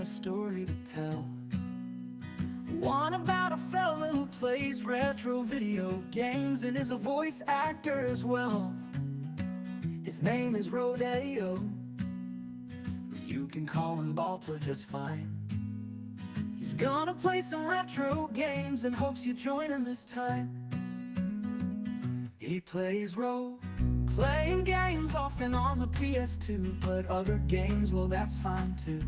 a story to tell. One about a fella who plays retro video games and is a voice actor as well. His name is Rodeo, but you can call him Balto just fine. He's gonna play some retro games and hopes you join him this time. He plays role-playing games, often on the PS2, but other games, well, that's fine too.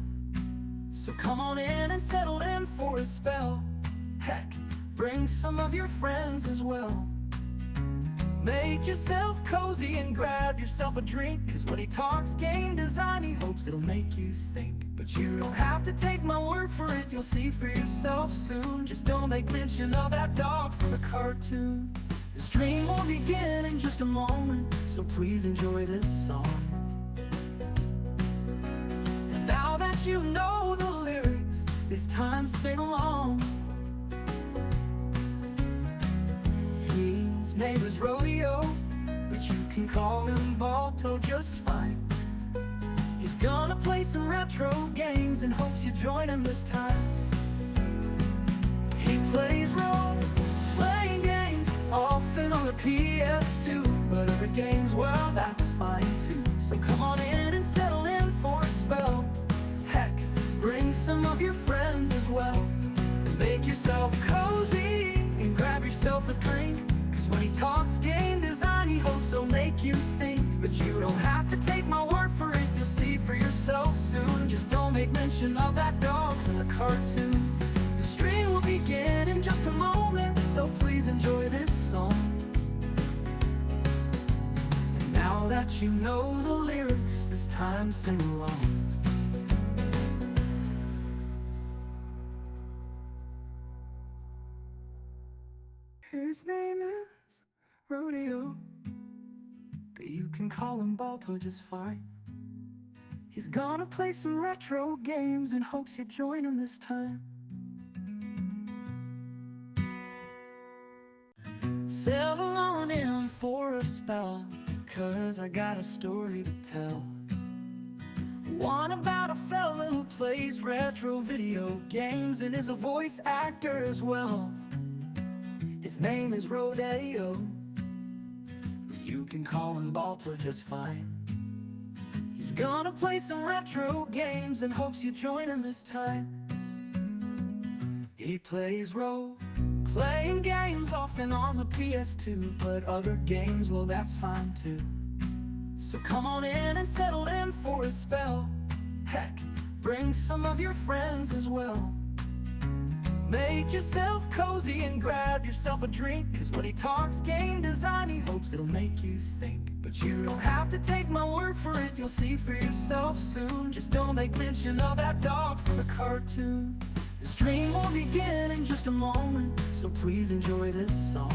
So come on in and settle in for a spell. Heck, bring some of your friends as well. Make yourself cozy and grab yourself a drink, 'cause when he talks game design, he hopes it'll make you think. But you don't have to take my word for it, you'll see for yourself soon. Just don't make mention of that dog from the cartoon. The stream will begin in just a moment, so please enjoy this song. And now that you know the lyrics, it's time to sing along. His name is Rodeo, but you can call him Balto just fine. He's gonna play some retro games and hopes you join him this time. He plays role-playing games, often on the PS2, but other games, well, that's fine too. So come on in and settle in for a spell. Heck, bring some of your friends as well. Make yourself cozy and grab yourself a drink, 'cause when he talks game design, he hopes he'll make you think. But you don't have to take my word for it, you'll see for yourself soon. Just don't make mention of that dog from the cartoon. The stream will begin in just a moment, so please enjoy this song. And now that you know the lyrics, it's time to sing along. His name is Rodeo, but you can call him Balto just fine. He's gonna play some retro games and hopes you join him this time. Settle on in for a spell, 'cause I got a story to tell. One about a fella who plays retro video games and is a voice actor as well. His name is Rodeo, but you can call him Balto just fine. He's gonna play some retro games and hopes you join him this time. He plays role-playing games, often on the PS2, but other games, well, that's fine too. So come on in and settle in for a spell. Heck, bring some of your friends as well. Make yourself cozy and grab yourself a drink, 'cause when he talks game design, he hopes it'll make you think. But you don't have to take my word for it, you'll see for yourself soon. Just don't make mention of that dog from the cartoon. The stream will begin in just a moment, so please enjoy this song.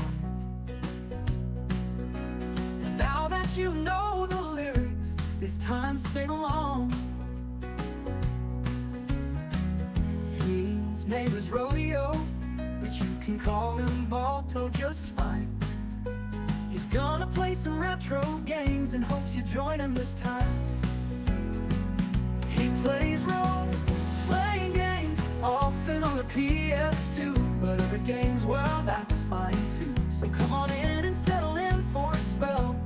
And now that you know the lyrics, it's time to sing along. His name is Rodeo, but you can call him Balto just fine. He's gonna play some retro games and hopes you join him this time. He plays role-playing games, often on the PS2, but other games, well, that's fine too. So come on in and settle in for a spell.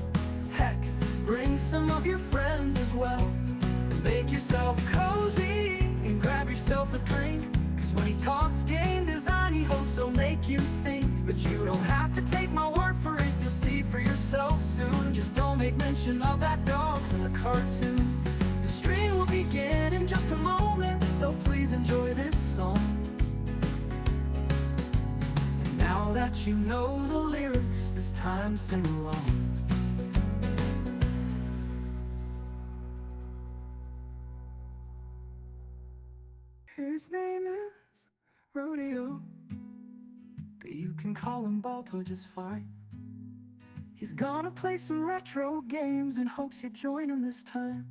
Heck, bring some of your friends as well. Make yourself cozy and grab yourself a drink, 'cause when he talks game design, he hopes he'll make you think. But you don't have to take my word for it, you'll see for yourself soon. Just don't make mention of that dog from the cartoon. The stream will begin in just a moment, so please enjoy this song. And now that you know the lyrics, it's time to sing along. His name is Rodeo, but you can call him Balto just fine. He's gonna play some retro games and hopes you join him this time.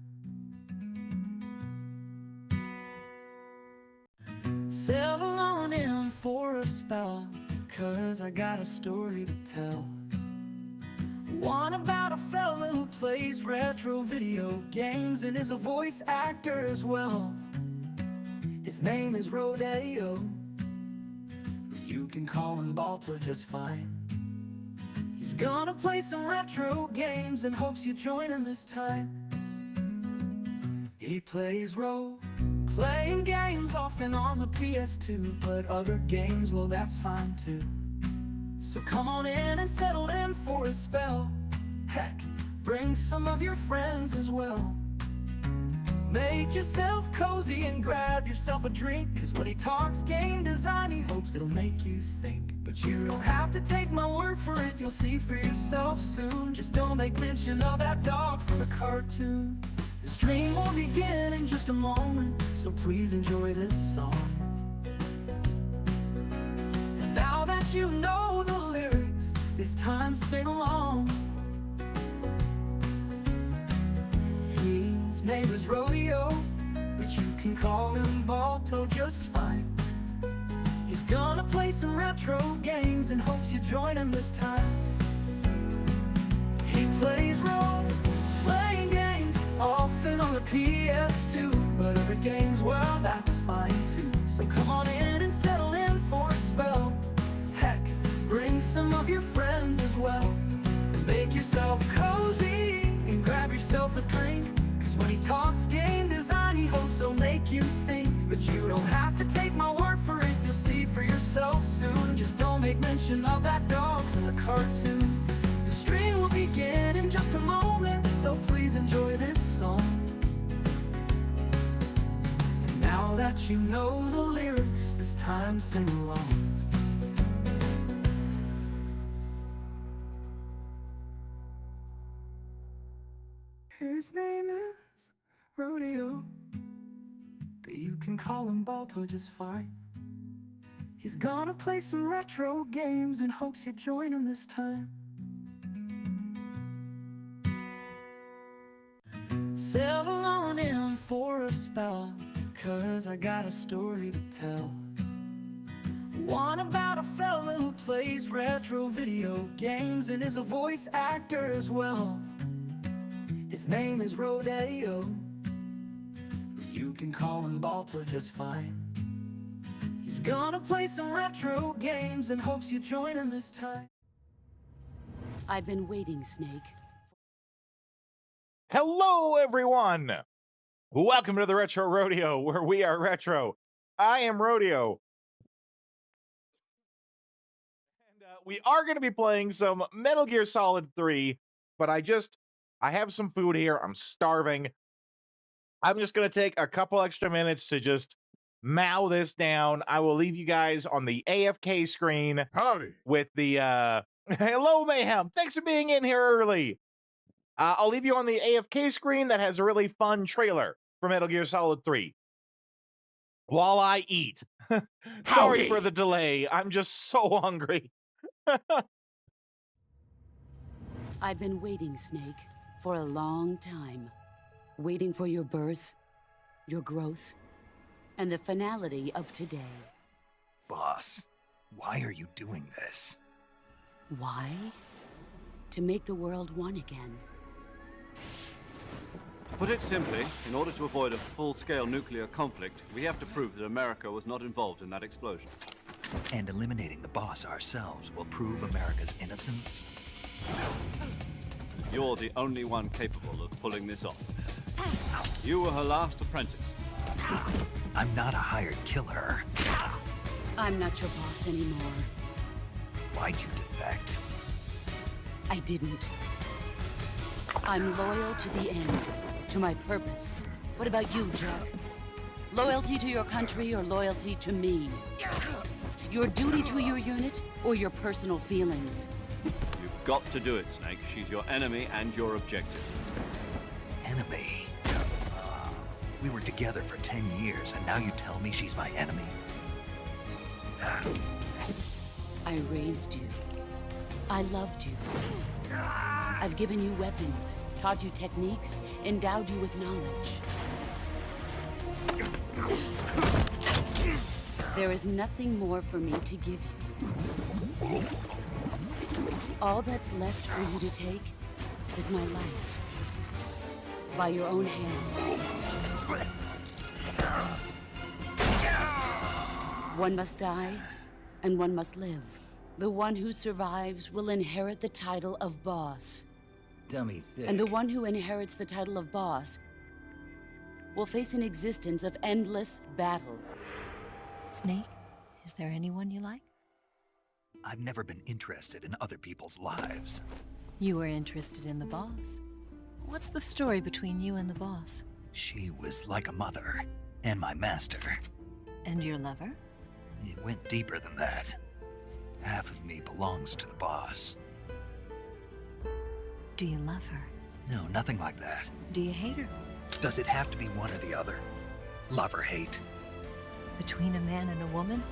Settle on in for a spell, 'cause I got a story to tell. One about a fella who plays retro video games and is a voice actor as well. His His name is Rodeo. You can call him Balto just fine. He's gonna play some retro games and hopes you join him this time. He plays role-playing games often on the PS2, but other games, well, that's fine too. So come on in and settle in for a spell. Heck, bring some of your friends as well. Make yourself cozy and grab yourself a drink, 'cause when he talks game design, he hopes it'll make you think. But you don't have to take my word for it, you'll see for yourself soon. Just don't make mention of that dog from the cartoon. The stream will begin in just a moment, so please enjoy this song. And now that you know the lyrics, it's time to sing along. His name is Rodeo, but you can call him Balto just fine. He's gonna play some retro games and hopes you join him this time. He plays role-playing games, often on the PS2, but other games, well, that's fine too. So come on in and settle in for a spell. Heck, bring some of your friends as well. Make yourself cozy and grab yourself a drink, 'cause when he talks game design, he hopes he'll make you think. But you don't have to take my word for it, you'll see for yourself soon. Just don't make mention of that dog from the cartoon. The stream will begin in just a moment, so please enjoy this song. And now that you know the lyrics, it's time to sing along. His name is Rodeo, but you can call him Balto just fine. He's gonna play some retro games and hopes you join him this time. Settle on in for a spell, 'cause I got a story to tell. One about a fella who plays retro video games and is a voice actor as well. His name is Rodeo. You can call him Balto just fine. He's gonna play some retro games and hopes you join him this time. I've been waiting, Snake. Hello, everyone! Welcome to the Retro Rodeo, where we are retro. I am Rodeo. And we are going to be playing some Metal Gear Solid 3, but I have some food here. I'm starving. I'm just going to take a couple extra minutes to just mow this down. I will leave you guys on the AFK screen. Howdy. With the, hello, Mayhem. Thanks for being in here early. I'll leave you on the AFK screen that has a really fun trailer for Metal Gear Solid 3. While I eat. Sorry for the delay. I'm just so hungry. I've been waiting, Snake, for a long time. Waiting for your birth, your growth, and the finality of today. Boss, why are you doing this? Why? To make the world one again. To put it simply, in order to avoid a full-scale nuclear conflict, we have to prove that America was not involved in that explosion. And eliminating the boss ourselves will prove America's innocence? You're the only one capable of pulling this off. You were her last apprentice. I'm not a hired killer. I'm not your boss anymore. Why'd you defect? I didn't. I'm loyal to the end, to my purpose. What about you, Jack? Loyalty to your country or loyalty to me? Your duty to your unit or your personal feelings? You've got to do it, Snake. She's your enemy and your objective. Enemy? We were together for 10 years, and now you tell me she's my enemy? I raised you. I loved you. I've given you weapons, taught you techniques, endowed you with knowledge. There is nothing more for me to give you. All that's left for you to take is my life. By your own hand. One must die, and one must live. The one who survives will inherit the title of boss. Dummy thick. And the one who inherits the title of boss will face an existence of endless battle. Snake, is there anyone you like? I've never been interested in other people's lives. You were interested in the boss. What's the story between you and the boss? She was like a mother, and my master. And your lover? It went deeper than that. Half of me belongs to the boss. Do you love her? No, nothing like that. Do you hate her? Does it have to be one or the other? Love or hate? Between a man and a woman?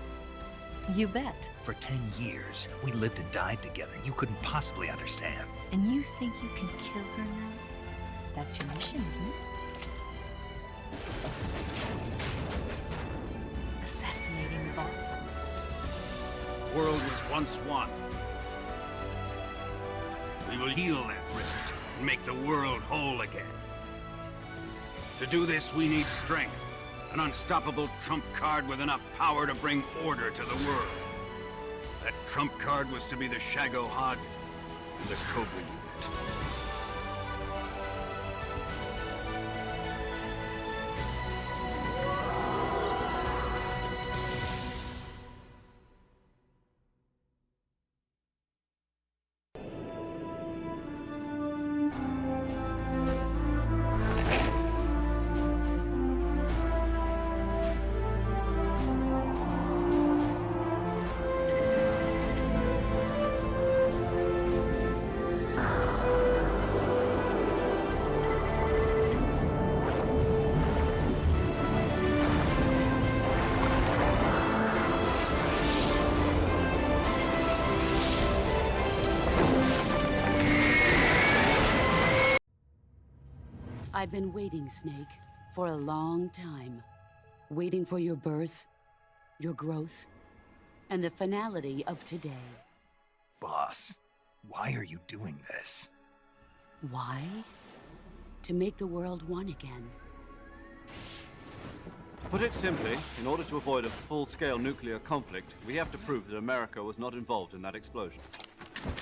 You bet. For 10 years, we lived and died together. You couldn't possibly understand. And you think you can kill her now? That's your mission, isn't it? Assassinating the boss. World was once one. We will heal that rift and make the world whole again. To do this, we need strength. An unstoppable trump card with enough power to bring order to the world. That trump card was to be the Shagohod and the Cobra unit. I've been waiting, Snake, for a long time. Waiting for your birth, your growth, and the finality of today. Boss, why are you doing this? Why? To make the world one again. To put it simply, in order to avoid a full-scale nuclear conflict, we have to prove that America was not involved in that explosion.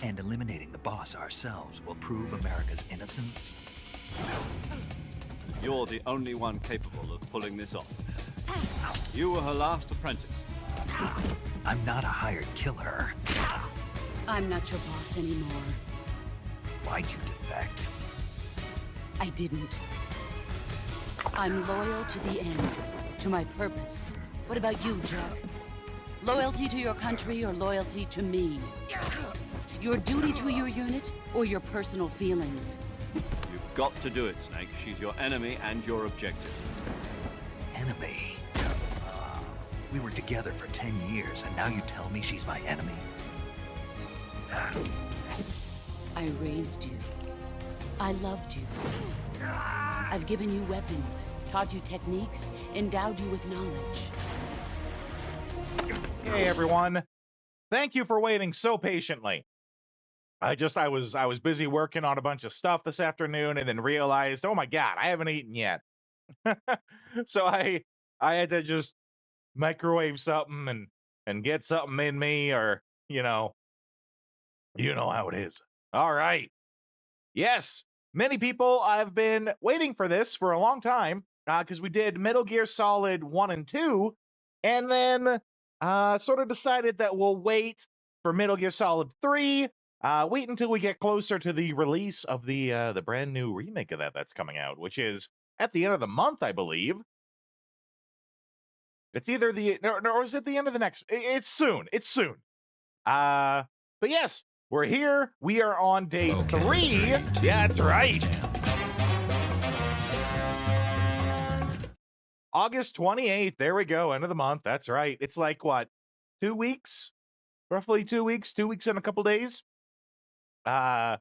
And eliminating the boss ourselves will prove America's innocence? You're the only one capable of pulling this off. You were her last apprentice. I'm not a hired killer. I'm not your boss anymore. Why'd you defect? I didn't. I'm loyal to the end, to my purpose. What about you, Jack? Loyalty to your country or loyalty to me? Your duty to your unit or your personal feelings? You've got to do it, Snake. She's your enemy and your objective. Enemy? We were together for 10 years, and now you tell me she's my enemy? I raised you. I loved you. I've given you weapons, taught you techniques, endowed you with knowledge. Hey everyone. Thank you for waiting so patiently. I was busy working on a bunch of stuff this afternoon and then realized, oh my God, I haven't eaten yet. So I had to just microwave something and get something in me, or you know how it is. All right. Yes, many people have been waiting for this for a long time because we did Metal Gear Solid 1 and 2, and then sort of decided that we'll wait for Metal Gear Solid 3. Wait until we get closer to the release of the brand new remake of that's coming out, which is at the end of the month, I believe. It's either or is it the end of the next? It's soon. It's soon. But yes, we're here. We are on day 3. Yeah, that's right. August 28th. There we go. End of the month. That's right. It's like what? 2 weeks? Roughly 2 weeks. 2 weeks and a couple days. Day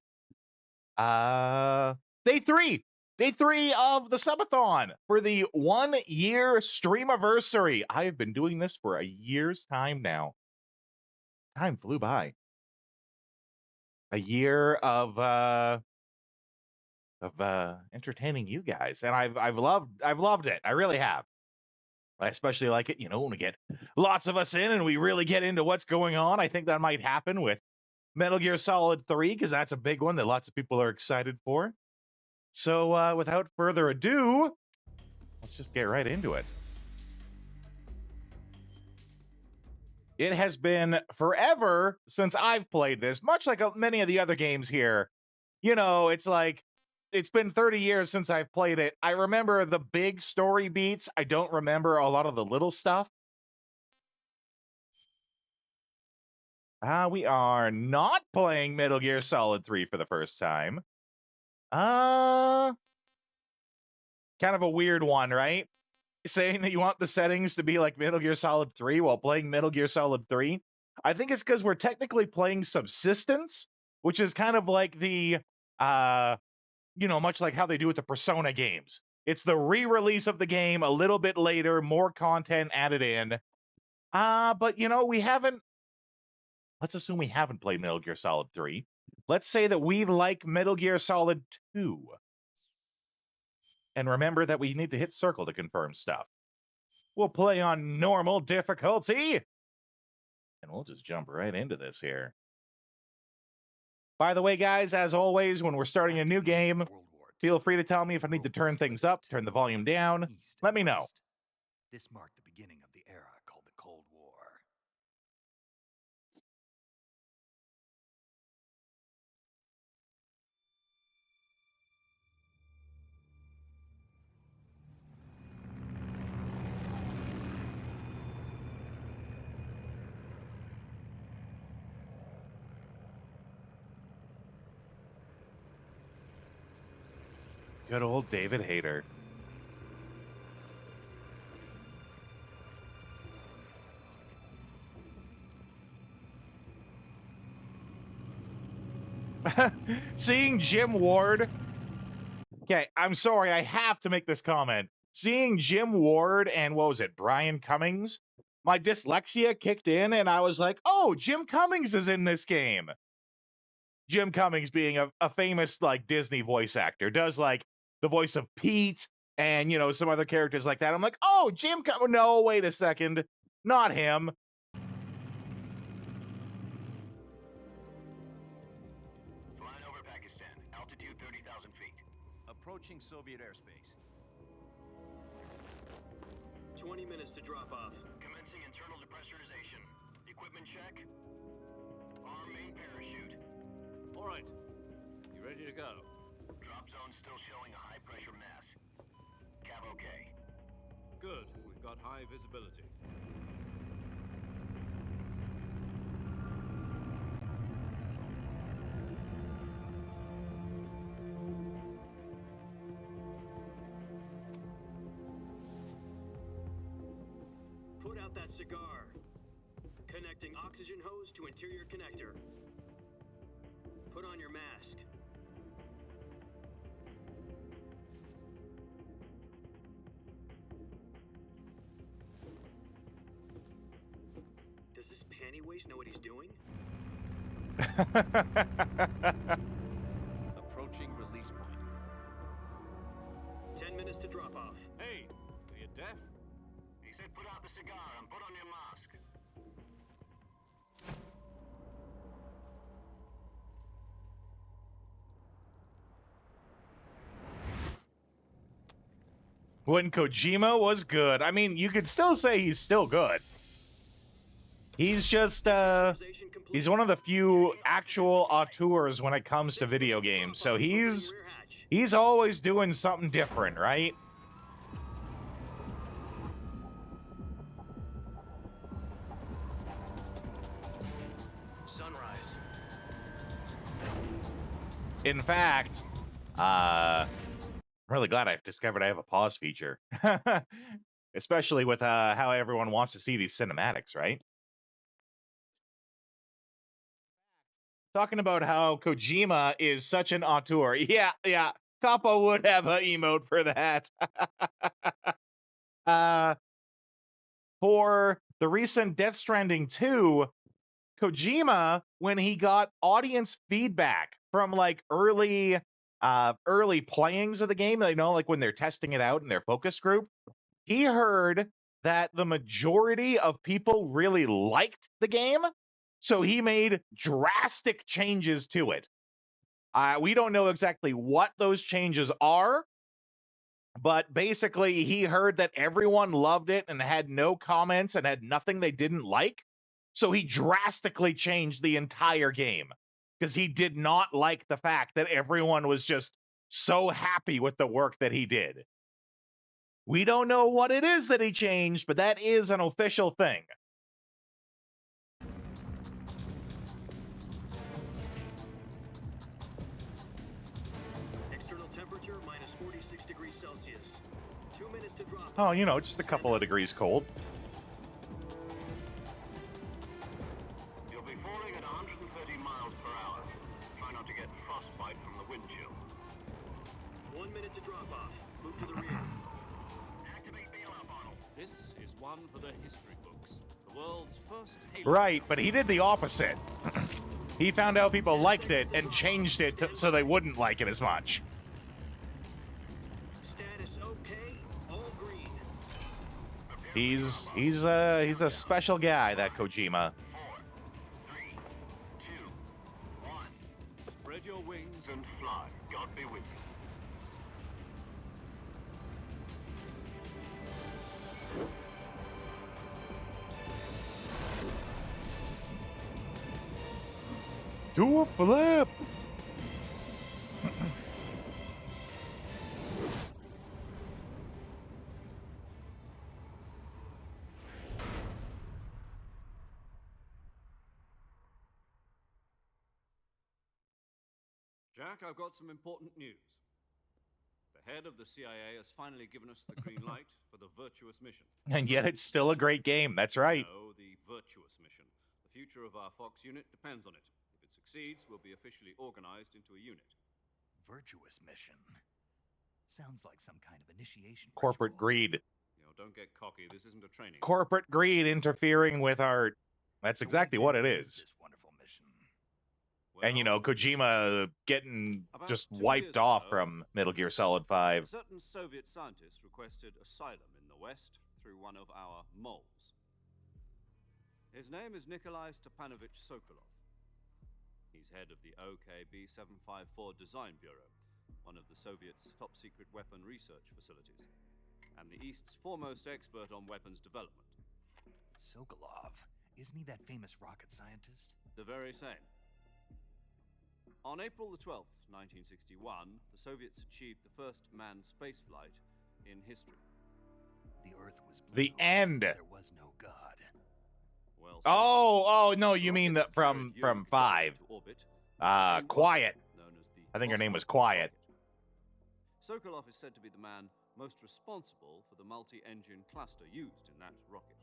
3. Day 3 of the Subathon for the 1 year streamiversary. I have been doing this for a year's time now. Time flew by. A year of entertaining you guys, and I've loved it. I really have. I especially like it, when we get lots of us in and we really get into what's going on. I think that might happen with Metal Gear Solid 3, because that's a big one that lots of people are excited for. So without further ado, let's just get right into it. It has been forever since I've played this, much like many of the other games here. It's like, it's been 30 years since I've played it. I remember the big story beats. I don't remember a lot of the little stuff. We are not playing Metal Gear Solid 3 for the first time. Kind of a weird one, right? Saying that you want the settings to be like Metal Gear Solid 3 while playing Metal Gear Solid 3. I think it's because we're technically playing Subsistence, which is kind of like the, much like how they do with the Persona games. It's the re-release of the game a little bit later, more content added in. But, we haven't, let's assume we haven't played Metal Gear Solid 3. Let's say that we like Metal Gear Solid 2. And remember that we need to hit circle to confirm stuff. We'll play on normal difficulty. And we'll just jump right into this here. By the way, guys, as always, when we're starting a new game, feel free to tell me if I need to turn things up, turn the volume down. Let me know. This marked the beginning of the era called the Cold War. Good old David Hayter. Seeing Jim Ward. Okay, I'm sorry, I have to make this comment. Seeing Jim Ward and Brian Cummings, my dyslexia kicked in and I was like, oh, Jim Cummings is in this game. Jim Cummings being a famous Disney voice actor, does the voice of Pete and some other characters like that. I'm like, oh, Jim Cummings. No, wait a second, not him. Flying over Pakistan, altitude 30,000 feet. Approaching Soviet airspace. 20 minutes to drop off. Commencing internal depressurization. Equipment check. Arm main parachute. All right. You ready to go? Drop zone still showing a high pressure mass. Cav okay. Good. We've got high visibility. Put out that cigar. Connecting oxygen hose to interior connector. Put on your mask. Does this panty waste know what he's doing? Approaching release point. 10 minutes to drop off. Hey, are you deaf? He said put out the cigar and put on your mask. When Kojima was good. I mean, you could still say he's still good. He's just, he's one of the few actual auteurs when it comes to video games. So he's always doing something different, right? Sunrise. In fact, I'm really glad I've discovered I have a pause feature. Especially with how everyone wants to see these cinematics, right? Talking about how Kojima is such an auteur. Yeah. Kappa would have an emote for that. For the recent Death Stranding 2, Kojima, when he got audience feedback from early playings of the game, when they're testing it out in their focus group, he heard that the majority of people really liked the game, so he made drastic changes to it. We don't know exactly what those changes are, but basically he heard that everyone loved it and had no comments and had nothing they didn't like, so he drastically changed the entire game because he did not like the fact that everyone was just so happy with the work that he did. We don't know what it is that he changed, but that is an official thing. External temperature minus 46 degrees Celsius. 2 minutes to drop. Oh, you know, just a couple of degrees cold. You'll be falling at 130 miles per hour. Try not to get frostbite from the wind chill. 1 minute to drop off. Move to the rear. Activate bailout bottle. This is one for the history books. The world's first Halo. Right, but he did the opposite. He found out people liked it and changed it so they wouldn't like it as much. Status okay. All green. He's a special guy, that Kojima. 4, 3, 2, 1. Spread your wings And fly. God be with you. Do a flip. Jack, I've got some important news. The head of the CIA has finally given us the green light for the virtuous mission. And yet it's still a great game. That's right. No, the virtuous mission. The future of our Fox unit depends on it. If it succeeds, we'll be officially organized into a unit. Virtuous mission. Sounds like some kind of initiation Corporate ritual. greed. You know, don't get cocky. This isn't a training. Corporate greed interfering with our... That's So exactly what it exactly is. This wonderful mission. And, you know, Kojima getting About just 2 wiped years off ago, from Metal Gear Solid a 5. certain Soviet scientist requested asylum in the West through one of our moles. His name is Nikolai Stepanovich Sokolov. He's head of the OKB 754 Design Bureau, one of the Soviets' top-secret weapon research facilities, and the East's foremost expert on weapons development. Sokolov. Isn't he that famous rocket scientist? The very same. On April the 12th, 1961, the Soviets achieved the first manned spaceflight in history. The Earth was blue. The end. There was no God. Well, Oh, no, you the mean rocket the carried from Yuri 5. Gagarin to orbit was the main Quiet. rocket known as the I think her name was Vostok Quiet. rocket. Sokolov is said to be the man most responsible for the multi-engine cluster used in that rocket.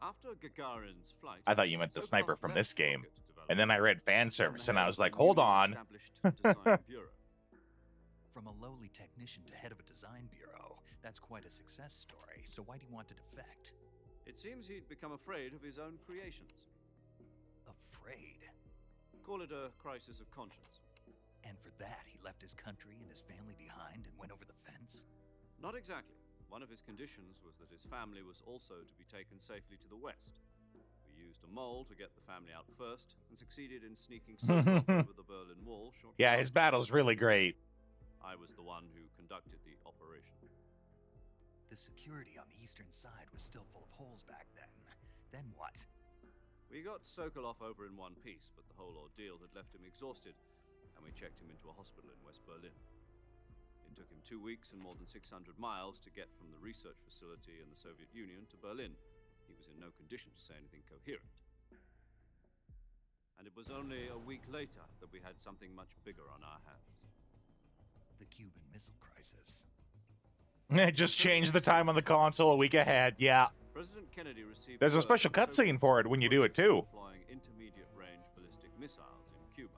After Gagarin's flight, I thought you meant the Sokolov sniper from left this game. rocket And then I read fan development service and and I head was of like, the hold newly on. established Design Bureau. From a lowly technician to head of a design bureau, that's quite a success story. So why do you want to defect? It seems he'd become afraid of his own creations. Afraid. Call it a crisis of conscience. And for that, he left his country and his family behind and went over the fence? Not exactly. One of his conditions was that his family was also to be taken safely to the west. We used a mole to get the family out first, and succeeded in sneaking Sokolov over the Berlin Wall shortly Yeah, his after. battle's really great. I was the one who conducted the operation. The security on the eastern side was still full of holes back then. Then what? We got Sokolov over in one piece, but the whole ordeal had left him exhausted, and we checked him into a hospital in West Berlin. It took him 2 weeks and more than 600 miles to get from the research facility in the Soviet Union to Berlin. He was in no condition to say anything coherent. And it was only a week later that we had something much bigger on our hands. The Cuban Missile Crisis. Just change the time on the console a week ahead. Yeah. President Kennedy received There's a word special that cutscene Soviets for it when you do it, too. were deploying intermediate-range ballistic missiles in Cuba.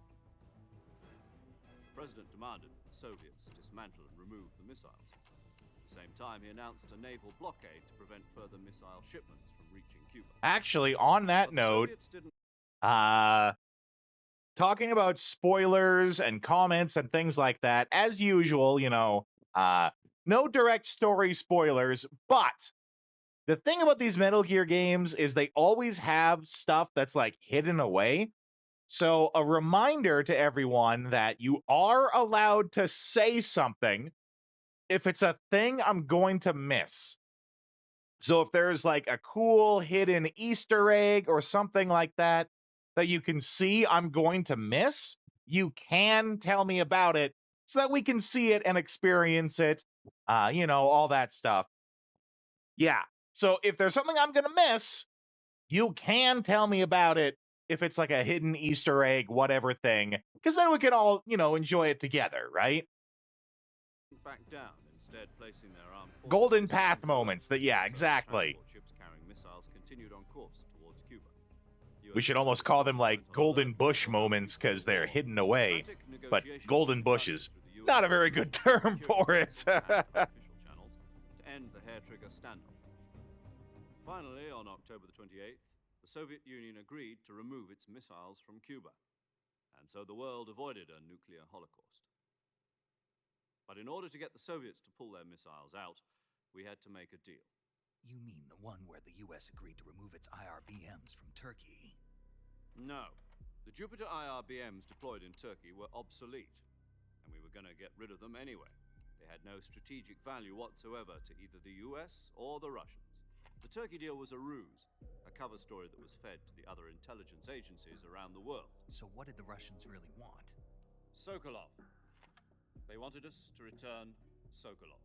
The president demanded that the Soviets dismantle and remove the missiles. At the same time, he announced a naval blockade to prevent further missile shipments from reaching Cuba. Actually, on that But the note, Soviets didn't talking about spoilers and comments and things like that, as usual, you know, no direct story spoilers, but The thing about these Metal Gear games is they always have stuff that's like hidden away. So a reminder to everyone that you are allowed to say something if it's a thing I'm going to miss. So if there's like a cool hidden Easter egg or something like that that you can see I'm going to miss, you can tell me about it so that we can see it and experience it, all that stuff. Yeah. So if there's something I'm going to miss, you can tell me about it if it's like a hidden Easter egg, whatever thing, because then we can all, enjoy it together, right? Back down, instead placing their armed forces Golden in path second moments. cover, Yeah, so exactly. transport ships carrying missiles continued on course towards Cuba. We US should and almost Soviet call them troops like weren't on golden alert bush for about moments before because the they're war. hidden away. Frantic But negotiations golden were conducted bushes, through the not a US very and good Russian term security for it. councils and unofficial channels to end the hair-trigger standoff. Finally, on October the 28th, the Soviet Union agreed to remove its missiles from Cuba, and so the world avoided a nuclear holocaust. But in order to get the Soviets to pull their missiles out, we had to make a deal. You mean the one where the US agreed to remove its IRBMs from Turkey? No. The Jupiter IRBMs deployed in Turkey were obsolete, and we were going to get rid of them anyway. They had no strategic value whatsoever to either the US or the Russians. The Turkey deal was a ruse, a cover story that was fed to the other intelligence agencies around the world. So what did the Russians really want? Sokolov. They wanted us to return Sokolov.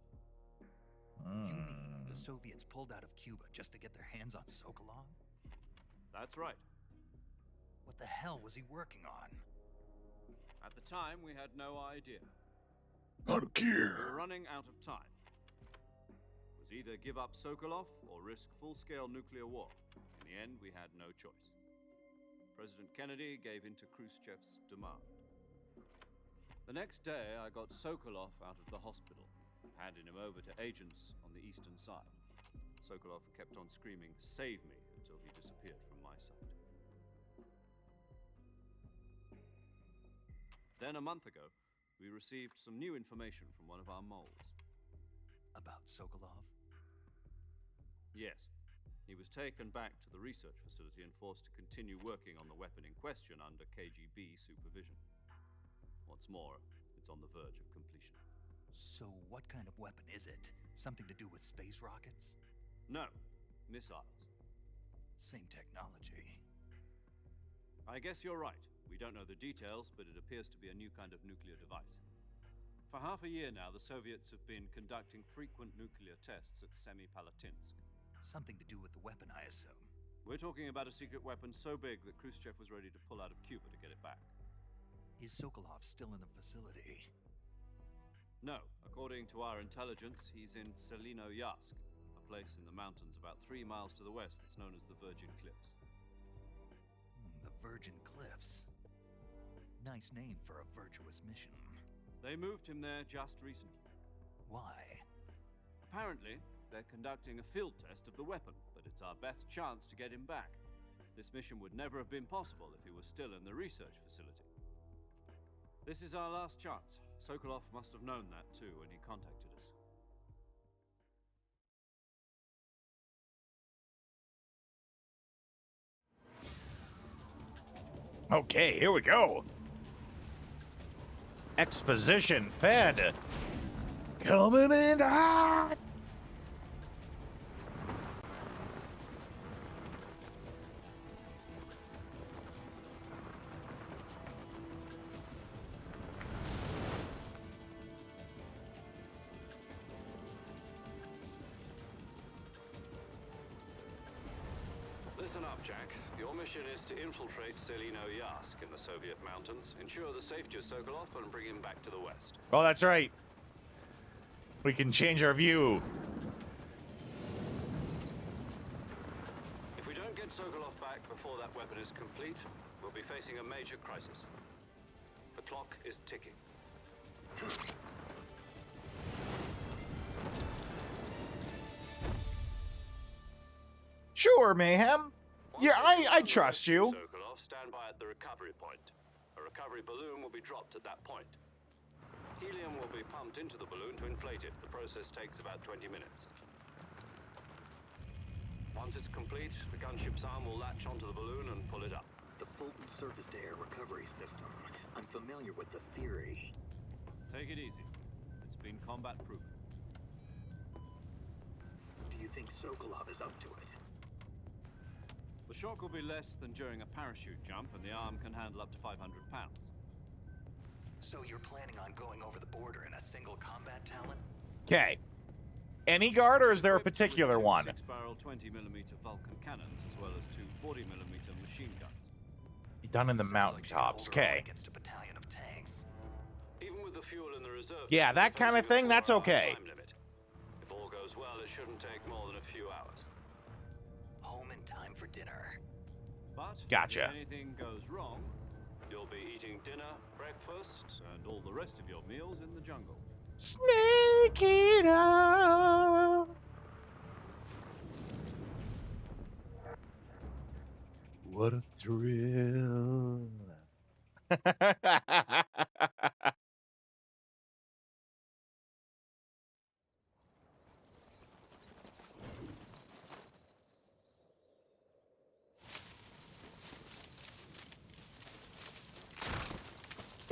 You mean the Soviets pulled out of Cuba just to get their hands on Sokolov? That's right. What the hell was he working on? At the time, we had no idea. I don't We care. were running out of time. It was either give up Sokolov or risk full-scale nuclear war. In the end, we had no choice. President Kennedy gave in to Khrushchev's demand. The next day, I got Sokolov out of the hospital, handing him over to agents on the eastern side. Sokolov kept on screaming, "Save me," until he disappeared from my sight. Then, a month ago, we received some new information from one of our moles. About Sokolov? Yes. He was taken back to the research facility and forced to continue working on the weapon in question under KGB supervision. What's more, it's on the verge of completion. So what kind of weapon is it? Something to do with space rockets? No, missiles. Same technology. I guess you're right. We don't know the details, but it appears to be a new kind of nuclear device. For half a year now, the Soviets have been conducting frequent nuclear tests at Semipalatinsk. Something to do with the weapon, I assume. We're talking about a secret weapon so big that Khrushchev was ready to pull out of Cuba to get it back. Is Sokolov still in the facility? No. According to our intelligence, he's in Selino-Yarsk, a place in the mountains about 3 miles to the west that's known as the Virgin Cliffs. The Virgin Cliffs. Nice name for a virtuous mission. They moved him there just recently. Why? Apparently, they're conducting a field test of the weapon, but it's our best chance to get him back. This mission would never have been possible if he was still in the research facility. This is our last chance. Sokolov must have known that too when he contacted us. Okay, here we go. Exposition fed. Coming in hot. Listen up, Jack. Your mission is to infiltrate Selino-Yarsk in the Soviet mountains, ensure the safety of Sokolov, and bring him back to the west. Oh, that's right. We can change our view. If we don't get Sokolov back before that weapon is complete, we'll be facing a major crisis. The clock is ticking. Sure, Mayhem. Yeah, I trust you. Sokolov, stand by at the recovery point. A recovery balloon will be dropped at that point. Helium will be pumped into the balloon to inflate it. The process takes about 20 minutes. Once it's complete, the gunship's arm will latch onto the balloon and pull it up. The Fulton surface-to-air recovery system. I'm familiar with the theory. Take it easy. It's been combat-proven. Do you think Sokolov is up to it? The shock will be less than during a parachute jump, and the arm can handle up to 500 pounds. So you're planning on going over the border in a single combat talon? Okay. Any guard, or is there a Equipped with particular two one? 6-barrel 20mm Vulcan cannons, as well as two 40mm machine guns. Done in the Sounds like you can mountaintops. hold her own Okay. against a battalion of tanks. Even with the fuel in the reserve, Yeah, that kind of thing, that's okay. Time limit. If all goes well, it shouldn't take more than a few hours. Home in time for dinner. But Gotcha. if anything goes wrong, You'll be eating dinner, breakfast, and all the rest of your meals in the jungle. Snake eater. What a thrill.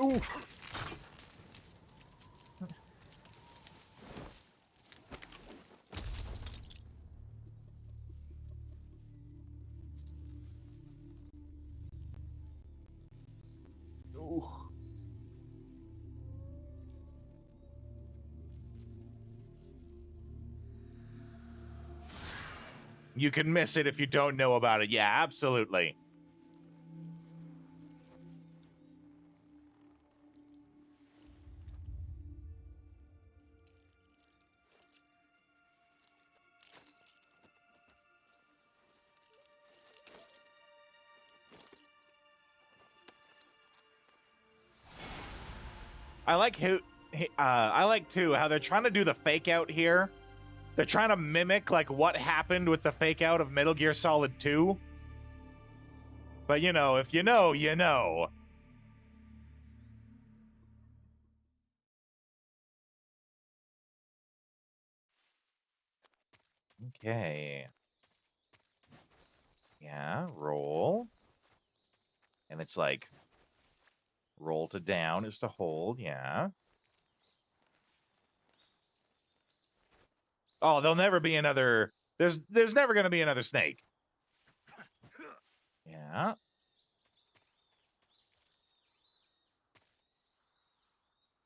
Ooh. Ooh. You can miss it if you don't know about it. Yeah, absolutely. I like I like too how they're trying to do the fake out here. They're trying to mimic like what happened with the fake out of Metal Gear Solid 2. But you know, if you know, you know. Okay. Yeah, roll. And it's like roll to down is to hold, yeah. Oh, there'll never be another. There's never going to be another snake. Yeah.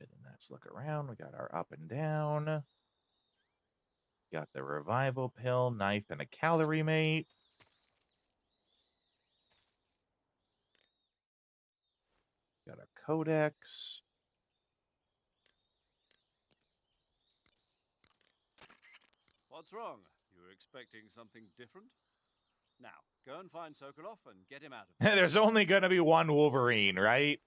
And then let's look around. We got our up and down. Got the revival pill, knife, and a calorie mate. Got a codex. What's wrong? You were expecting something different? Now, go and find Sokolov and get him out of here. There's only going to be one Wolverine, right?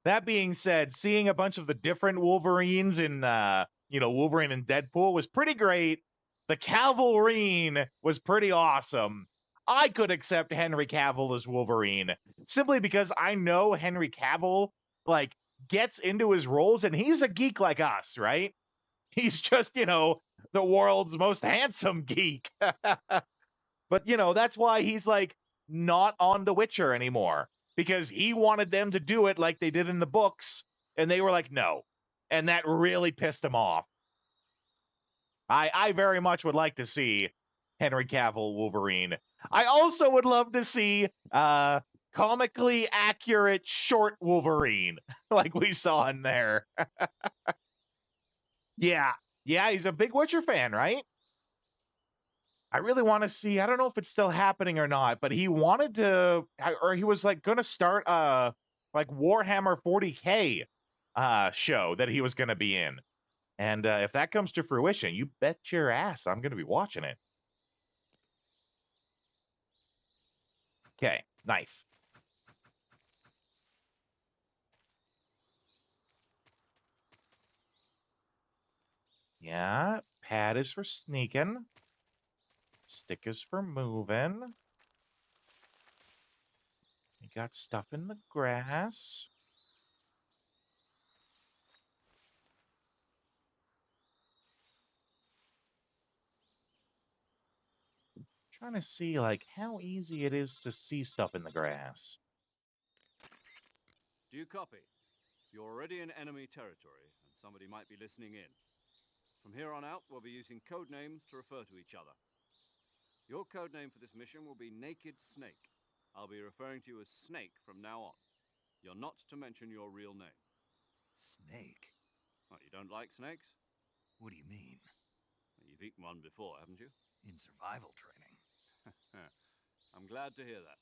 That being said, seeing a bunch of the different Wolverines in, Wolverine and Deadpool was pretty great. The Cavalrine was pretty awesome. I could accept Henry Cavill as Wolverine simply because I know Henry Cavill, gets into his roles, and he's a geek like us, right? He's just, the world's most handsome geek. But, that's why he's, not on The Witcher anymore. Because he wanted them to do it like they did in the books, and they were like, no. And that really pissed him off. I very much would like to see Henry Cavill Wolverine. I also would love to see comically accurate short Wolverine, like we saw in there. Yeah, he's a big Witcher fan, right? I really want to see, I don't know if it's still happening or not, but he wanted to, or he was going to start Warhammer 40K show that he was going to be in. And if that comes to fruition, you bet your ass I'm going to be watching it. Okay, knife. Yeah, pad is for sneaking. Stick is for moving. You got stuff in the grass. trying to see, like, how easy it is to see stuff in the grass. Do you copy? You're already in enemy territory, and somebody might be listening in. From here on out, we'll be using code names to refer to each other. Your code name for this mission will be Naked Snake. I'll be referring to you as Snake from now on. You're not to mention your real name. Snake? What, you don't like snakes? What do you mean? You've eaten one before, haven't you? In survival training. I'm glad to hear that.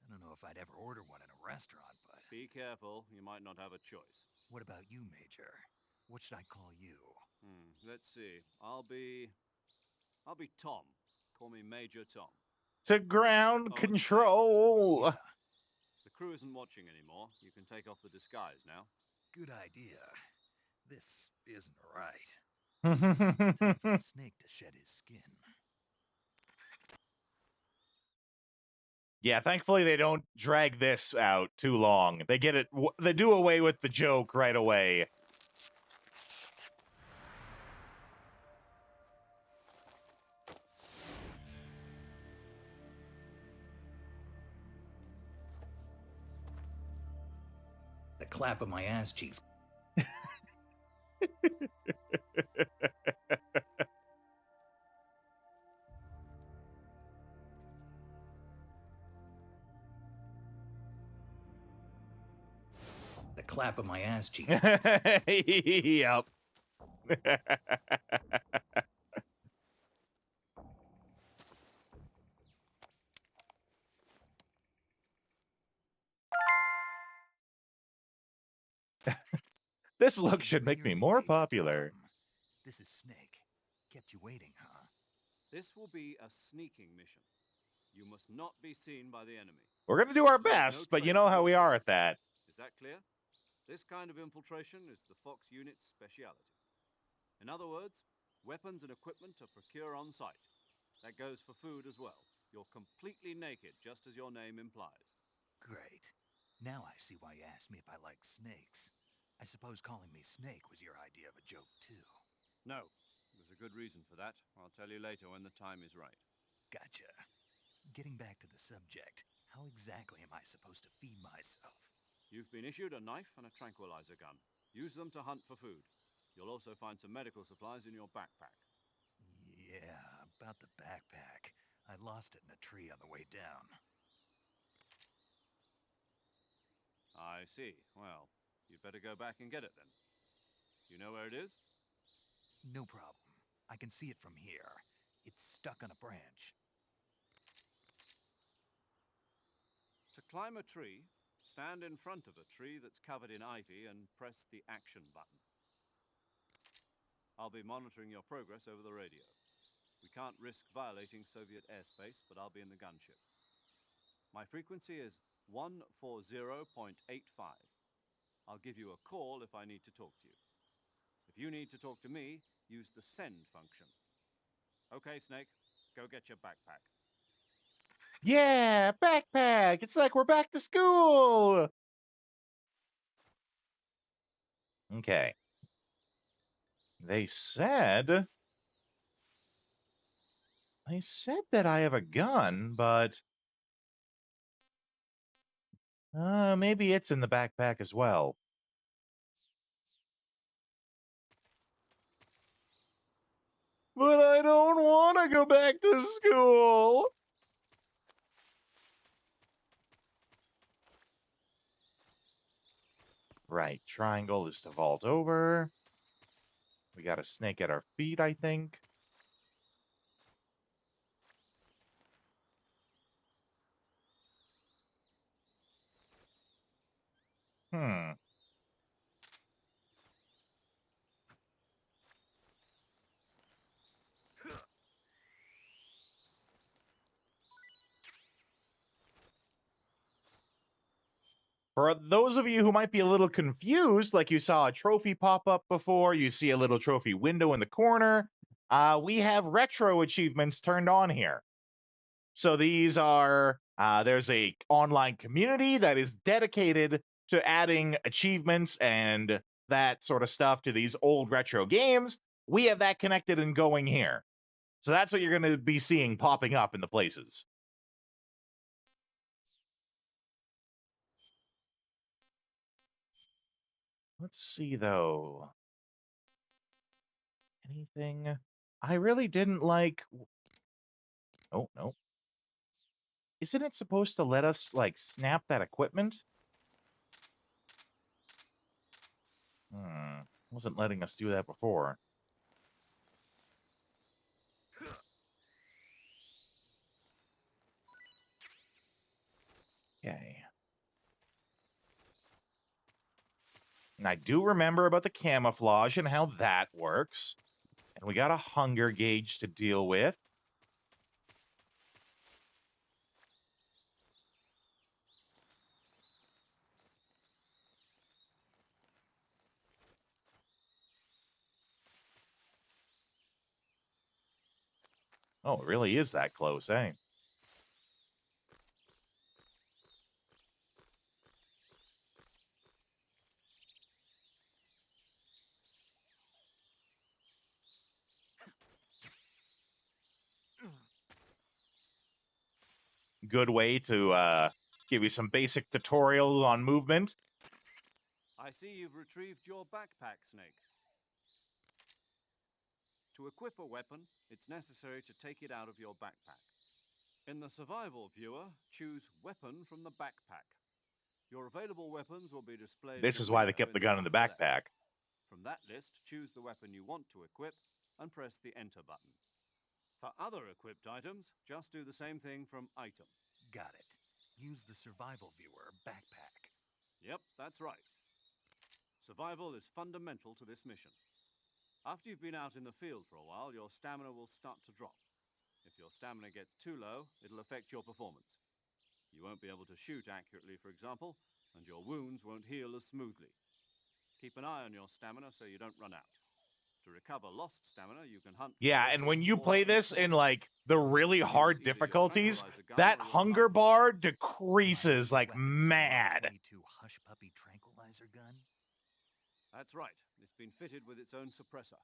I don't know if I'd ever order one in a restaurant, but... Be careful, you might not have a choice. What about you, Major? What should I call you? Let's see. I'll be Tom. Call me Major Tom. To ground control! Yeah. The crew isn't watching anymore. You can take off the disguise now. Good idea. This isn't right. Time for the snake to shed his skin. Yeah, thankfully they don't drag this out too long. They get it. They do away with the joke right away. The clap of my ass cheeks. The clap of my ass cheeks. Yep. This look should make me more popular. This is Snake. Kept you waiting, huh? This will be a sneaking mission. You must not be seen by the enemy. We're going to do our best, but you know how we are at that. Is that clear? This kind of infiltration is the Fox unit's speciality. In other words, weapons and equipment are procured on site. That goes for food as well. You're completely naked, just as your name implies. Great. Now I see why you asked me if I like snakes. I suppose calling me Snake was your idea of a joke, too. No. There's a good reason for that. I'll tell you later when the time is right. Gotcha. Getting back to the subject, how exactly am I supposed to feed myself? You've been issued a knife and a tranquilizer gun. Use them to hunt for food. You'll also find some medical supplies in your backpack. Yeah, about the backpack. I lost it in a tree on the way down. I see. Well, you'd better go back and get it then. You know where it is? No problem. I can see it from here. It's stuck on a branch. To climb a tree, stand in front of a tree that's covered in ivy and press the action button. I'll be monitoring your progress over the radio. We can't risk violating Soviet airspace, but I'll be in the gunship. My frequency is 140.85. I'll give you a call if I need to talk to you. If you need to talk to me, use the send function. Okay, Snake, go get your backpack. Yeah, backpack! It's like we're back to school! Okay. They said that I have a gun, but maybe it's in the backpack as well. But I don't want to go back to school! Right, triangle is to vault over. We got a snake at our feet, I think. For those of you who might be a little confused, like you saw a trophy pop up before, you see a little trophy window in the corner, we have retro achievements turned on here. So these are, there's a online community that is dedicated to adding achievements and that sort of stuff to these old retro games. We have that connected and going here. So that's what you're going to be seeing popping up in the places. Let's see, though. Anything? I really didn't like... Oh, no. Isn't it supposed to let us, like, snap that equipment? Wasn't letting us do that before. Okay. And I do remember about the camouflage and how that works. And we got a hunger gauge to deal with. Oh, it really is that close, eh? Good way to give you some basic tutorials on movement. I see you've retrieved your backpack, Snake. To equip a weapon, it's necessary to take it out of your backpack. In the survival viewer, choose Weapon from the backpack. Your available weapons will be displayed. This is why they kept the gun in the backpack. From that list, choose the weapon you want to equip and press the Enter button. For other equipped items, just do the same thing from Item. Got it. Use the survival viewer backpack. Yep, that's right. Survival is fundamental to this mission. After you've been out in the field for a while, your stamina will start to drop. If your stamina gets too low, it'll affect your performance. You won't be able to shoot accurately, for example, and your wounds won't heal as smoothly. Keep an eye on your stamina so you don't run out. To recover lost stamina, you can hunt... Yeah, and when you play this in, like, the really hard difficulties, that hunger bar decreases like mad. 22 Hush Puppy tranquilizer gun? That's right. It's been fitted with its own suppressor.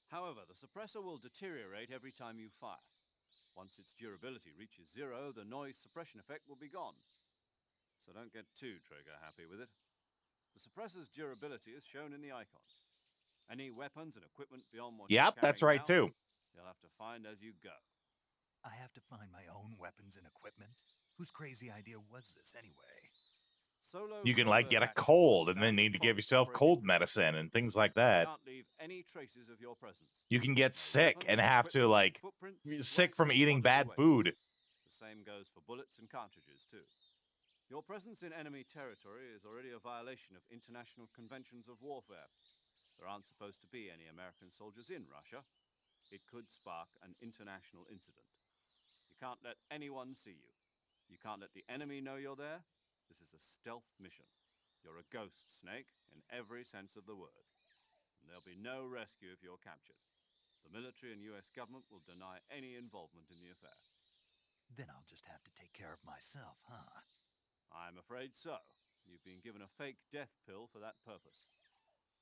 However, the suppressor will deteriorate every time you fire. Once its durability reaches 0, the noise suppression effect will be gone. So don't get too trigger-happy with it. The suppressor's durability is shown in the icon. Any weapons and equipment beyond what Yep, that's right, too. You'll have to find as you go. I have to find my own weapons and equipment? Whose crazy idea was this, anyway? You can, like, get a cold and then need to give yourself cold medicine and things like that. Can't leave any traces of your presence. You can get sick and have to, like, sick from eating bad food. The same goes for bullets and cartridges, too. Your presence in enemy territory is already a violation of international conventions of warfare. There aren't supposed to be any American soldiers in Russia. It could spark an international incident. You can't let anyone see you. You can't let the enemy know you're there. This is a stealth mission. You're a ghost, Snake, in every sense of the word. And there'll be no rescue if you're captured. The military and US government will deny any involvement in the affair. Then I'll just have to take care of myself, huh? I'm afraid so. You've been given a fake death pill for that purpose.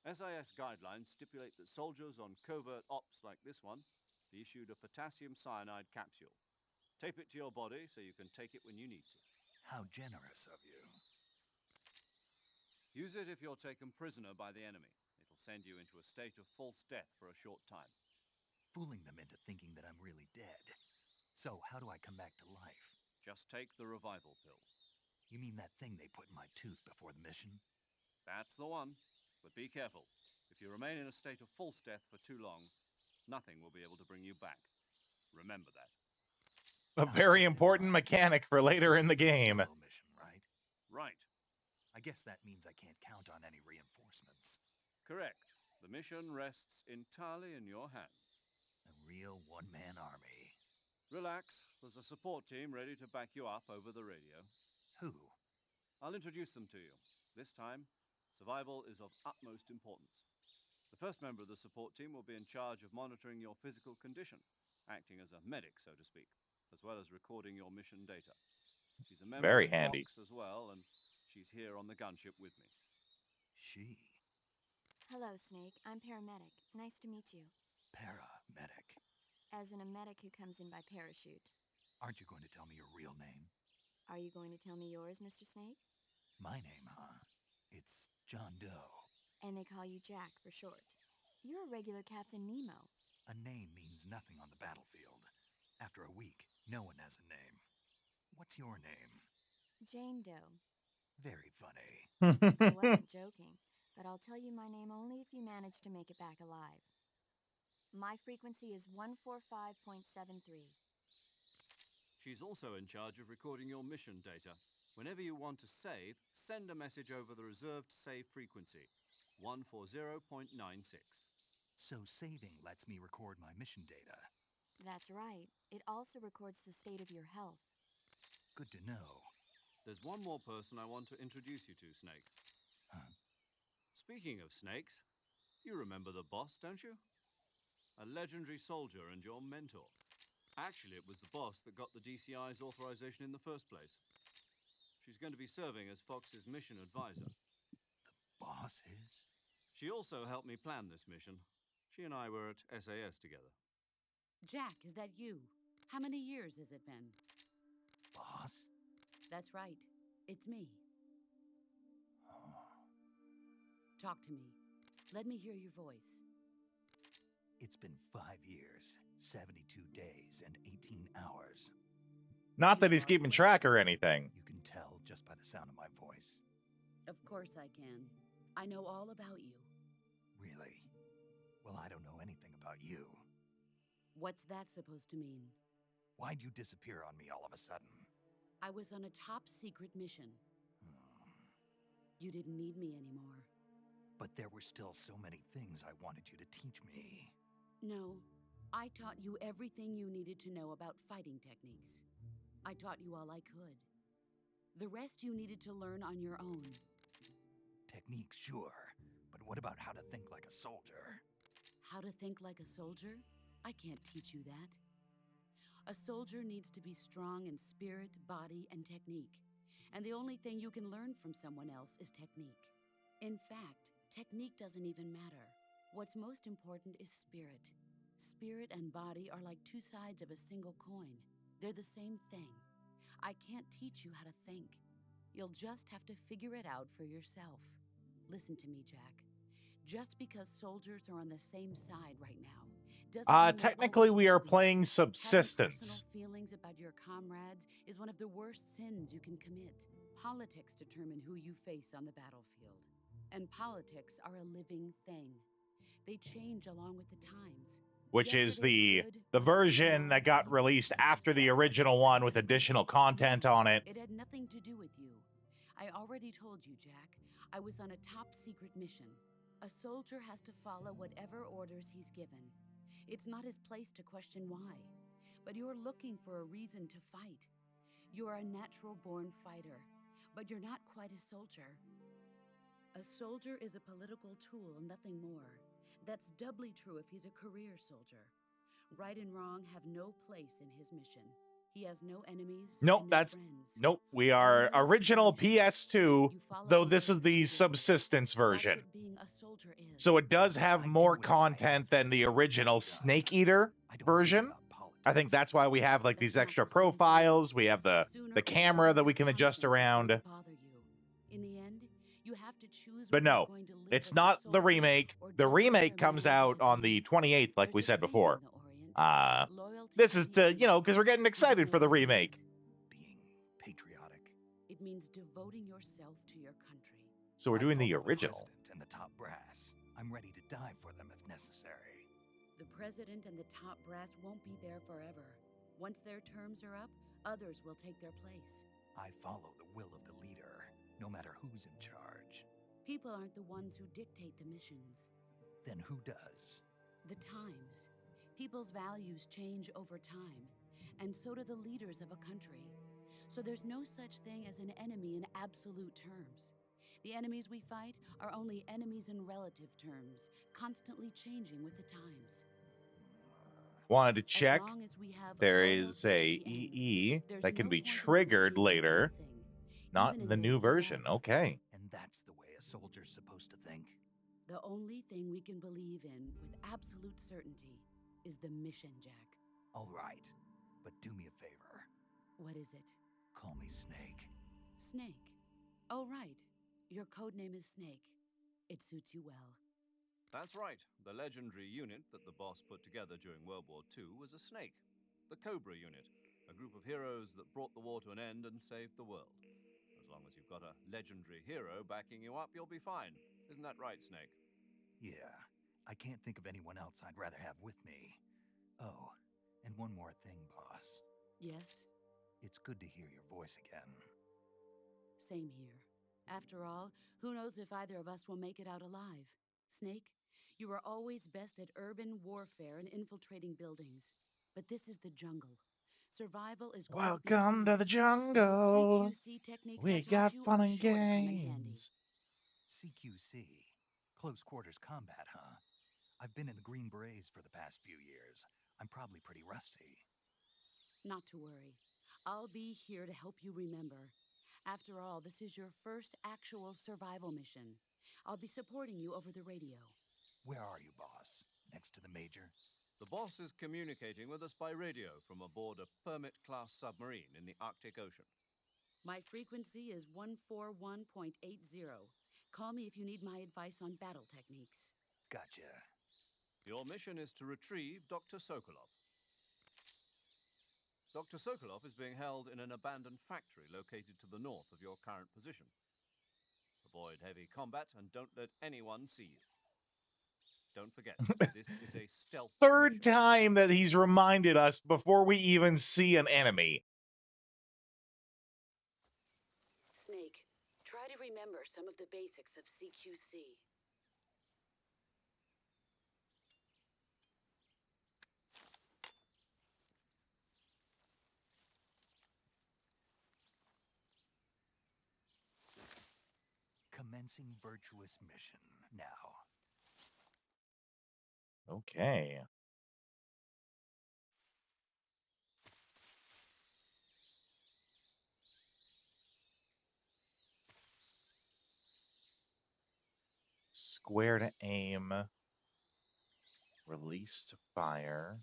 SIS guidelines stipulate that soldiers on covert ops like this one be issued a potassium cyanide capsule. Tape it to your body so you can take it when you need to. How generous of you. Use it if you're taken prisoner by the enemy. It'll send you into a state of false death for a short time. Fooling them into thinking that I'm really dead. So how do I come back to life? Just take the revival pill. You mean that thing they put in my tooth before the mission? That's the one. But be careful. If you remain in a state of false death for too long, nothing will be able to bring you back. Remember that. A very important mechanic for later in the game. Mission, right? Right. I guess that means I can't count on any reinforcements. Correct. The mission rests entirely in your hands. A real one-man army. Relax. There's a support team ready to back you up over the radio. Who? I'll introduce them to you. This time, survival is of utmost importance. The first member of the support team will be in charge of monitoring your physical condition, acting as a medic, so to speak, as well as recording your mission data. She's a member Very of handy. Fox as well, and she's here on the gunship with me. She? Hello, Snake. I'm paramedic. Nice to meet you. Paramedic. as in a medic who comes in by parachute. Aren't you going to tell me your real name? Are you going to tell me yours, Mr. Snake? My name, huh? It's John Doe. And they call you Jack for short. You're a regular Captain Nemo. A name means nothing on the battlefield. After a week, no one has a name. What's your name? Jane Doe. Very funny. I wasn't joking, but I'll tell you my name only if you manage to make it back alive. My frequency is 145.73. She's also in charge of recording your mission data. Whenever you want to save, send a message over the reserved save frequency, 140.96. So saving lets me record my mission data. That's right. It also records the state of your health. Good to know. There's one more person I want to introduce you to, Snake. Huh? Speaking of snakes, you remember the boss, don't you? A legendary soldier and your mentor. Actually, it was the boss that got the DCI's authorization in the first place. She's going to be serving as Fox's mission advisor. Boss is? She also helped me plan this mission. She and I were at SAS together. Jack, is that you? How many years has it been? Boss? That's right. It's me. Oh. Talk to me. Let me hear your voice. It's been 5 years, 72 days, and 18 hours. Not that he's keeping track or anything. You can tell just by the sound of my voice. Of course I can. I know all about you. Really? Well, I don't know anything about you. What's that supposed to mean? Why'd you disappear on me all of a sudden? I was on a top secret mission. You didn't need me anymore. But there were still so many things I wanted you to teach me. No, I taught you everything you needed to know about fighting techniques. I taught you all I could. The rest you needed to learn on your own. Techniques, sure. But what about how to think like a soldier? How to think like a soldier? I can't teach you that. A soldier needs to be strong in spirit, body, and technique. And the only thing you can learn from someone else is technique. In fact, technique doesn't even matter. What's most important is spirit. Spirit and body are like two sides of a single coin. They're the same thing. I can't teach you how to think. You'll just have to figure it out for yourself. Listen to me, Jack. Just because soldiers are on the same side right now doesn't mean technically we are playing having subsistence. personal feelings about your comrades is one of the worst sins you can commit. Politics determine who you face on the battlefield. And politics are a living thing. They change along with the times. Which is Yesterday's good, the version tomorrow's that got evil. released after the original one with additional content on it. It had nothing to do with you. I already told you, Jack. I was on a top secret mission. A soldier has to follow whatever orders he's given. It's not his place to question why. But you're looking for a reason to fight. You are a natural-born fighter, but you're not quite a soldier. A soldier is a political tool, nothing more. That's doubly true if he's a career soldier. Right and wrong have no place in his mission. He has no enemies. Nope, and no that's friends. nope. We are original PS2, You follow though this is orders the given. subsistence That's version. what being a soldier is. So it does have I do more whatever I have content to than the get the original job done. Snake Eater I don't version. think about politics. I think that's why we have like That's these not extra the same thing. profiles. We have the Sooner or camera later, that we your can adjust conscience is going around. to bother you. In the end, you have to choose But whether you're no, going to live it's as a not the soldier remake. or The just remake another comes man out with a on the gun. 28th, like we There's a said saying before. in the Orient, loyalty This to is the to, end. because we're getting Do you excited know for the what it remake. means? Being patriotic. It means devoting yourself to your country. So we're I doing the follow original. president and the top brass. I'm ready to die for them if necessary. The president and the top brass won't be there forever. Once their terms are up, others will take their place. I follow the will of the leader, no matter who's in charge. People aren't the ones who dictate the missions. Then who does? The times. People's values change over time, and so do the leaders of a country. So there's no such thing as an enemy in absolute terms. The enemies we fight are only enemies in relative terms, constantly changing with the times. Wanted to As check. long as we have There loyalty is to a the end, EE there's that can no be point in triggered believing later. anything, Not even in the in new those we version. love. Okay. And that's the way a soldier's supposed to think. The only thing we can believe in with absolute certainty is the mission, Jack. All right, but do me a favor. What is it? Call me Snake. Snake. Oh, right. Your code name is Snake. It suits you well. That's right. The legendary unit that the boss put together during World War II was a snake. The Cobra unit, a group of heroes that brought the war to an end and saved the world. As long as you've got a legendary hero backing you up, you'll be fine. Isn't that right, Snake? Yeah, I can't think of anyone else I'd rather have with me. Oh, and one more thing, boss. Yes? It's good to hear your voice again. Same here. After all, who knows if either of us will make it out alive? Snake, you are always best at urban warfare and infiltrating buildings. But this is the jungle. Survival is going to be Welcome key. to the jungle. Those CQC techniques We I got taught you fun are and sure to come in handy. games. CQC. Close quarters combat, huh? I've been in the Green Berets for the past few years. I'm probably pretty rusty. Not to worry. I'll be here to help you remember. After all, this is your first actual survival mission. I'll be supporting you over the radio. Where are you, boss? Next to the Major? The boss is communicating with us by radio from aboard a Permit-class submarine in the Arctic Ocean. My frequency is 141.80. Call me if you need my advice on battle techniques. Gotcha. Your mission is to retrieve Dr. Sokolov. Dr. Sokolov is being held in an abandoned factory located to the north of your current position. Avoid heavy combat and don't let anyone see you. Don't forget, this is a stealth Third mission. time that he's reminded us before we even see an enemy. Snake, try to remember some of the basics of CQC. Commencing virtuous mission now. Okay. Square to aim. Release to fire.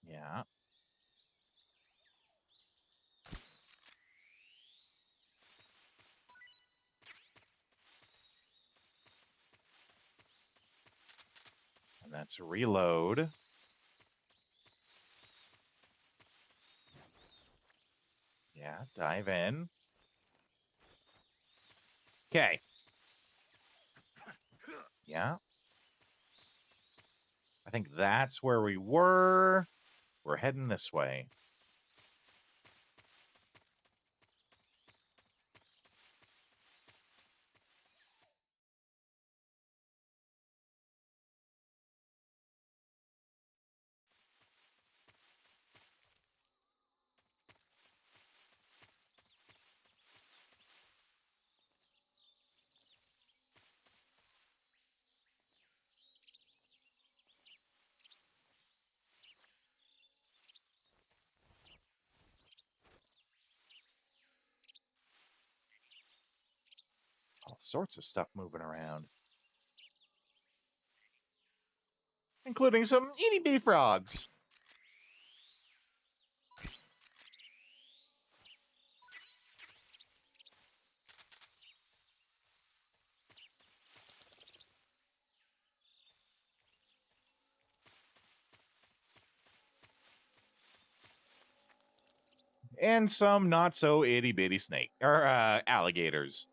Yeah. And that's reload. Yeah, dive in. Okay. Yeah. I think that's where we were. We're heading this way. All sorts of stuff moving around. Including some itty bitty frogs. And some not so itty bitty snake or alligators.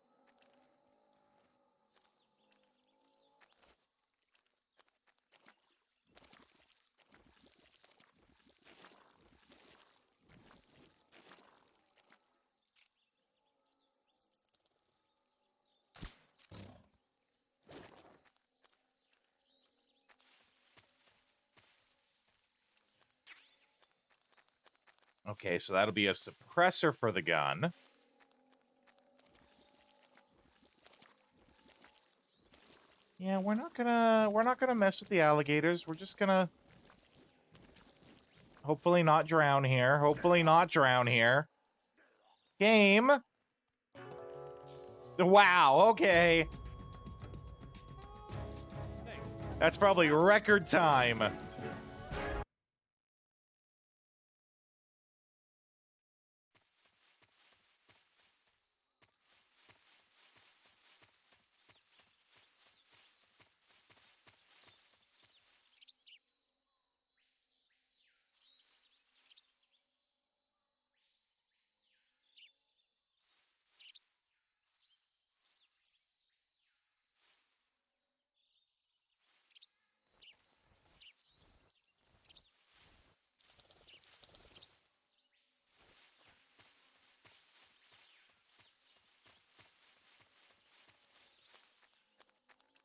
Okay, so that'll be a suppressor for the gun. Yeah, we're not gonna mess with the alligators. We're just gonna hopefully not drown here. Hopefully not drown here. Game. Wow, okay. That's probably record time.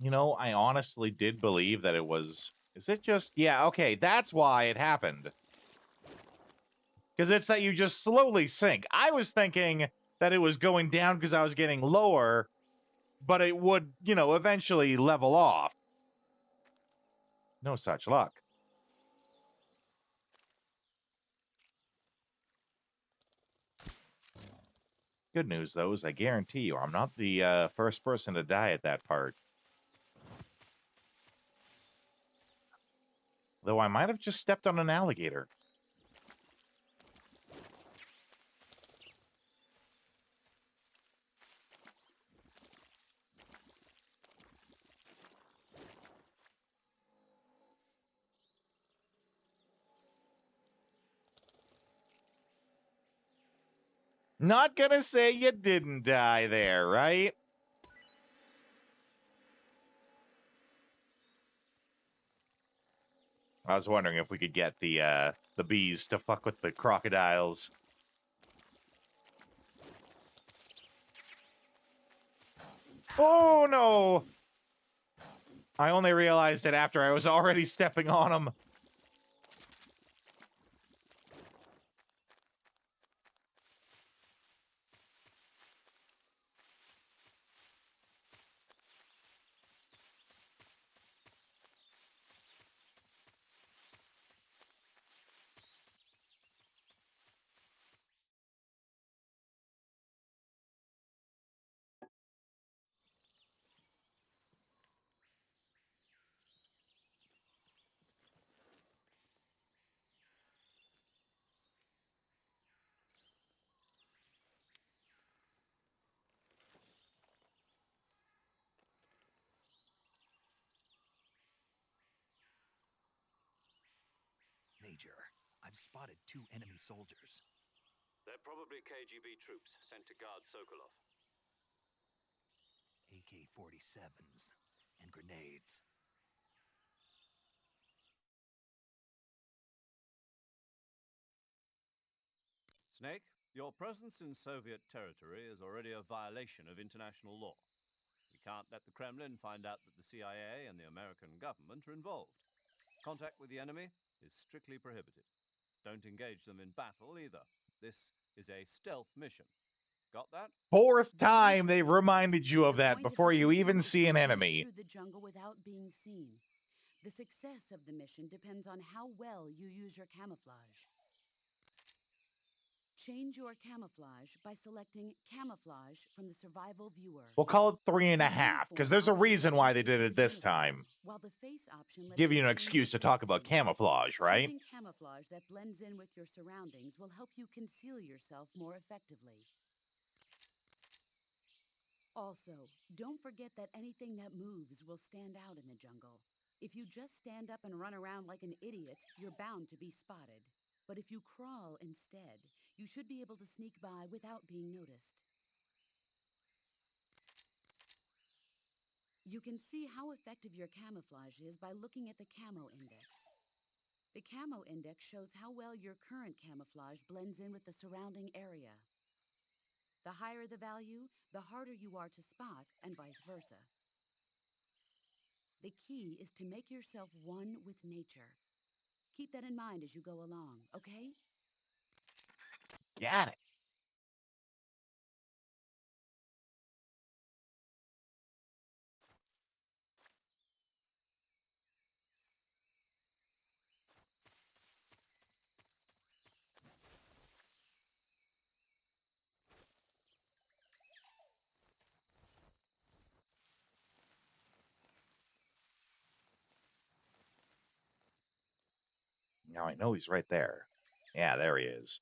You know, I honestly did believe that it was... Is it just... Yeah, okay, that's why it happened. Because it's that you just slowly sink. I was thinking that it was going down because I was getting lower, but it would, you know, eventually level off. No such luck. Good news, though, is I guarantee you I'm not the first person to die at that part. Though I might have just stepped on an alligator. Not gonna say you didn't die there, right? I was wondering if we could get the bees to fuck with the crocodiles. Oh, no! I only realized it after I was already stepping on them. Major, I've spotted 2 enemy soldiers. They're probably KGB troops sent to guard Sokolov. AK-47s and grenades. Snake, your presence in Soviet territory is already a violation of international law. We can't let the Kremlin find out that the CIA and the American government are involved. Contact with the enemy is strictly prohibited. Don't engage them in battle either. This is a stealth mission. Got that? Fourth That's right, time they've Lieutenant. reminded you of The that point of before this you mission even is see to an sneak enemy. through the jungle without being seen. The success of the mission depends on how well you use your camouflage. Change your camouflage by selecting Camouflage from the Survival Viewer. We'll call it 3.5, The because uniform there's a option reason lets why you they pick did your it this uniform, time. while the face option lets Give you an change excuse to your talk face about paint. camouflage, right? Choosing camouflage that blends in with your surroundings will help you conceal yourself more effectively. Also, don't forget that anything that moves will stand out in the jungle. If you just stand up and run around like an idiot, you're bound to be spotted. But if you crawl instead, you should be able to sneak by without being noticed. You can see how effective your camouflage is by looking at the Camo Index. The Camo Index shows how well your current camouflage blends in with the surrounding area. The higher the value, the harder you are to spot, and vice versa. The key is to make yourself one with nature. Keep that in mind as you go along, okay? Got it. Now I know he's right there. Yeah, there he is.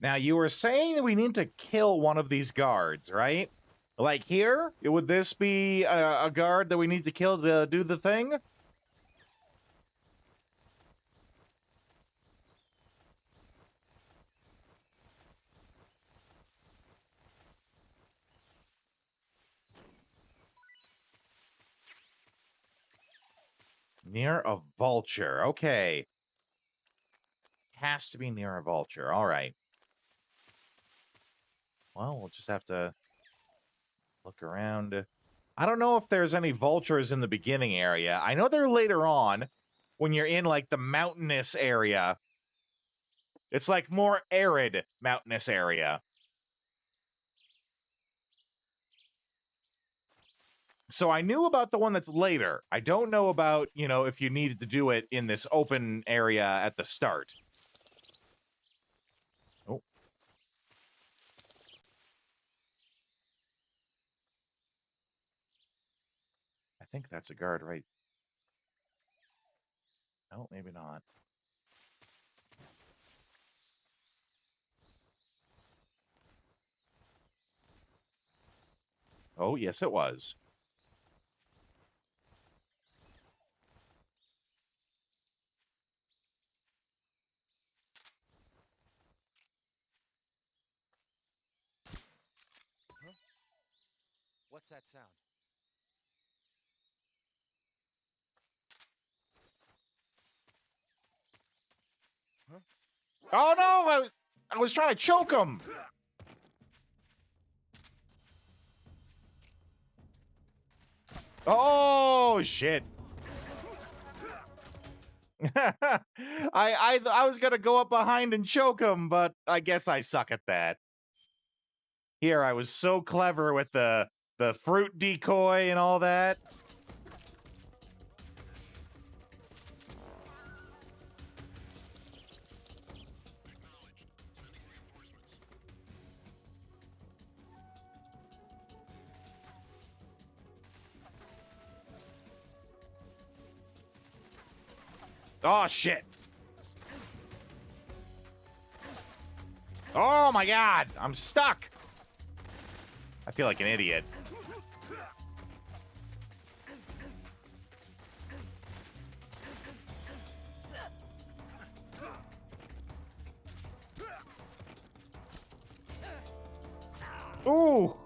Now, you were saying that we need to kill one of these guards, right? Like here? Would this be a guard that we need to kill to do the thing? Near a vulture. Okay. Has to be near a vulture. All right. Well, we'll just have to look around. I don't know if there's any vultures in the beginning area. I know they're later on when you're in, like, the mountainous area. It's, like, more arid mountainous area. So I knew about the one that's later. I don't know about, you know, if you needed to do it in this open area at the start. Oh. I think that's a guard, right? No, maybe not. Oh, yes, it was. Huh? What's that sound? Huh? Oh, no! I was trying to choke him! Oh, shit. I was gonna go up behind and choke him, but I guess I suck at that. Here, I was so clever with the fruit decoy and all that. Oh, shit. Oh, my God. I'm stuck. I feel like an idiot. Ooh.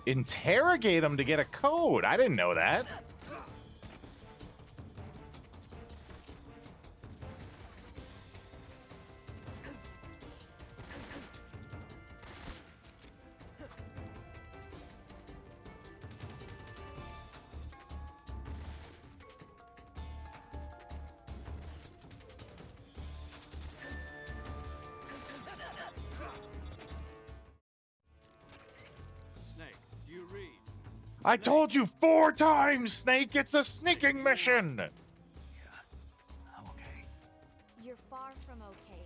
Interrogate him to get a code. I didn't know that. Snake, do you read? I told you 4 times, Snake. It's a sneaking mission. I'm okay. You're far from okay.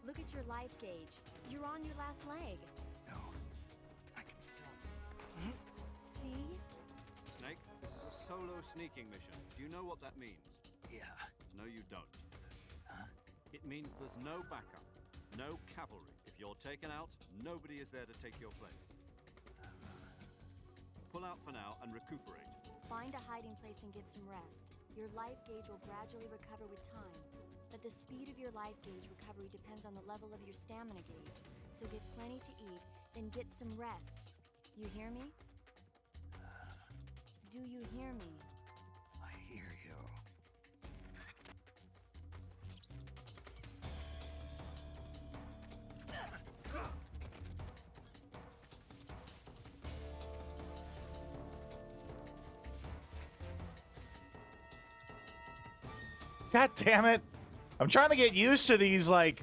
Look at your life gauge. You're on your last leg. No, I can still. See? Snake, this is a solo sneaking mission. Do you know what that means? Yeah. No, you don't. Huh? It means there's no backup, no cavalry. If you're taken out, nobody is there to take your place. Pull out for now and recuperate. Find a hiding place and get some rest. Your life gauge will gradually recover with time. But the speed of your life gauge recovery depends on the level of your stamina gauge. So get plenty to eat, then get some rest. You hear me? Do you hear me? I hear you. God damn it. I'm trying to get used to these, like,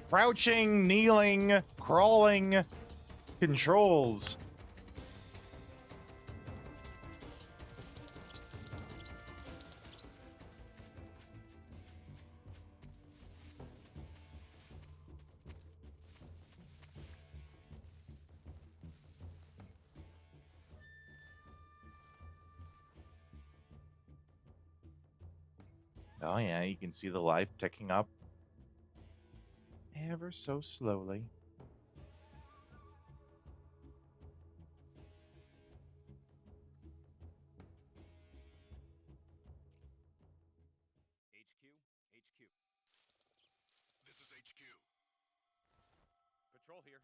crouching, kneeling, crawling controls. Oh yeah, you can see the life ticking up ever so slowly. HQ. This is HQ. Patrol here.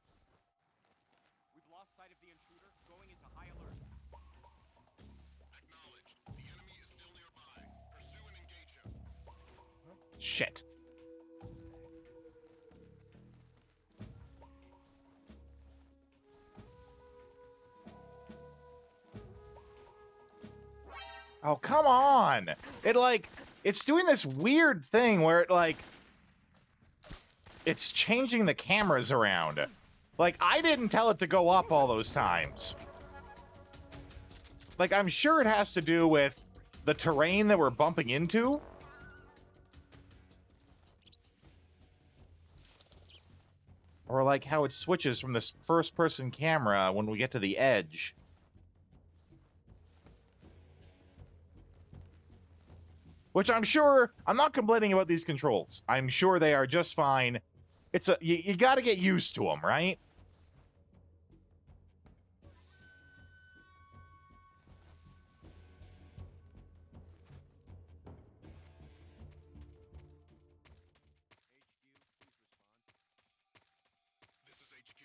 We've lost sight of the intruder, going into high alert. Acknowledged. The enemy is still nearby. Pursue and engage him. Shit. Oh, come on. It's doing this weird thing where it's changing the cameras around. Like, I didn't tell it to go up all those times. Like, I'm sure it has to do with the terrain that we're bumping into. Or like how it switches from this first-person camera when we get to the edge. Which I'm sure, I'm not complaining about these controls. I'm sure they are just fine. You gotta get used to them, right? This is HQ.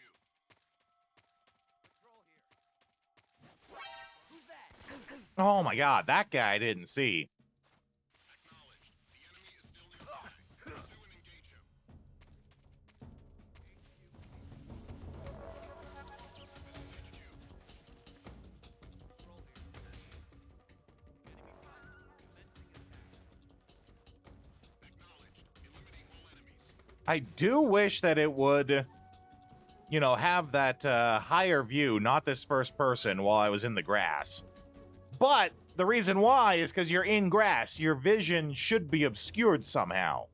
Patrol here. Who's that? Oh my god, that guy I didn't see. Acknowledged. The enemy is still nearby. Pursue and engage him. This is HQ. Patrol here. Enemy sighted. Commencing attack. Acknowledged. Eliminate all enemies. I do wish that it would, you know, have that higher view, not this first person while I was in the grass. But the reason why is because you're in grass. Your vision should be obscured somehow.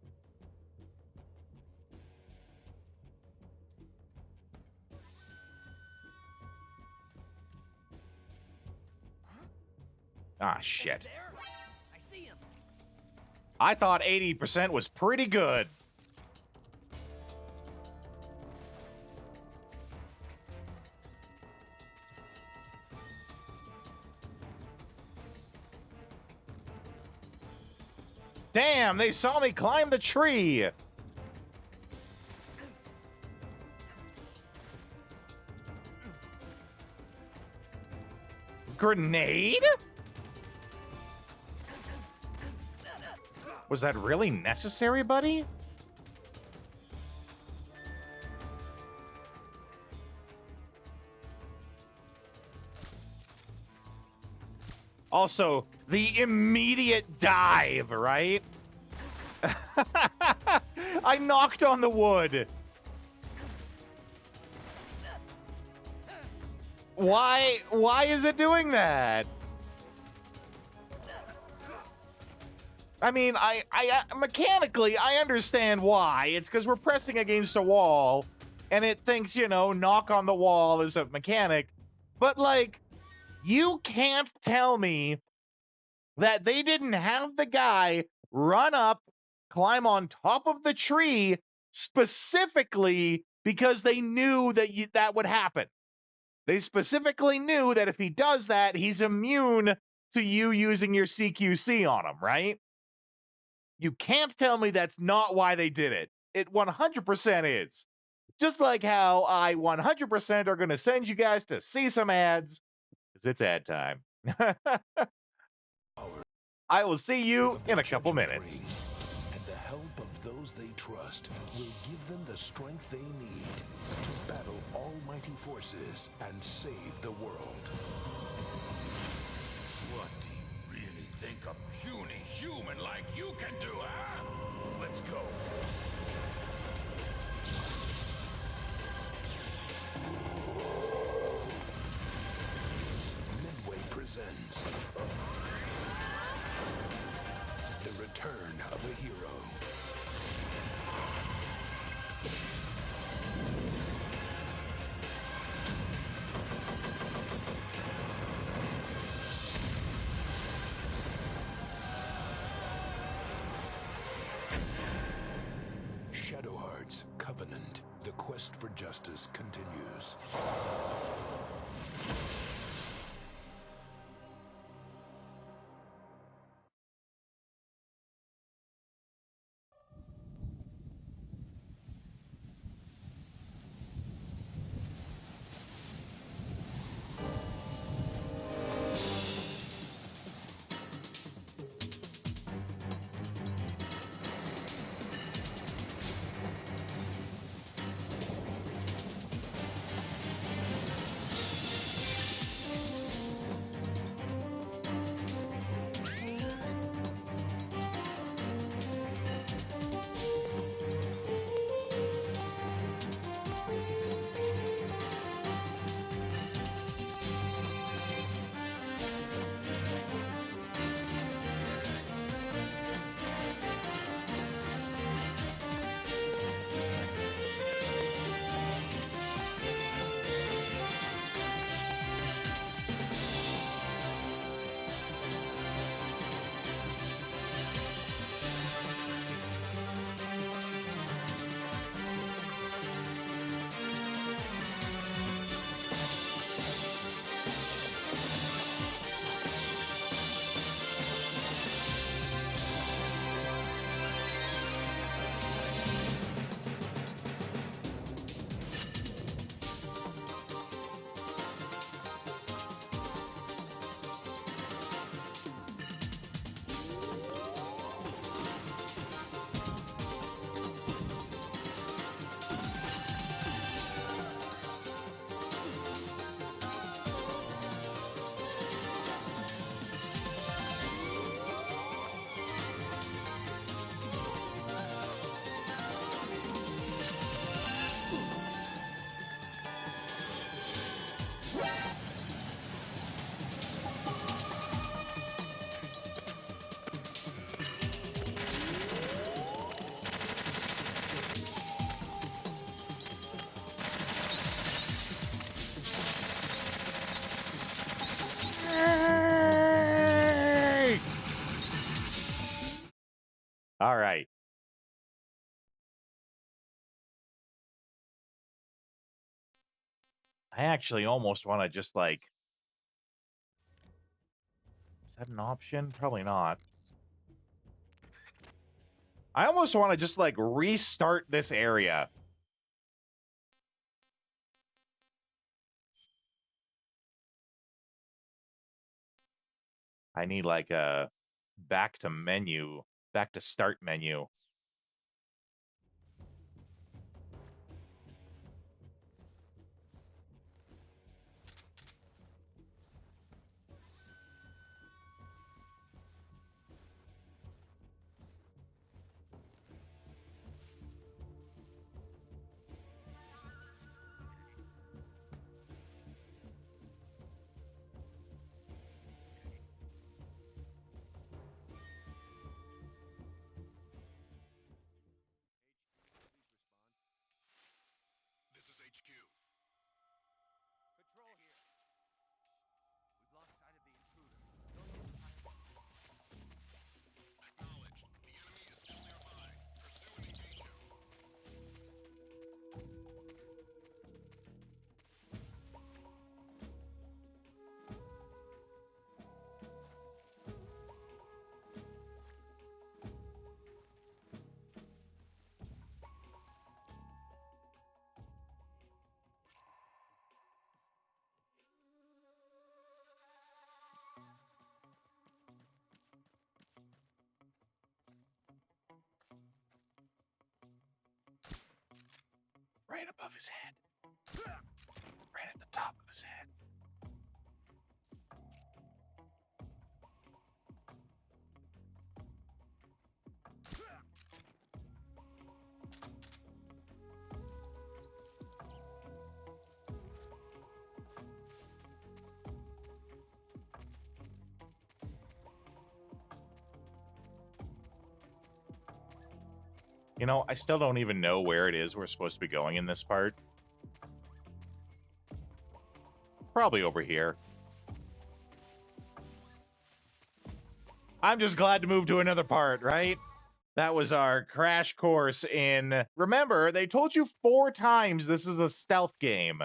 Ah, shit. There? I see him. I thought 80% was pretty good. Damn, they saw me climb the tree. Grenade? Was that really necessary, buddy? Also, the immediate dive, right? I knocked on the wood. Why is it doing that? I mean, I mechanically, I understand why. It's because we're pressing against a wall, and it thinks, you know, knock on the wall is a mechanic. But, like, you can't tell me that they didn't have the guy run up, climb on top of the tree, specifically because they knew that that would happen. They specifically knew that if he does that, he's immune to you using your CQC on him, right? You can't tell me that's not why they did it. It 100% is. Just like how I 100% are going to send you guys to see some ads, because it's ad time. I will see you in a couple minutes. And the help of those they trust will give them the strength they need to battle almighty forces and save the world. What do you really think a puny human like you can do, huh? Well, Let's go. Midway presents the return of a hero. Shadowheart's Covenant. The quest for justice continues. All right. I actually almost want to just like... Is that an option? Probably not. I almost want to just like restart this area. I need like a back to start menu. This is HQ. Patrol here. We've lost sight of the intruder. Acknowledged. The enemy is still nearby. Pursue and engage him. Right above his head. Right at the top of his head. You know, I still don't even know where it is we're supposed to be going in this part. Probably over here. I'm just glad to move to another part, right? That was our crash course in... Remember, they told you 4 times this is a stealth game.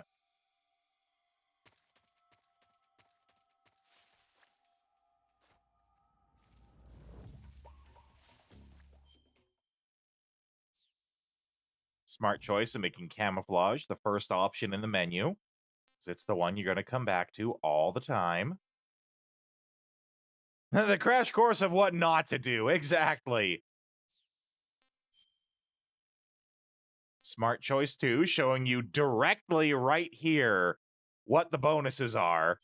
Smart choice of making camouflage the first option in the menu, 'cause it's the one you're going to come back to all the time. The crash course of what not to do, exactly. Smart choice 2, showing you directly right here what the bonuses are.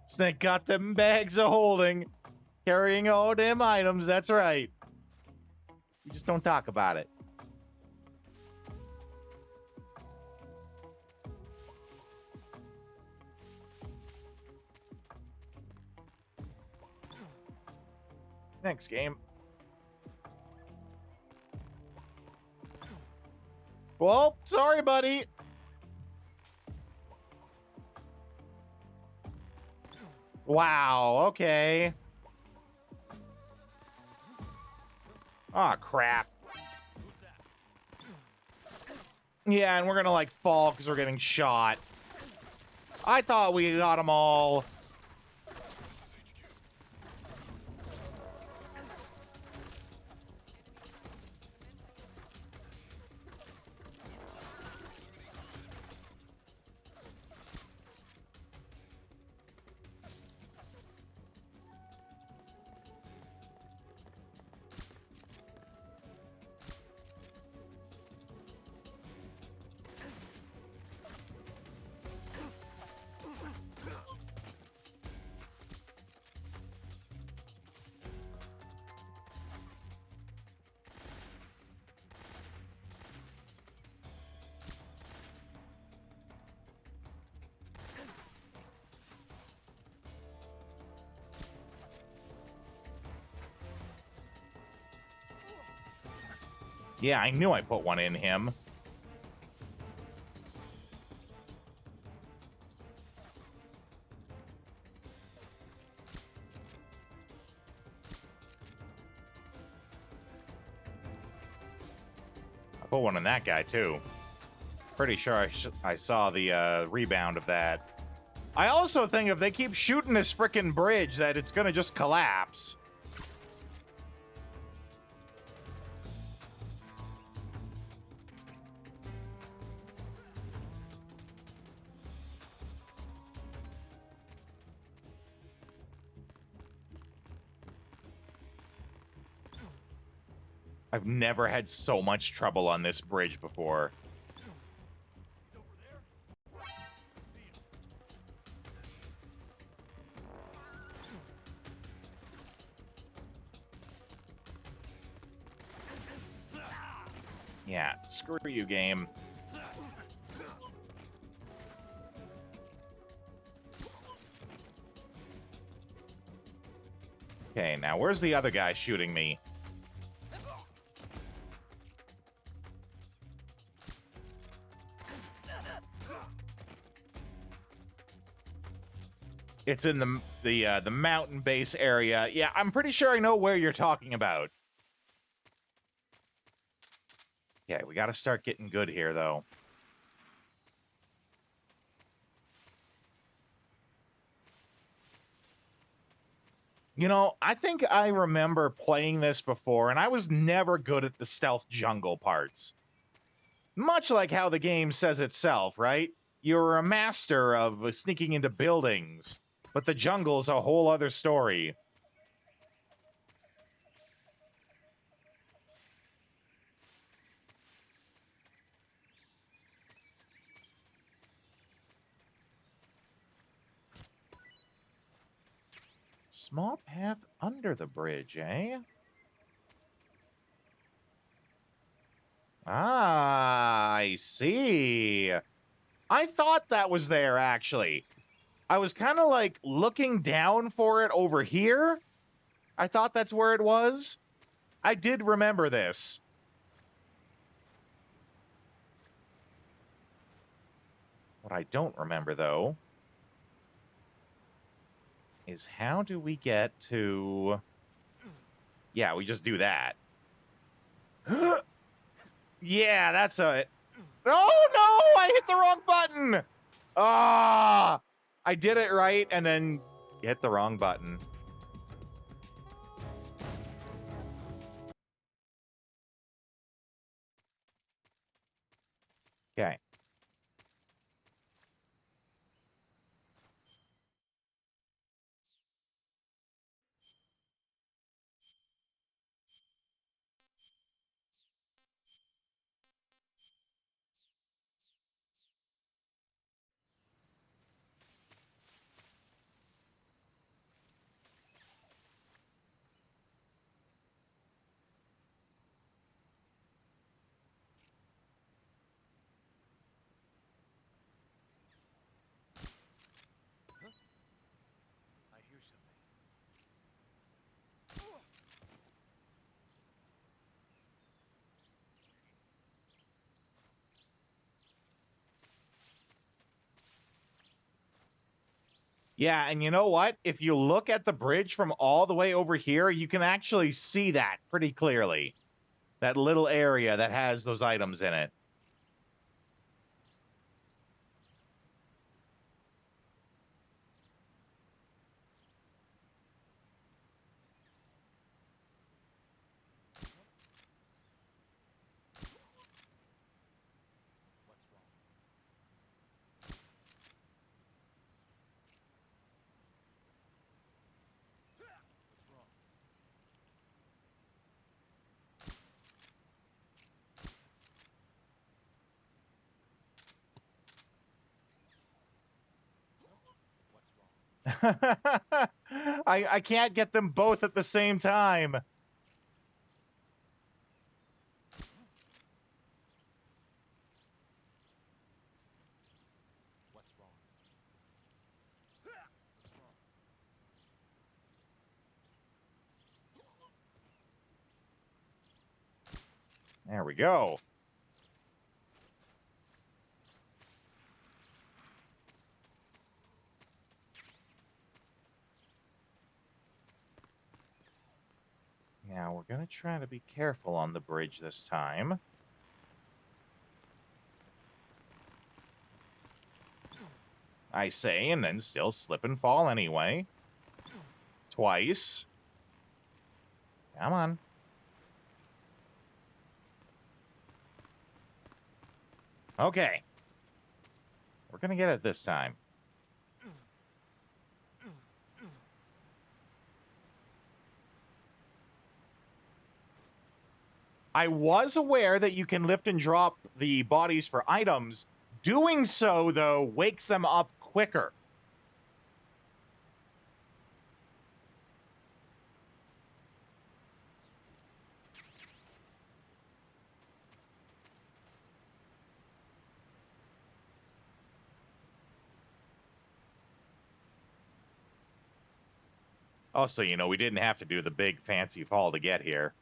Snake got them bags of holding, carrying all them items, that's right. You just don't talk about it. Next game. Well, sorry, buddy. Wow, okay. Aw, crap. Yeah, and we're gonna, like, fall because we're getting shot. I thought we got them all. Yeah, I knew I put one in him. I put one on that guy, too. Pretty sure I saw the rebound of that. I also think if they keep shooting this frickin' bridge that it's gonna just collapse. I've never had so much trouble on this bridge before. Yeah, screw you, game. Okay, now where's the other guy shooting me? It's in the mountain base area. Yeah, I'm pretty sure I know where you're talking about. Okay, we got to start getting good here, though. You know, I think I remember playing this before, and I was never good at the stealth jungle parts. Much like how the game says itself, right? You're a master of sneaking into buildings, but the jungle's a whole other story. Small path under the bridge, eh? Ah, I see. I thought that was there, actually. I was kind of like looking down for it over here. I thought that's where it was. I did remember this. What I don't remember, though, is how do we get to... Yeah, we just do that. Yeah, that's a... Oh, no! I hit the wrong button! Ah! I did it right, and then hit the wrong button. Okay. I hear something. Yeah, and you know what? If you look at the bridge from all the way over here, you can actually see that pretty clearly. That little area that has those items in it. What's wrong? What's wrong? What's wrong? I can't get them both at the same time. What's wrong? What's wrong? There we go. Now, we're going to try to be careful on the bridge this time. I say, and then still slip and fall anyway. Twice. Come on. Okay. We're going to get it this time. I was aware that you can lift and drop the bodies for items. Doing so, though, wakes them up quicker. Also, you know, we didn't have to do the big fancy fall to get here.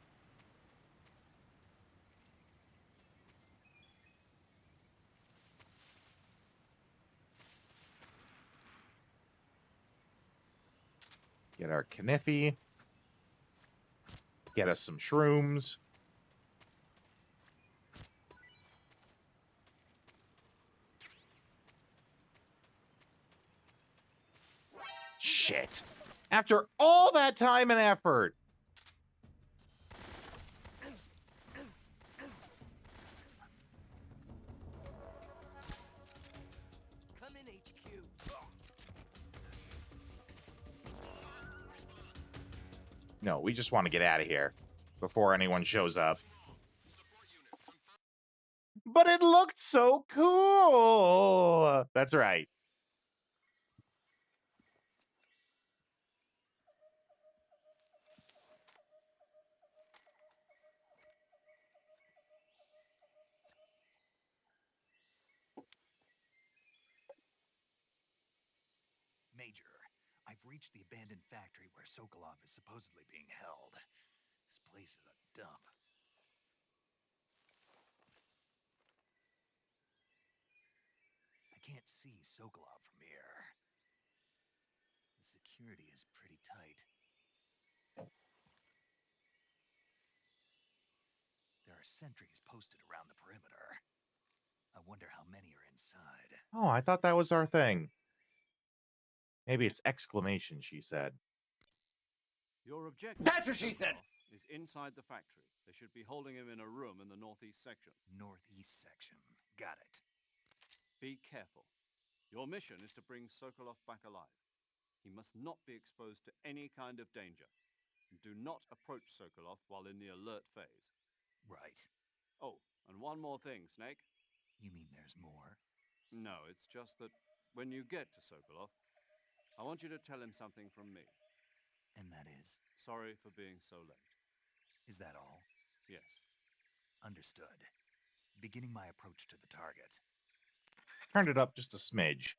Get our Kniffy. Get us some shrooms. Shit. After all that time and effort. Come in, HQ. No, we just want to get out of here before anyone shows up. But it looked so cool. That's right. Major, I've reached the abandoned factory where Sokolov is supposedly being held. This place is a dump. I can't see Sokolov from here. The security is pretty tight. There are sentries posted around the perimeter. I wonder how many are inside. Oh, I thought that was our thing. Maybe it's exclamation, she said. Your objective That's what she said! is inside the factory. They should be holding him in a room in the northeast section. Northeast section. Got it. Be careful. Your mission is to bring Sokolov back alive. He must not be exposed to any kind of danger. Do not approach Sokolov while in the alert phase. Right. Oh, and one more thing, Snake. You mean there's more? No, it's just that when you get to Sokolov, I want you to tell him something from me. And that is? Sorry for being so late. Is that all? Yes. Understood. Beginning my approach to the target. Turned it up just a smidge.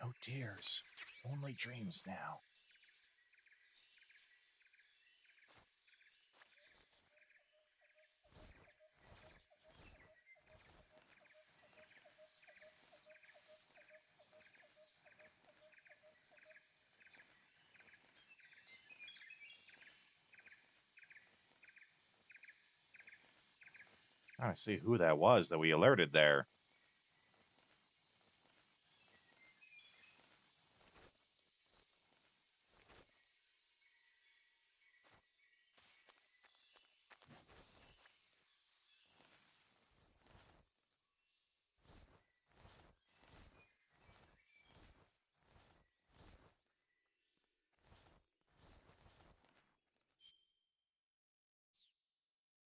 No tears. Only dreams now. Trying to see who that was that we alerted there.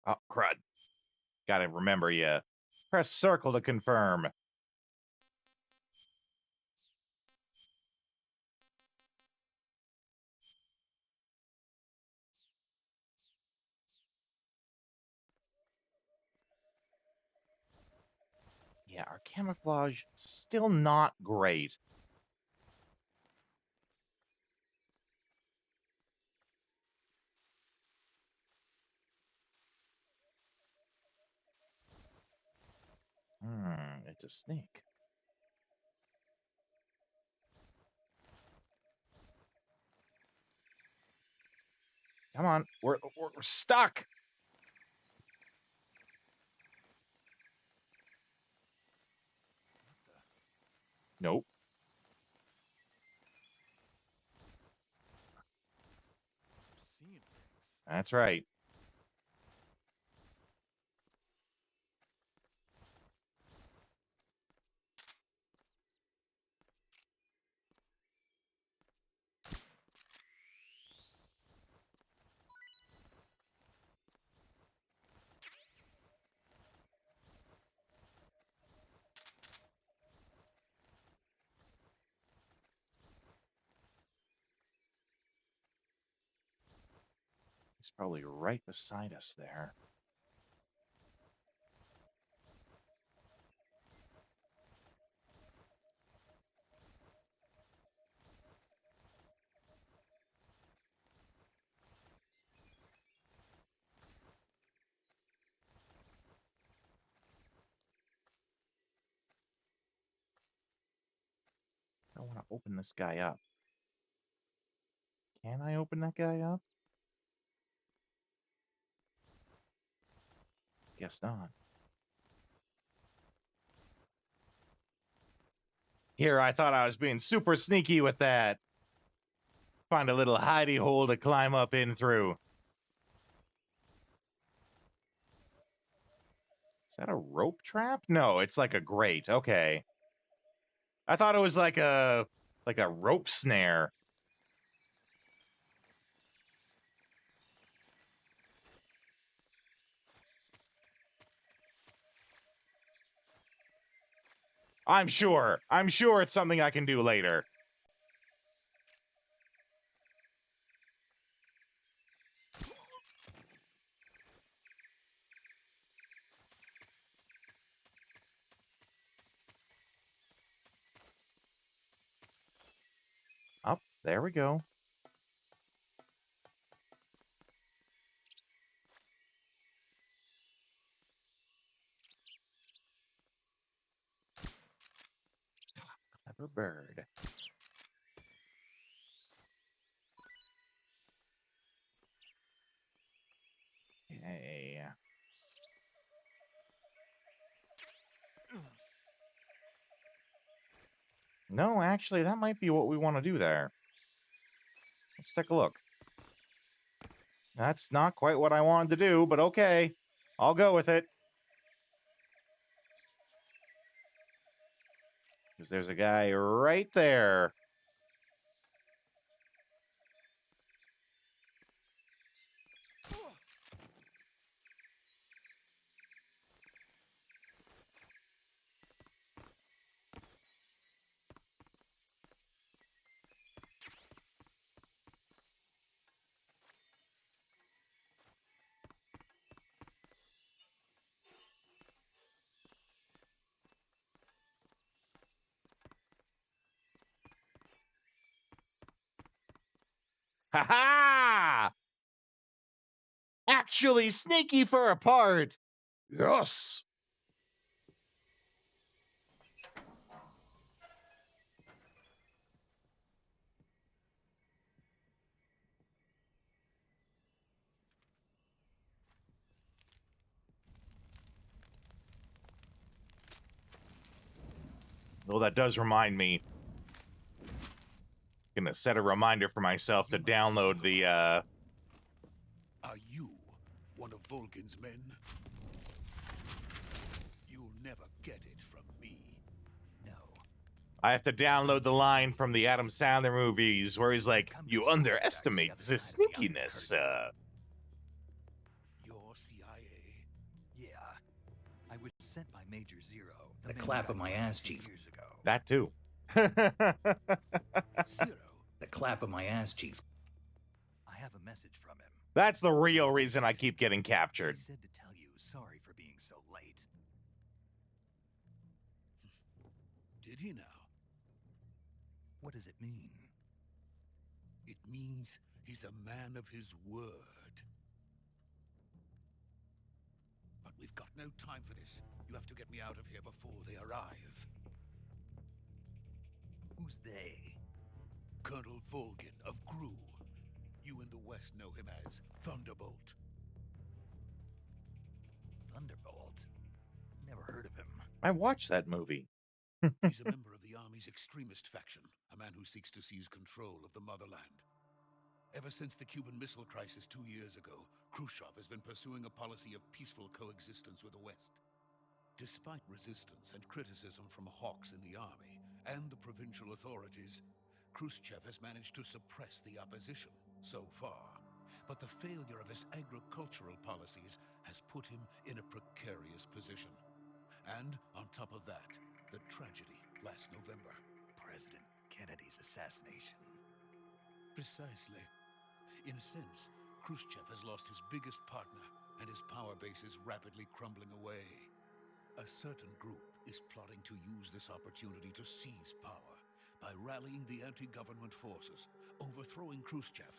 Oh, crud. Gotta remember you. Press circle to confirm. Yeah, our camouflage still not great. It's a snake. Come on, we're stuck. Nope. Seeing things. That's right. He's probably right beside us there. I want to open this guy up. Can I open that guy up? Guess not. Here, I thought I was being super sneaky with that. Find a little hidey hole to climb up in through. Is that a rope trap? No, it's like a grate. Okay. I thought it was like a rope snare. I'm sure it's something I can do later. Up, there we go. Clever bird. Hey. No, actually, that might be what we want to do there. Let's take a look. That's not quite what I wanted to do, but okay. I'll go with it. Because there's a guy right there. Ha ha! Actually sneaky for a part. Yes. Well, that does remind me. Gonna set a reminder for myself to download the Are you one of Vulcan's men? You'll never get it from me. No. I have to download the line from the Adam Sandler movies where he's like, "You underestimate the sneakiness." Your CIA? Yeah. I was sent by Major Zero. The man clap who of got my burned ass 2 cheeks. years ago. That too. Zero. The clap of my ass cheeks. I have a message from him. That's the real reason I keep getting He captured. said to tell you sorry for being so late. Did he now? What does it mean? It means he's a man of his word. But We've got no time for this. You have to get me out of here before they arrive. Who's they? Colonel Volgin of Gru. You in the West know him as Thunderbolt. Thunderbolt? Never heard of him. I watched that movie. He's a member of the Army's extremist faction, a man who seeks to seize control of the motherland. Ever since the Cuban Missile Crisis 2 years ago, Khrushchev has been pursuing a policy of peaceful coexistence with the West. Despite resistance and criticism from hawks in the army and the provincial authorities, Khrushchev has managed to suppress the opposition so far. But the failure of his agricultural policies has put him in a precarious position. And on top of that, the tragedy last November. President Kennedy's assassination. Precisely. In a sense, Khrushchev has lost his biggest partner, and his power base is rapidly crumbling away. A certain group is plotting to use this opportunity to seize power by rallying the anti-government forces, overthrowing Khrushchev,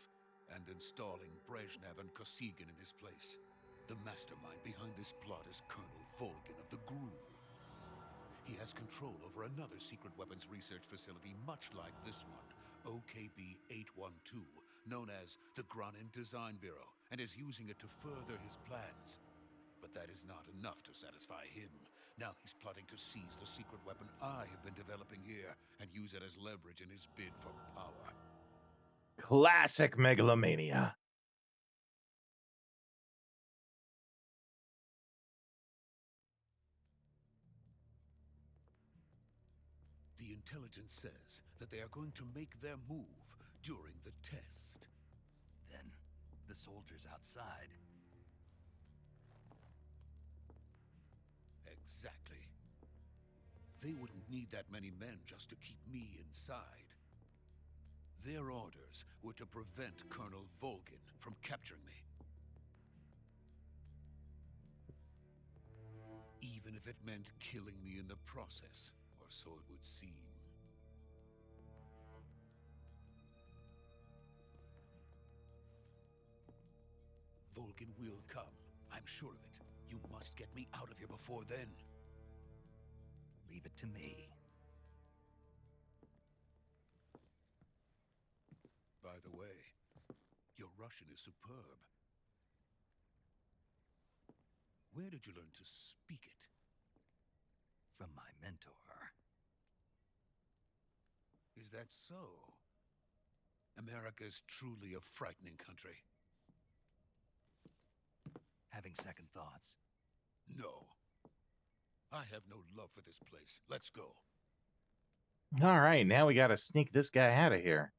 and installing Brezhnev and Kosygin in his place. The mastermind behind this plot is Colonel Volgin of the GRU. He has control over another secret weapons research facility much like this one, OKB-812, known as the Granin Design Bureau, and is using it to further his plans. But that is not enough to satisfy him. Now he's plotting to seize the secret weapon I have been developing here and use it as leverage in his bid for power. Classic megalomania. The intelligence says that they are going to make their move during the test. Then, the soldiers outside. Exactly. They wouldn't need that many men just to keep me inside. Their orders were to prevent Colonel Volgin from capturing me. Even if it meant killing me in the process, or so it would seem. Volgin will come, I'm sure of it. You must get me out of here before then. Leave it to me. By the way, your Russian is superb. Where did you learn to speak it? From my mentor. Is that so? America is truly a frightening country. Having second thoughts? No. I have no love for this place. Let's go. All right, now we got to sneak this guy out of here.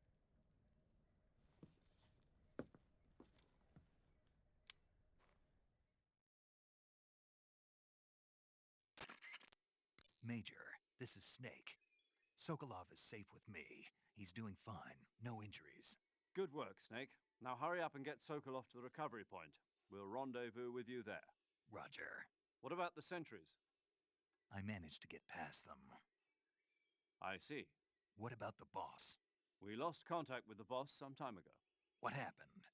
Major, this is Snake. Sokolov is safe with me. He's doing fine. No injuries. Good work, Snake. Now hurry up and get Sokolov to the recovery point. We'll rendezvous with you there. Roger. What about the sentries? I managed to get past them. I see. What about the boss? We lost contact with the boss some time ago. What happened?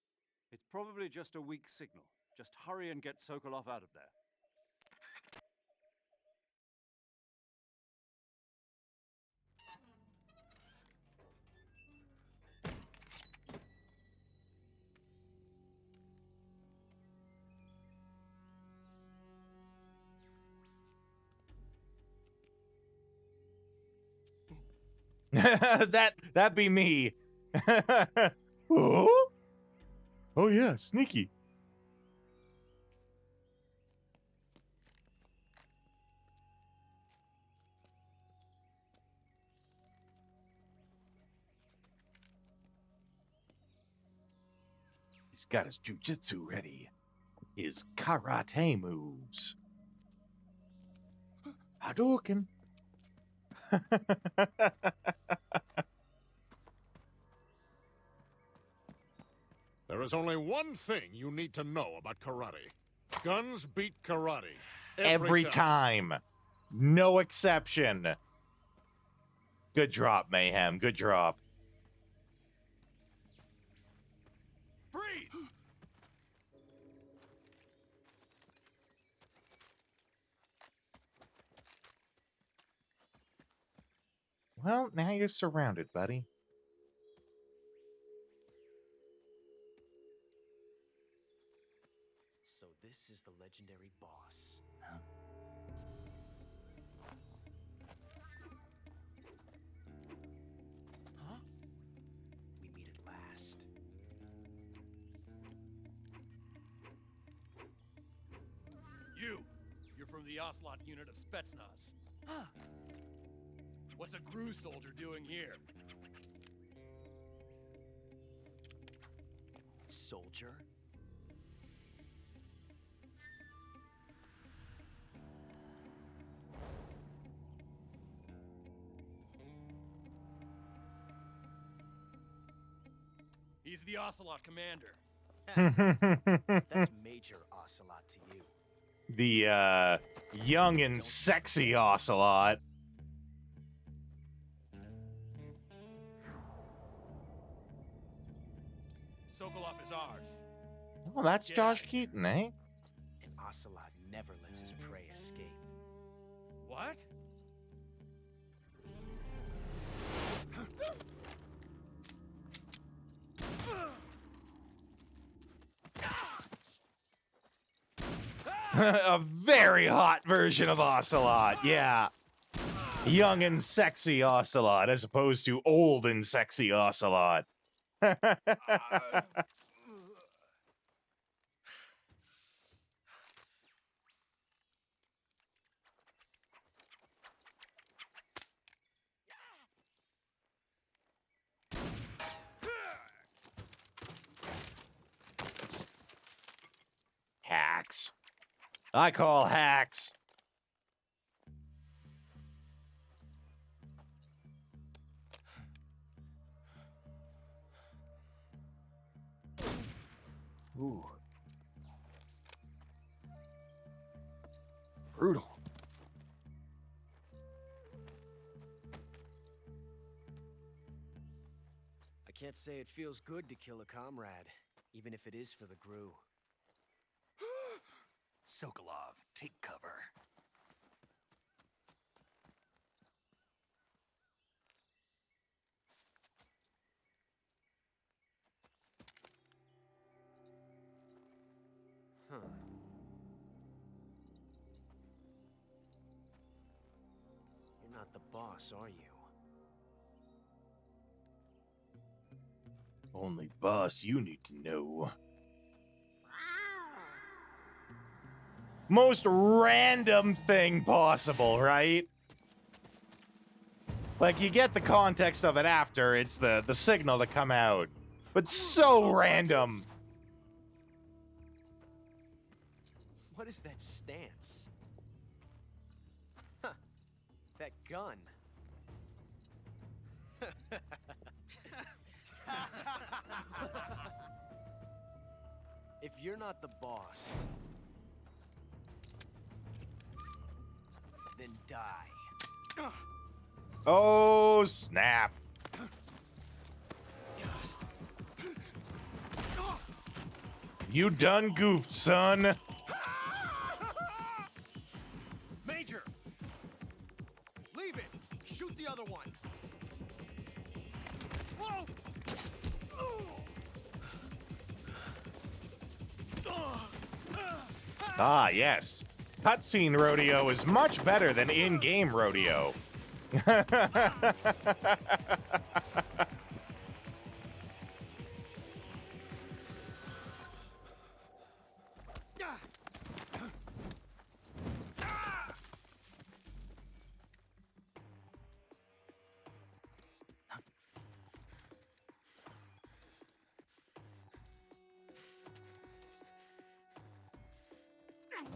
It's probably just a weak signal. Just hurry and get Sokolov out of there. That'd be me. Oh? Oh yeah, sneaky. He's got his jujitsu ready. His karate moves. Hadouken. There is only one thing you need to know about karate. Guns beat karate. Every time. No exception. Good drop, Mayhem. Good drop. Freeze! Well, now you're surrounded, buddy. So this is the legendary boss. Huh? Huh? We meet at last. You're from the Ocelot unit of Spetsnaz. Huh. What's a Gru soldier doing here? Soldier? He's the Ocelot commander. That's Major Ocelot to you. The, young and sexy Ocelot. Sokolov is ours. Oh, that's Get Josh out of here. Keaton, eh? And Ocelot never lets his prey escape. What? A very hot version of Ocelot, yeah. Young and sexy Ocelot, as opposed to old and sexy Ocelot. Hacks. I call hacks. Ooh. Brutal. I can't say it feels good to kill a comrade, even if it is for the Gru. Sokolov, take cover. Huh. You're not the boss, are you? Only boss you need to know. Most random thing possible, right? Like, you get the context of it after, it's the signal to come out. But so random. What is that stance? Huh. That gun. If you're not the boss, then die. Oh, snap. You done goofed, son. Major! Leave it! Shoot the other one! Whoa! Ah, yes. Cutscene rodeo is much better than in-game rodeo.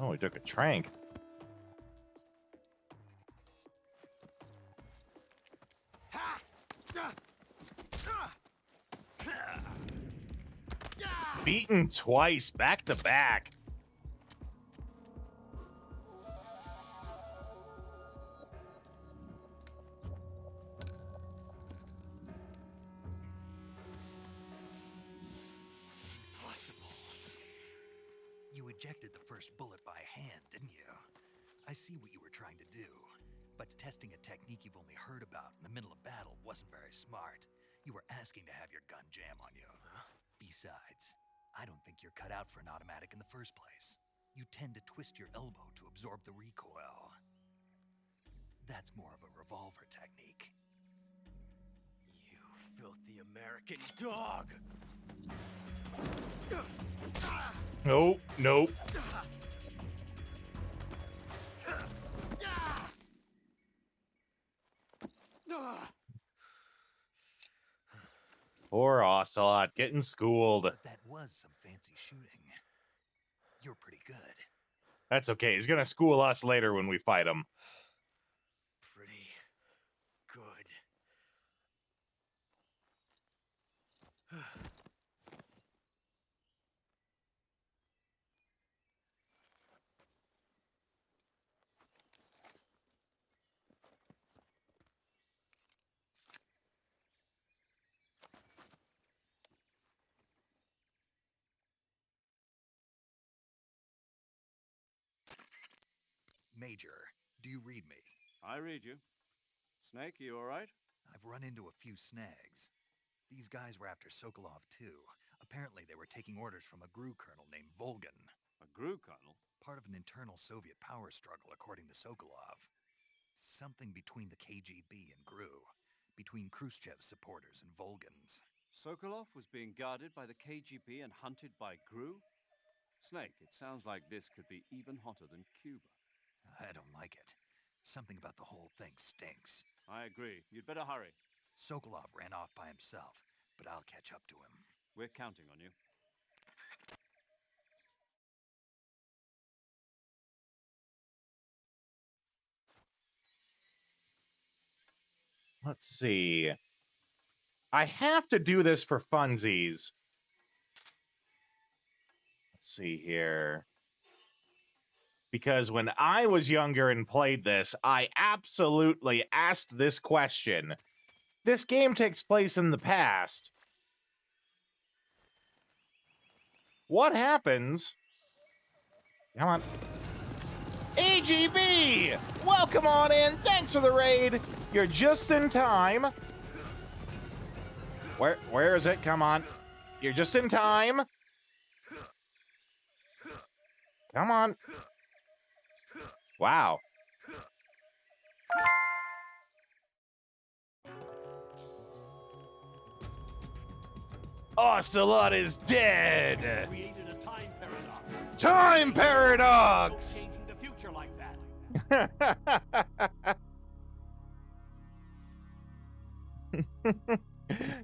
Oh, he took a trank. Beaten twice, back to back. Impossible. You ejected the first bullet by hand, didn't you? I see what you were trying to do. But testing a technique you've only heard about in the middle of battle wasn't very smart. You were asking to have your gun jam on you. Besides, I don't think you're cut out for an automatic in the first place. You tend to twist your elbow to absorb the recoil. That's more of a revolver technique. You filthy American dog! Nope, nope. Poor Ocelot getting schooled. But that was some fancy shooting. You're pretty good. That's okay. He's gonna school us later when we fight him. Pretty good. Major, do you read me? I read you. Snake, you all right? I've run into a few snags. These guys were after Sokolov too. Apparently they were taking orders from a GRU colonel named Volgan. A GRU colonel? Part of an internal Soviet power struggle, according to Sokolov. Something between the KGB and GRU. Between Khrushchev's supporters and Volgan's. Sokolov was being guarded by the KGB and hunted by GRU? Snake, it sounds like this could be even hotter than Cuba. I don't like it. Something about the whole thing stinks. I agree. You'd better hurry. Sokolov ran off by himself, but I'll catch up to him. We're counting on you. Let's see. I have to do this for funsies. Let's see here. Because when I was younger and played this, I absolutely asked this question. This game takes place in the past. What happens? Come on. AGB! Welcome on in. Thanks for the raid. You're just in time. Where is it? Come on. You're just in time. Come on. Wow. Ocelot is dead. Created a time paradox. Time paradox. Changing the future like that.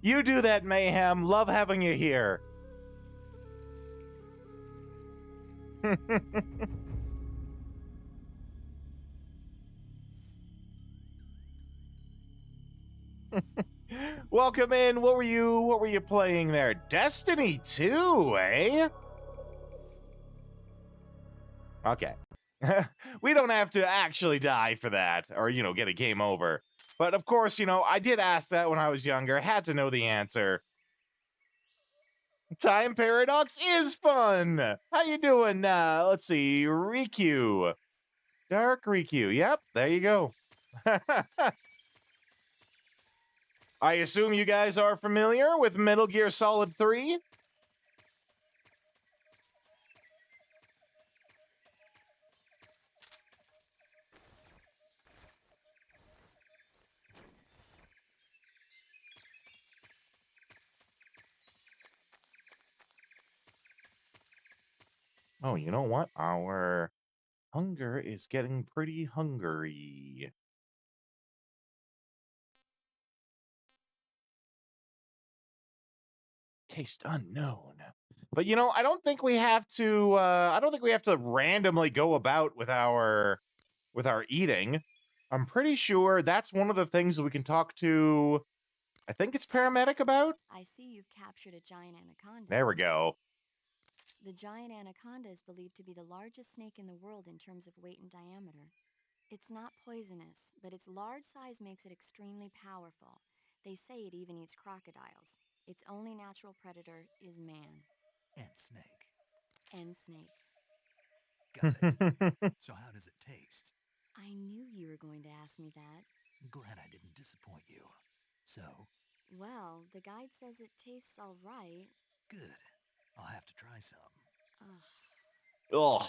You do that, Mayhem. Love having you here. Welcome in. What were you playing there? Destiny 2, eh? Okay. We don't have to actually die for that or, get a game over. But of course, I did ask that when I was younger. Had to know the answer. Time paradox is fun. How you doing? Let's see. Riku. Dark Riku. Yep, there you go. I assume you guys are familiar with Metal Gear Solid 3? Oh, you know what? Our hunger is getting pretty hungry. Taste unknown. But I don't think we have to. I don't think we have to randomly go about with our eating. I'm pretty sure that's one of the things that we can talk to. I think it's paramedic about. I see you've captured a giant anaconda. There we go. The giant anaconda is believed to be the largest snake in the world in terms of weight and diameter. It's not poisonous, but its large size makes it extremely powerful. They say it even eats crocodiles. Its only natural predator is man. And snake. And snake. Got it. So how does it taste? I knew you were going to ask me that. I'm glad I didn't disappoint you. So? Well, the guide says it tastes all right. Good. I'll have to try some. Ugh.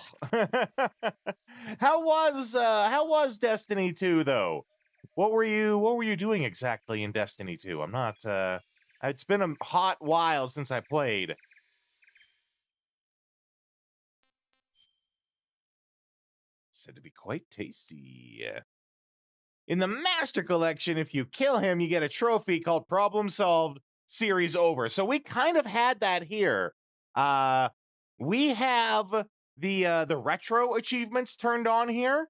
How was Destiny 2 though? What were you doing exactly in Destiny 2? I'm not it's been a hot while since I played. Said to be quite tasty. In the Master Collection, if you kill him, you get a trophy called Problem Solved, Series Over. So we kind of had that here. We have the retro achievements turned on here,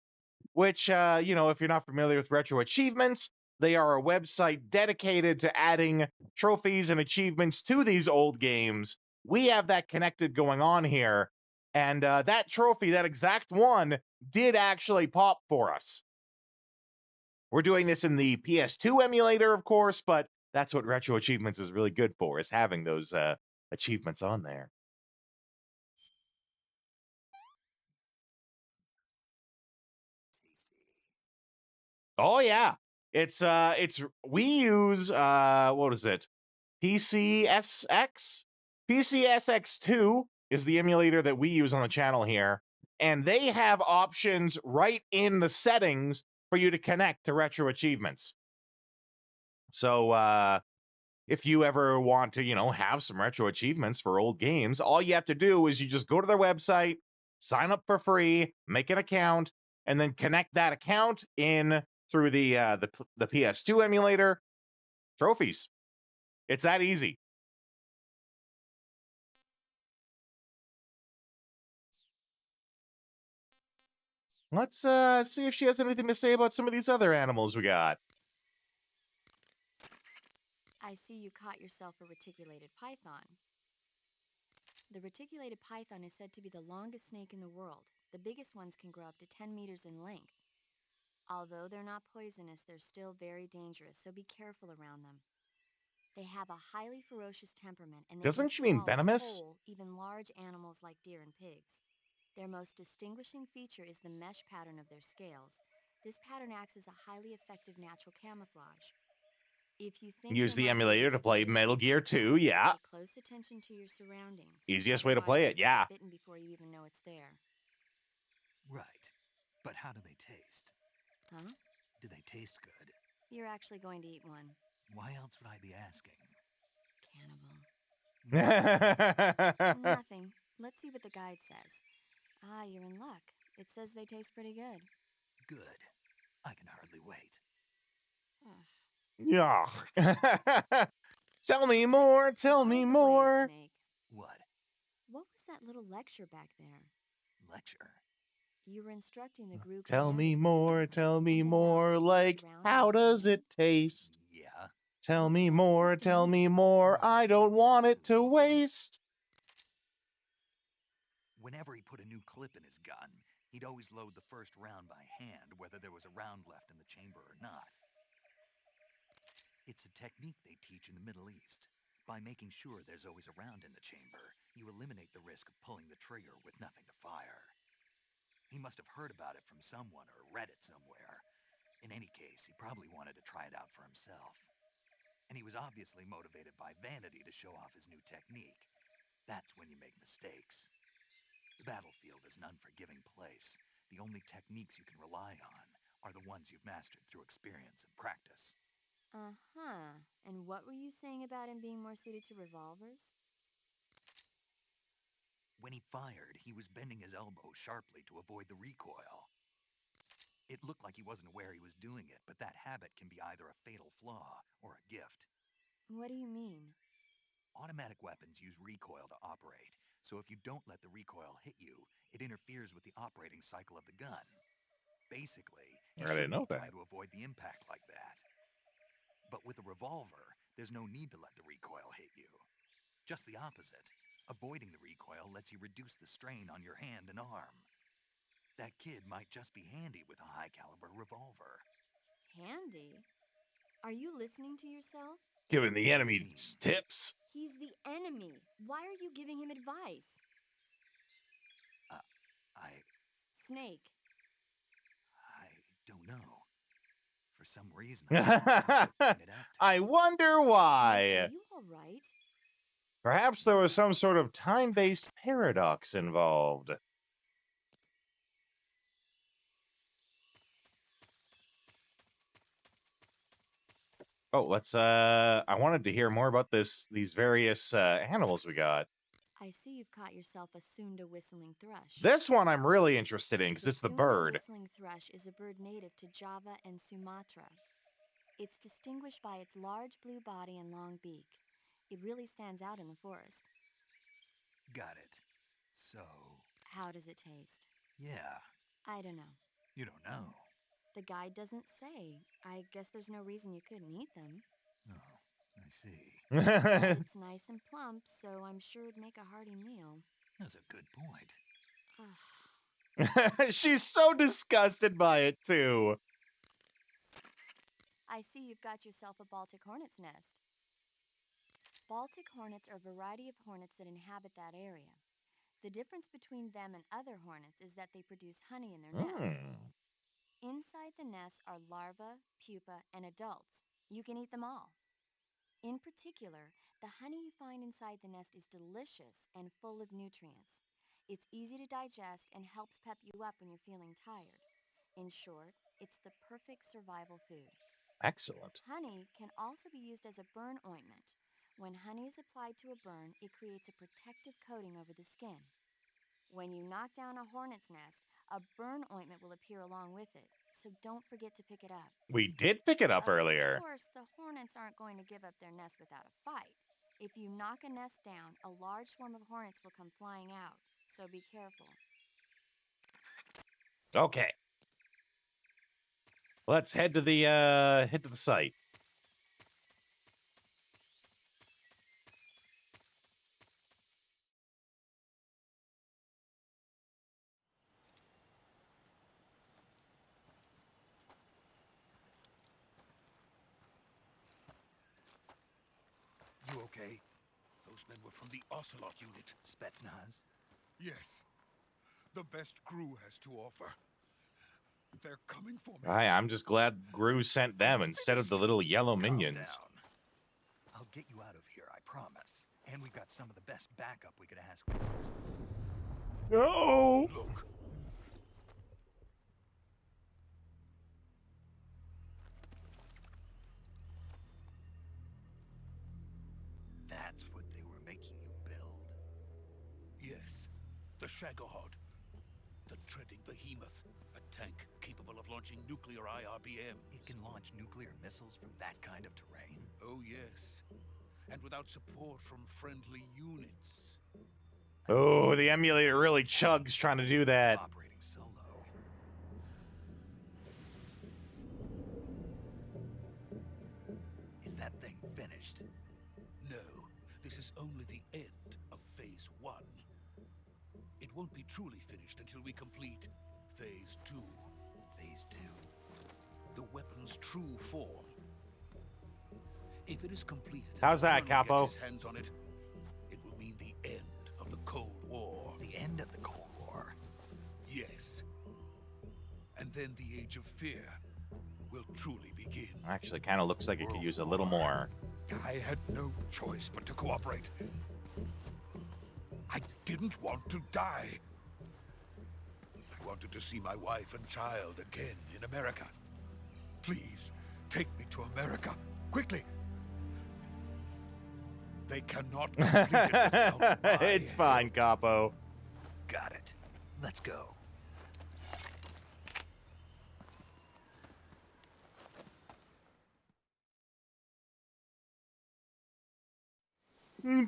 which, if you're not familiar with retro achievements, they are a website dedicated to adding trophies and achievements to these old games. We have that connected going on here. And that trophy, that exact one, did actually pop for us. We're doing this in the PS2 emulator, of course, but that's what Retro Achievements is really good for, is having those achievements on there. Oh yeah. It's we use what is it? PCSX? PCSX2 is the emulator that we use on the channel here, and they have options right in the settings for you to connect to Retro Achievements. So if you ever want to, have some retro achievements for old games, all you have to do is you just go to their website, sign up for free, make an account, and then connect that account in through the PS2 emulator. Trophies. It's that easy. Let's see if she has anything to say about some of these other animals we got. I see you caught yourself a reticulated python. The reticulated python is said to be the longest snake in the world. The biggest ones can grow up to 10 meters in length. Although they're not poisonous, they're still very dangerous, so be careful around them. They have a highly ferocious temperament, and they Doesn't can she mean swallow venomous? whole, even large animals like deer and pigs. Their most distinguishing feature is the mesh pattern of their scales. This pattern acts as a highly effective natural camouflage. If you think Use there the might be a emulator to play reticulated Metal Gear python 2, around, yeah. pay close attention to your surroundings. Easiest way to play it, Otherwise, you yeah. could get bitten before you even know it's there. Right. But how do they taste? Huh? Do they taste good? You're actually going to eat one. Why else would I be asking? Cannibal. Nothing. Let's see what the guide says. Ah, you're in luck. It says they taste pretty good. Good. I can hardly wait. Yeah. Tell me more, tell me more. Snake. What? What was that little lecture back there? Lecture? You were instructing the group Tell commander. me more, Something like, how does it taste? Yeah. Tell me more, I don't want it to waste. Whenever he put a new clip in his gun, he'd always load the first round by hand, whether there was a round left in the chamber or not. It's a technique they teach in the Middle East. By making sure there's always a round in the chamber, you eliminate the risk of pulling the trigger with nothing to fire. He must have heard about it from someone or read it somewhere. In any case, he probably wanted to try it out for himself. And he was obviously motivated by vanity to show off his new technique. That's when you make mistakes. The battlefield is an unforgiving place. The only techniques you can rely on are the ones you've mastered through experience and practice. Uh-huh. And what were you saying about him being more suited to revolvers? When he fired, he was bending his elbow sharply to avoid the recoil. It looked like he wasn't aware he was doing it, but that habit can be either a fatal flaw or a gift. What do you mean? Automatic weapons use recoil to operate, so if you don't let the recoil hit you, it interferes with the operating cycle of the gun. Basically, you I didn't shouldn't know be that. trying to avoid the impact like that. But with a revolver, there's no need to let the recoil hit you. Just the opposite. Avoiding the recoil lets you reduce the strain on your hand and arm. That kid might just be handy with a high-caliber revolver. Handy? Are you listening to yourself? Giving the enemy tips. He's the enemy. Why are you giving him advice? Snake. don't know. For some reason, I couldn't point it out. I wonder why. Are you all right? Perhaps there was some sort of time-based paradox involved. Oh, let's I wanted to hear more about these various animals we got. I see you've caught yourself a Sunda whistling thrush. This one I'm really interested in because it's the Sunda bird. whistling thrush is a bird native to Java and Sumatra. It's distinguished by its large blue body and long beak. It really stands out in the forest. Got it. So, How does it taste? yeah, I don't know. you don't know. The guide doesn't say. I guess there's no reason you couldn't eat them. Oh, I see. But it's nice and plump, so I'm sure it'd make a hearty meal. That's a good point. She's so disgusted by it, too. I see you've got yourself a Baltic hornet's nest. Baltic hornets are a variety of hornets that inhabit that area. The difference between them and other hornets is that they produce honey in their nests. Inside the nests are larvae, pupa, and adults. You can eat them all. In particular, the honey you find inside the nest is delicious and full of nutrients. It's easy to digest and helps pep you up when you're feeling tired. In short, it's the perfect survival food. Excellent. Honey can also be used as a burn ointment. When honey is applied to a burn, it creates a protective coating over the skin. When you knock down a hornet's nest, a burn ointment will appear along with it, so don't forget to pick it up. We did pick it up earlier. Of course, the hornets aren't going to give up their nest without a fight. If you knock a nest down, a large swarm of hornets will come flying out, so be careful. Okay. Let's head to the site. You okay? Those men were from the Ocelot unit. Spetsnaz? Yes. The best Gru has to offer. They're coming for me. I'm just glad Gru sent them instead of the little yellow minions. Calm down. I'll get you out of here, I promise. And we've got some of the best backup we could ask for. No! Look. That's what they were making you build? Yes. The Shagohod. The treading behemoth. A tank capable of launching nuclear IRBMs. It can launch nuclear missiles from that kind of terrain? Oh, yes. And without support from friendly units. Oh, the emulator really chugs trying to do that. Operating solo. Is that thing finished? No, this is only the end of Phase 1. It won't be truly finished until we complete Phase 2. Phase 2? The weapon's true form. If it is completed, how's that, Capo? Gets his hands on it, it will mean the end of the Cold War. The end of the Cold War? Yes. And then the Age of Fear will truly begin. Actually, kind of looks like it could use a little more. I had no choice but to cooperate. I didn't want to die. I wanted to see my wife and child again in America. Please, take me to America, quickly. They cannot complete it without my It's fine, Capo. Got it. Let's go.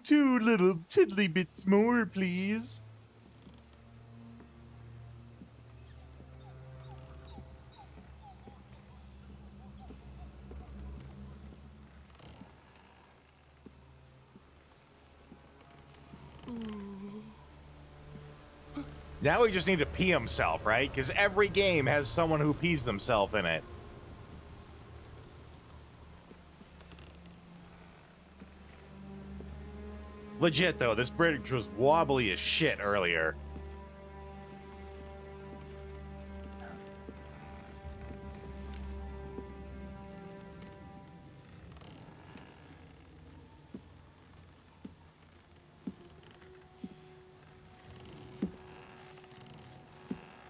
Two little tiddly bits more, please. Now we just need to pee himself, right? Because every game has someone who pees themselves in it. Legit, though, this bridge was wobbly as shit earlier.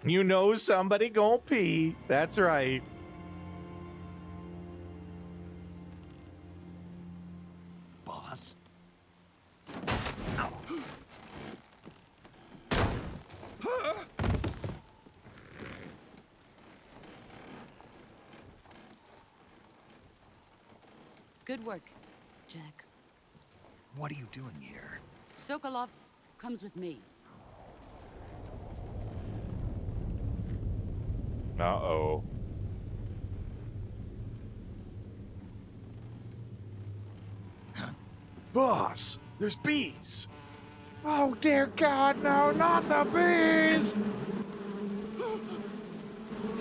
You know somebody gonna pee. That's right. Boss? Good work, Jack. What are you doing here? Sokolov comes with me. Uh-oh. Boss, there's bees. Oh, dear God, no, not the bees!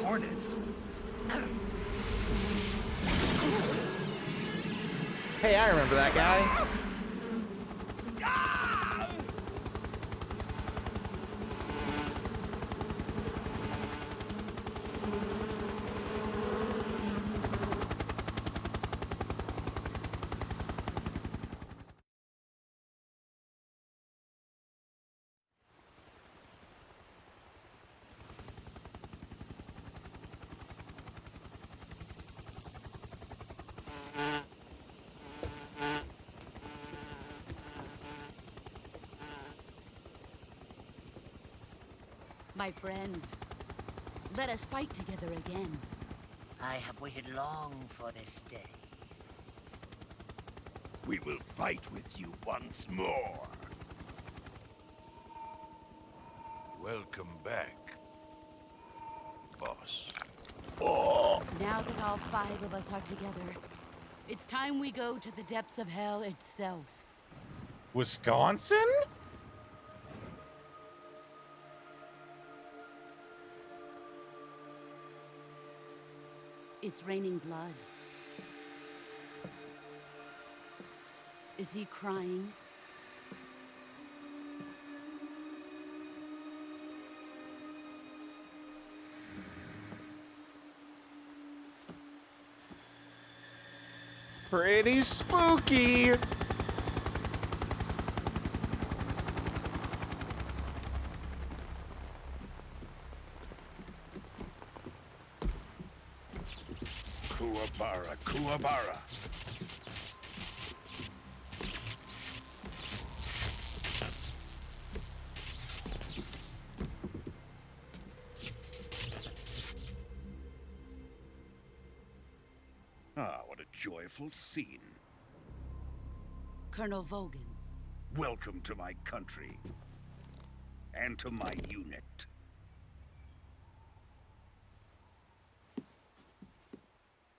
Hornets? Hey, I remember that guy. My friends, let us fight together again. I have waited long for this day. We will fight with you once more. Welcome back, boss. Now that all 5 of us are together, it's time we go to the depths of hell itself. Wisconsin? It's raining blood. Is he crying? Pretty spooky. Kuwabara, Kuwabara. Ah, what a joyful scene. Colonel Vogan. Welcome to my country. And to my unit.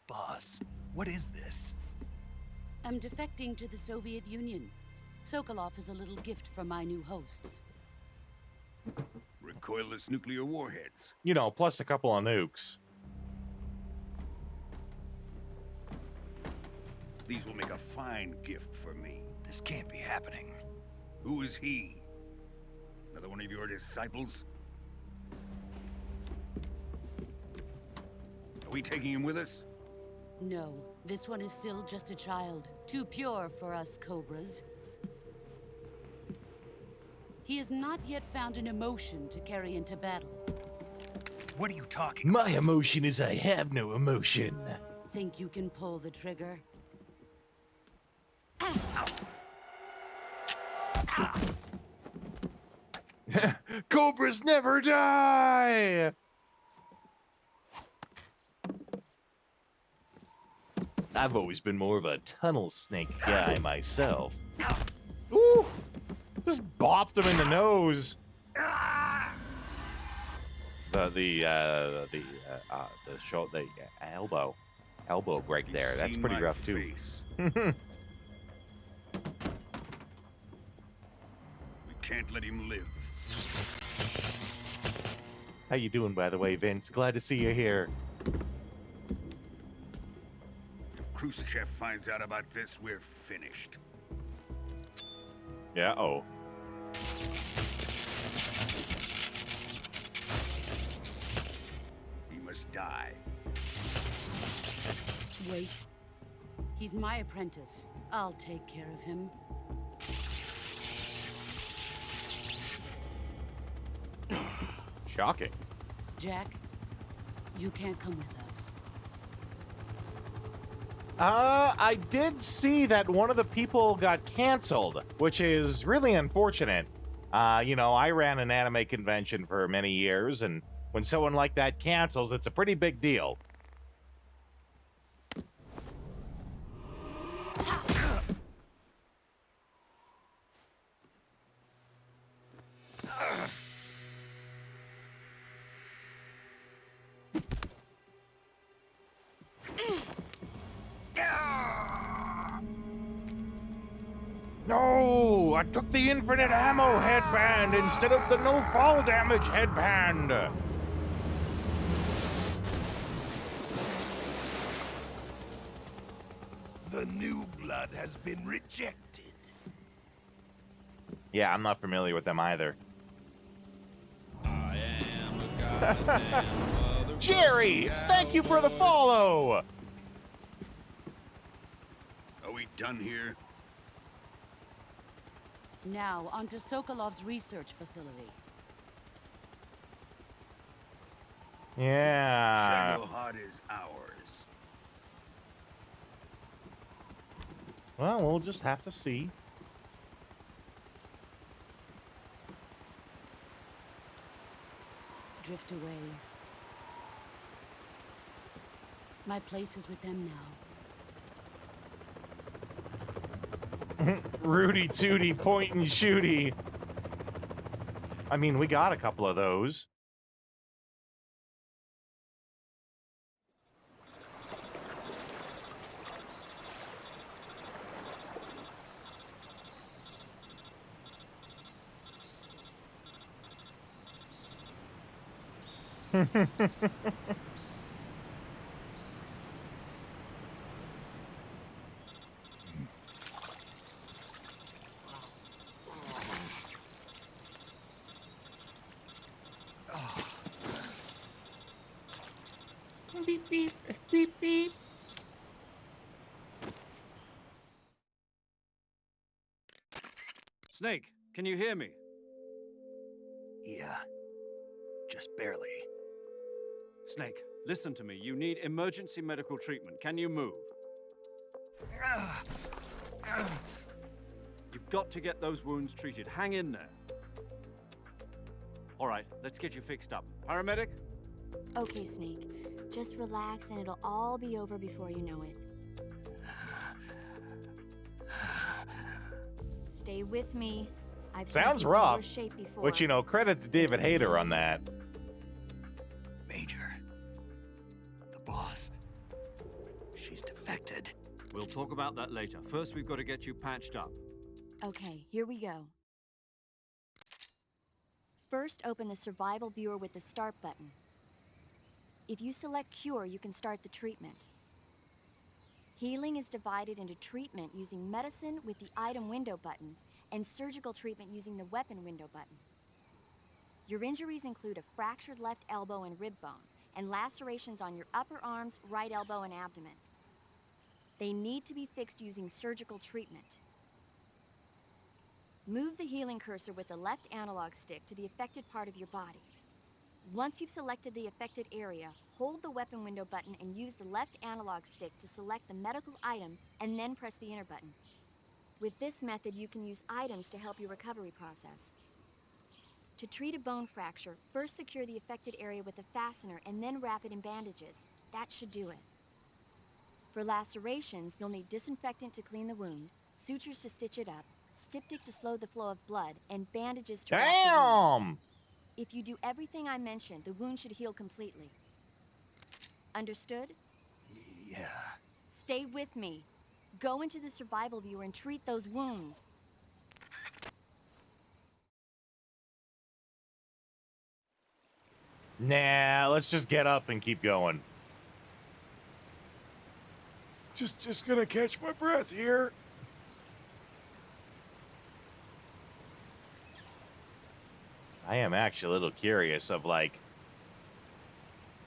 Boss, what is this? I'm defecting to the Soviet Union. Sokolov is a little gift from my new hosts. Recoilless nuclear warheads. You know, plus a couple of nukes. These will make a fine gift for me. This can't be happening. Who is he? Another one of your disciples? Are we taking him with us? No, this one is still just a child. Too pure for us Cobras. He has not yet found an emotion to carry into battle. What are you talking about? My emotion is I have no emotion. Think you can pull the trigger? Cobras never die! I've always been more of a tunnel snake guy myself. Ooh! Just bopped him in the nose. The elbow break there. That's pretty rough too. We can't let him live. How you doing, by the way, Vince? Glad to see you here. If Khrushchev finds out about this, we're finished. Yeah, oh. He must die. Wait. He's my apprentice. I'll take care of him. Shocking. Jack, you can't come with us. I did see that one of the people got canceled, which is really unfortunate. I ran an anime convention for many years, and when someone like that cancels, it's a pretty big deal. No, I took the infinite ammo headband instead of the no fall damage headband. The new blood has been rejected. Yeah, I'm not familiar with them either. I am a goddamn Jerry, thank you for the follow. Are we done here? Now, on to Sokolov's research facility. Yeah. Shadow is ours. Well, we'll just have to see. Drift away. My place is with them now. Rudy Tooty, point and shooty. I mean, we got a couple of those. Beep, beep, beep, beep. Snake, can you hear me? Yeah. Just barely. Snake, listen to me. You need emergency medical treatment. Can you move? You've got to get those wounds treated. Hang in there. All right, let's get you fixed up. Paramedic? Okay, Snake. Just relax and it'll all be over before you know it. Stay with me. I've seen Sounds people in rough. worse shape before. Which, credit to David Hayter on that. Major. The boss. She's defected. We'll talk about that later. First, we've got to get you patched up. Okay, here we go. First, open the survival viewer with the start button. If you select cure, you can start the treatment. Healing is divided into treatment using medicine with the item window button and surgical treatment using the weapon window button. Your injuries include a fractured left elbow and rib bone and lacerations on your upper arms, right elbow, and abdomen. They need to be fixed using surgical treatment. Move the healing cursor with the left analog stick to the affected part of your body. Once you've selected the affected area, hold the weapon window button and use the left analog stick to select the medical item and then press the enter button. With this method, you can use items to help your recovery process. To treat a bone fracture, first secure the affected area with a fastener and then wrap it in bandages. That should do it. For lacerations, you'll need disinfectant to clean the wound, sutures to stitch it up, styptic to slow the flow of blood, and bandages to wrap the wound. If you do everything I mentioned, the wound should heal completely. Understood? Yeah. Stay with me. Go into the survival viewer and treat those wounds. Nah, let's just get up and keep going. Just gonna catch my breath here. I am actually a little curious of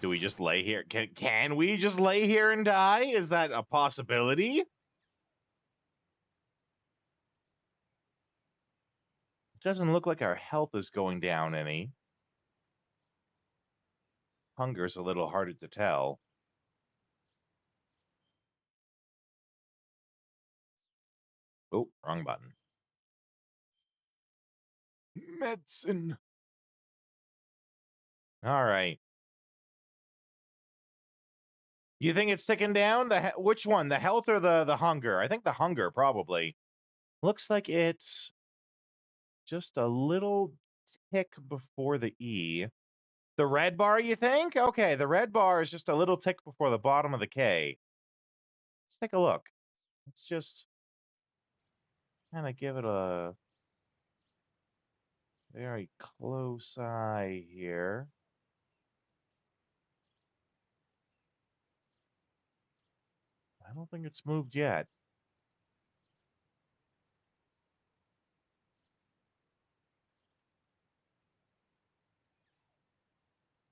do we just lay here? Can we just lay here and die? Is that a possibility? It doesn't look like our health is going down any. Hunger's a little harder to tell. Oh, wrong button. Medicine. All right. You think it's ticking down? Which one? The health or the hunger? I think the hunger, probably. Looks like it's just a little tick before the E. The red bar, you think? Okay, the red bar is just a little tick before the bottom of the K. Let's take a look. Let's just kind of give it a very close eye here. I don't think it's moved yet.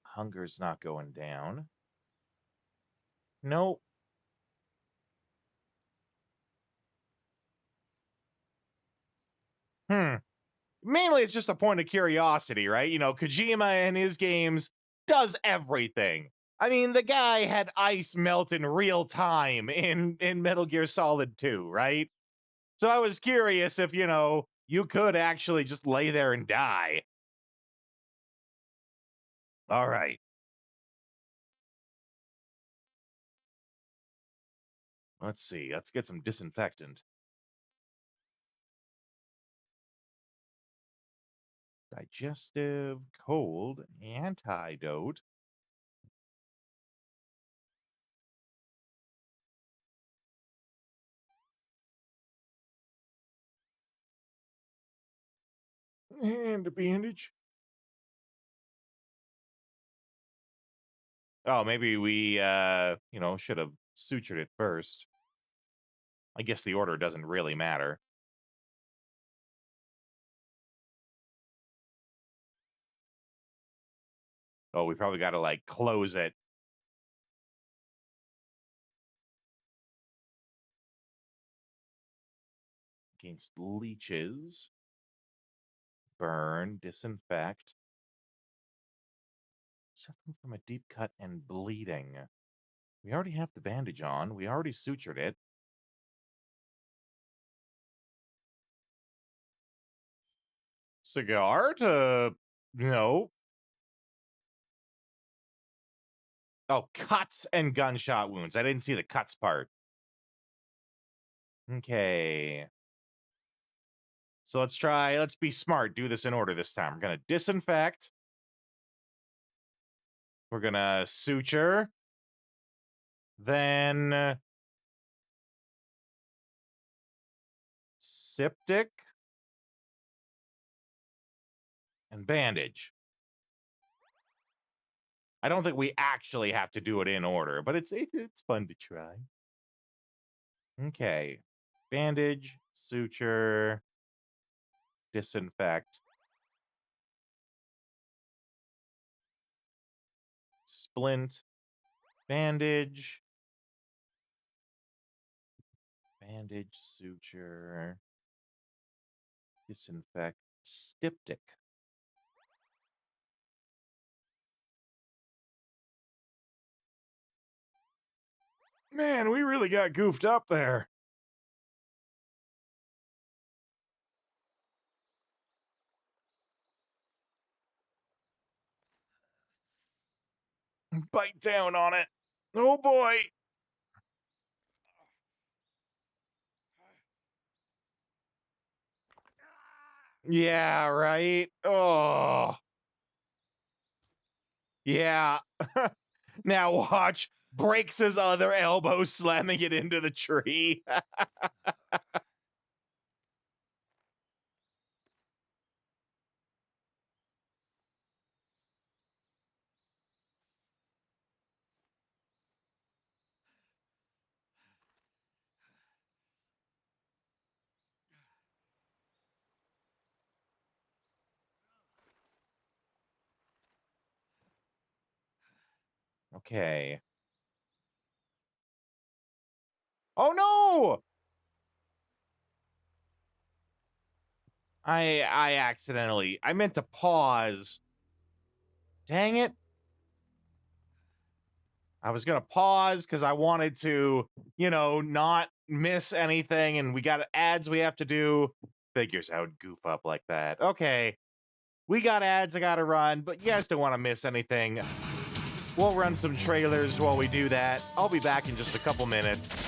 Hunger's not going down. Nope. Mainly it's just a point of curiosity, right? You know, Kojima in his games does everything. I mean, the guy had ice melt in real time in Metal Gear Solid 2, right? So I was curious if, you know, you could actually just lay there and die. All right. Let's see. Let's get some disinfectant. Digestive, cold, antidote. And a bandage. Oh, maybe we, you know, should have sutured it first. I guess the order doesn't really matter. Oh, we probably got to, like, close it. Against leeches. Burn, disinfect. Suffering from a deep cut and bleeding. We already have the bandage on. We already sutured it. Cigar to... No. Oh, cuts and gunshot wounds. I didn't see the cuts part. Okay. So let's be smart. Do this in order this time. We're going to disinfect. We're going to suture. Then... Septic. And bandage. I don't think we actually have to do it in order, but it's fun to try. Okay. Bandage, suture, disinfect, splint, bandage, suture, disinfect, styptic. Man, we really got goofed up there. Bite down on it. Oh boy. Yeah, right. Oh. Yeah. Now watch. Breaks his other elbow, slamming it into the tree. Okay. Oh no! I meant to pause. Dang it. I was gonna pause because I wanted to, not miss anything, and we got ads we have to do. Figures I would goof up like that. Okay, we got ads I gotta run, but you guys don't want to miss anything. We'll run some trailers while we do that. I'll be back in just a couple minutes.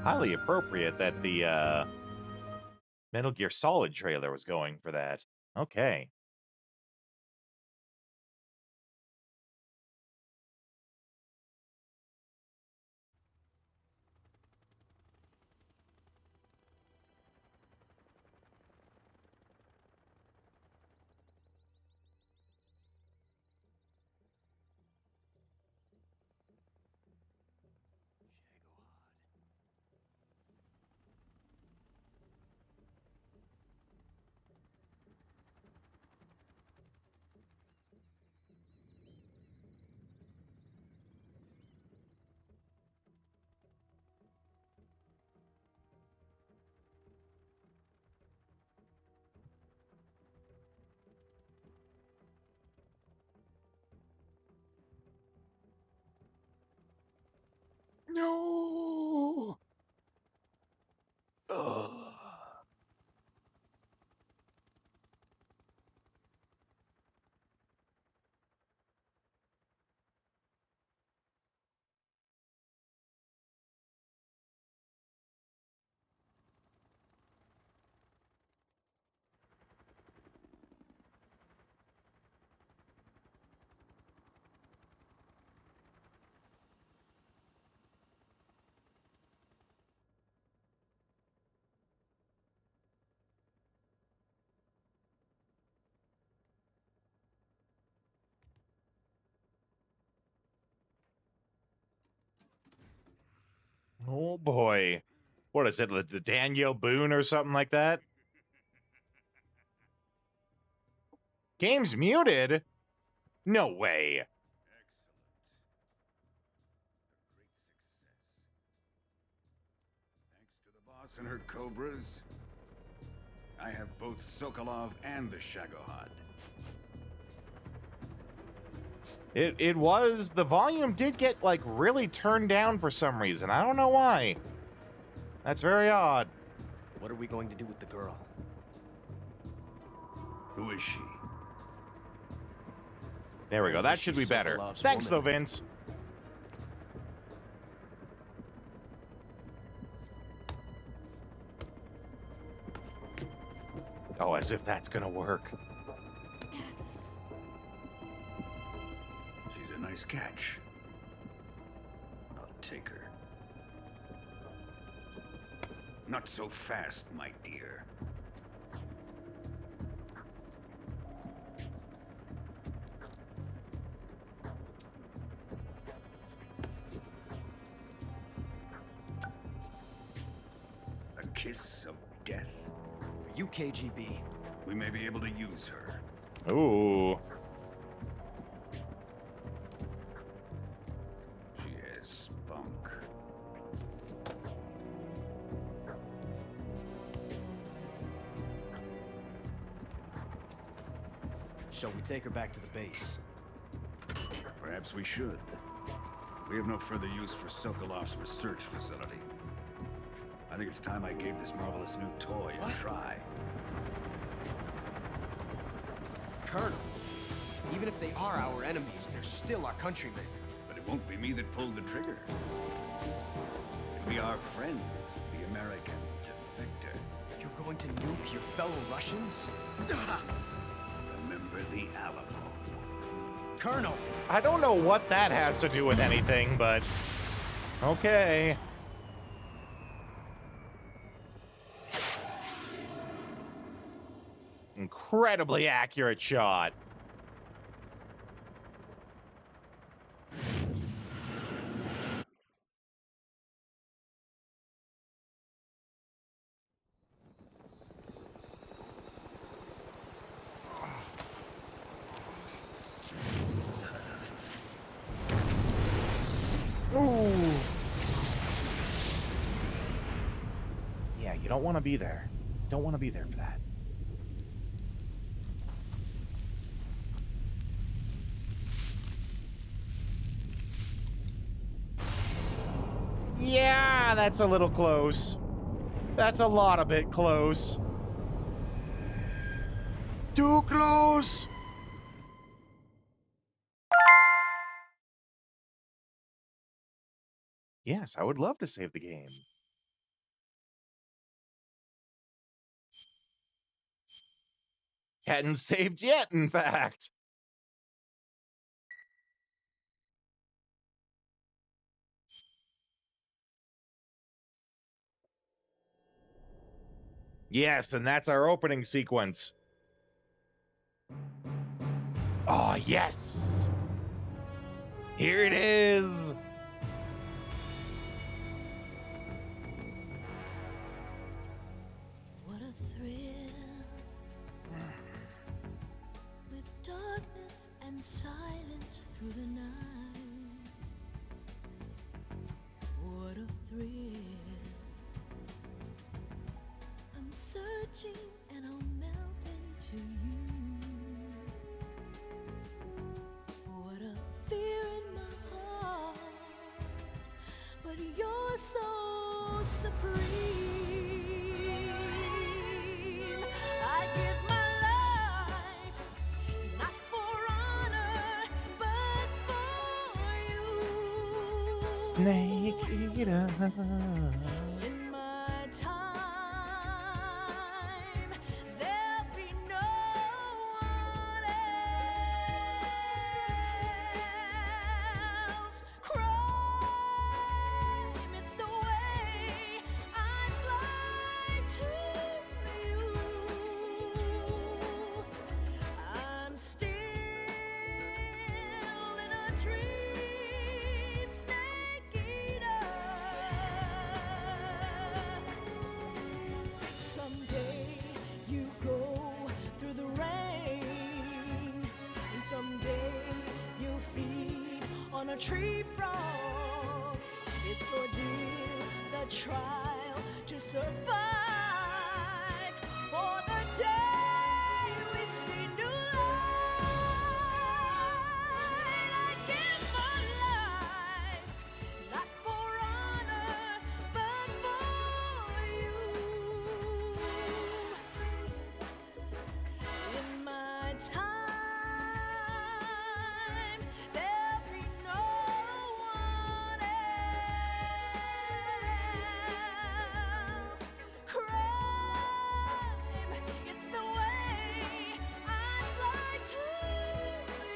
Highly appropriate that the Metal Gear Solid trailer was going for that. Okay. Oh boy. What is it, the Daniel Boone or something like that? Game's muted? No way. Boss and her cobras. I have both Sokolov and the Shagohod. It was, the volume did get, like, really turned down for some reason. I don't know why. That's very odd. What are we going to do with the girl? Who is she? There we go. That should be better. Thanks, though, Vince. Oh, as if that's gonna work. She's a nice catch. I'll take her. Not so fast, my dear. A kiss of death? Are you KGB? We may be able to use her. Ooh. She has spunk. Shall we take her back to the base? Perhaps we should. We have no further use for Sokolov's research facility. I think it's time I gave this marvelous new toy a try. Colonel, even if they are our enemies, they're still our countrymen. But it won't be me that pulled the trigger. It'll be our friend, the American defector. You're going to nuke your fellow Russians? Remember the Alamo. Colonel! I don't know what that has to do with anything, but okay. Incredibly accurate shot. Ooh. Yeah, you don't want to be there. Don't want to be there for that. Yeah, that's a little close. That's a lot of bit close. Too close! Yes, I would love to save the game. Hadn't saved yet, in fact. Yes, and that's our opening sequence. Oh, yes! Here it is! What a thrill, with darkness and silence through the night. What a thrill, I'm searching and I'll melt into you. What a fear in my heart, but you're so supreme. I give my life, not for honor, but for you. Snake eater. In my time, there'll be no one else. Crime, it's the way I fly to you. I'm still in a dream, snake eater. you feed on a tree frog. It's ordeal, the trial to survive. For the day we see new light, I give my life, not for honor, but for you. In my time, there'll be no one else. Crime, it's the way I'd lie to you.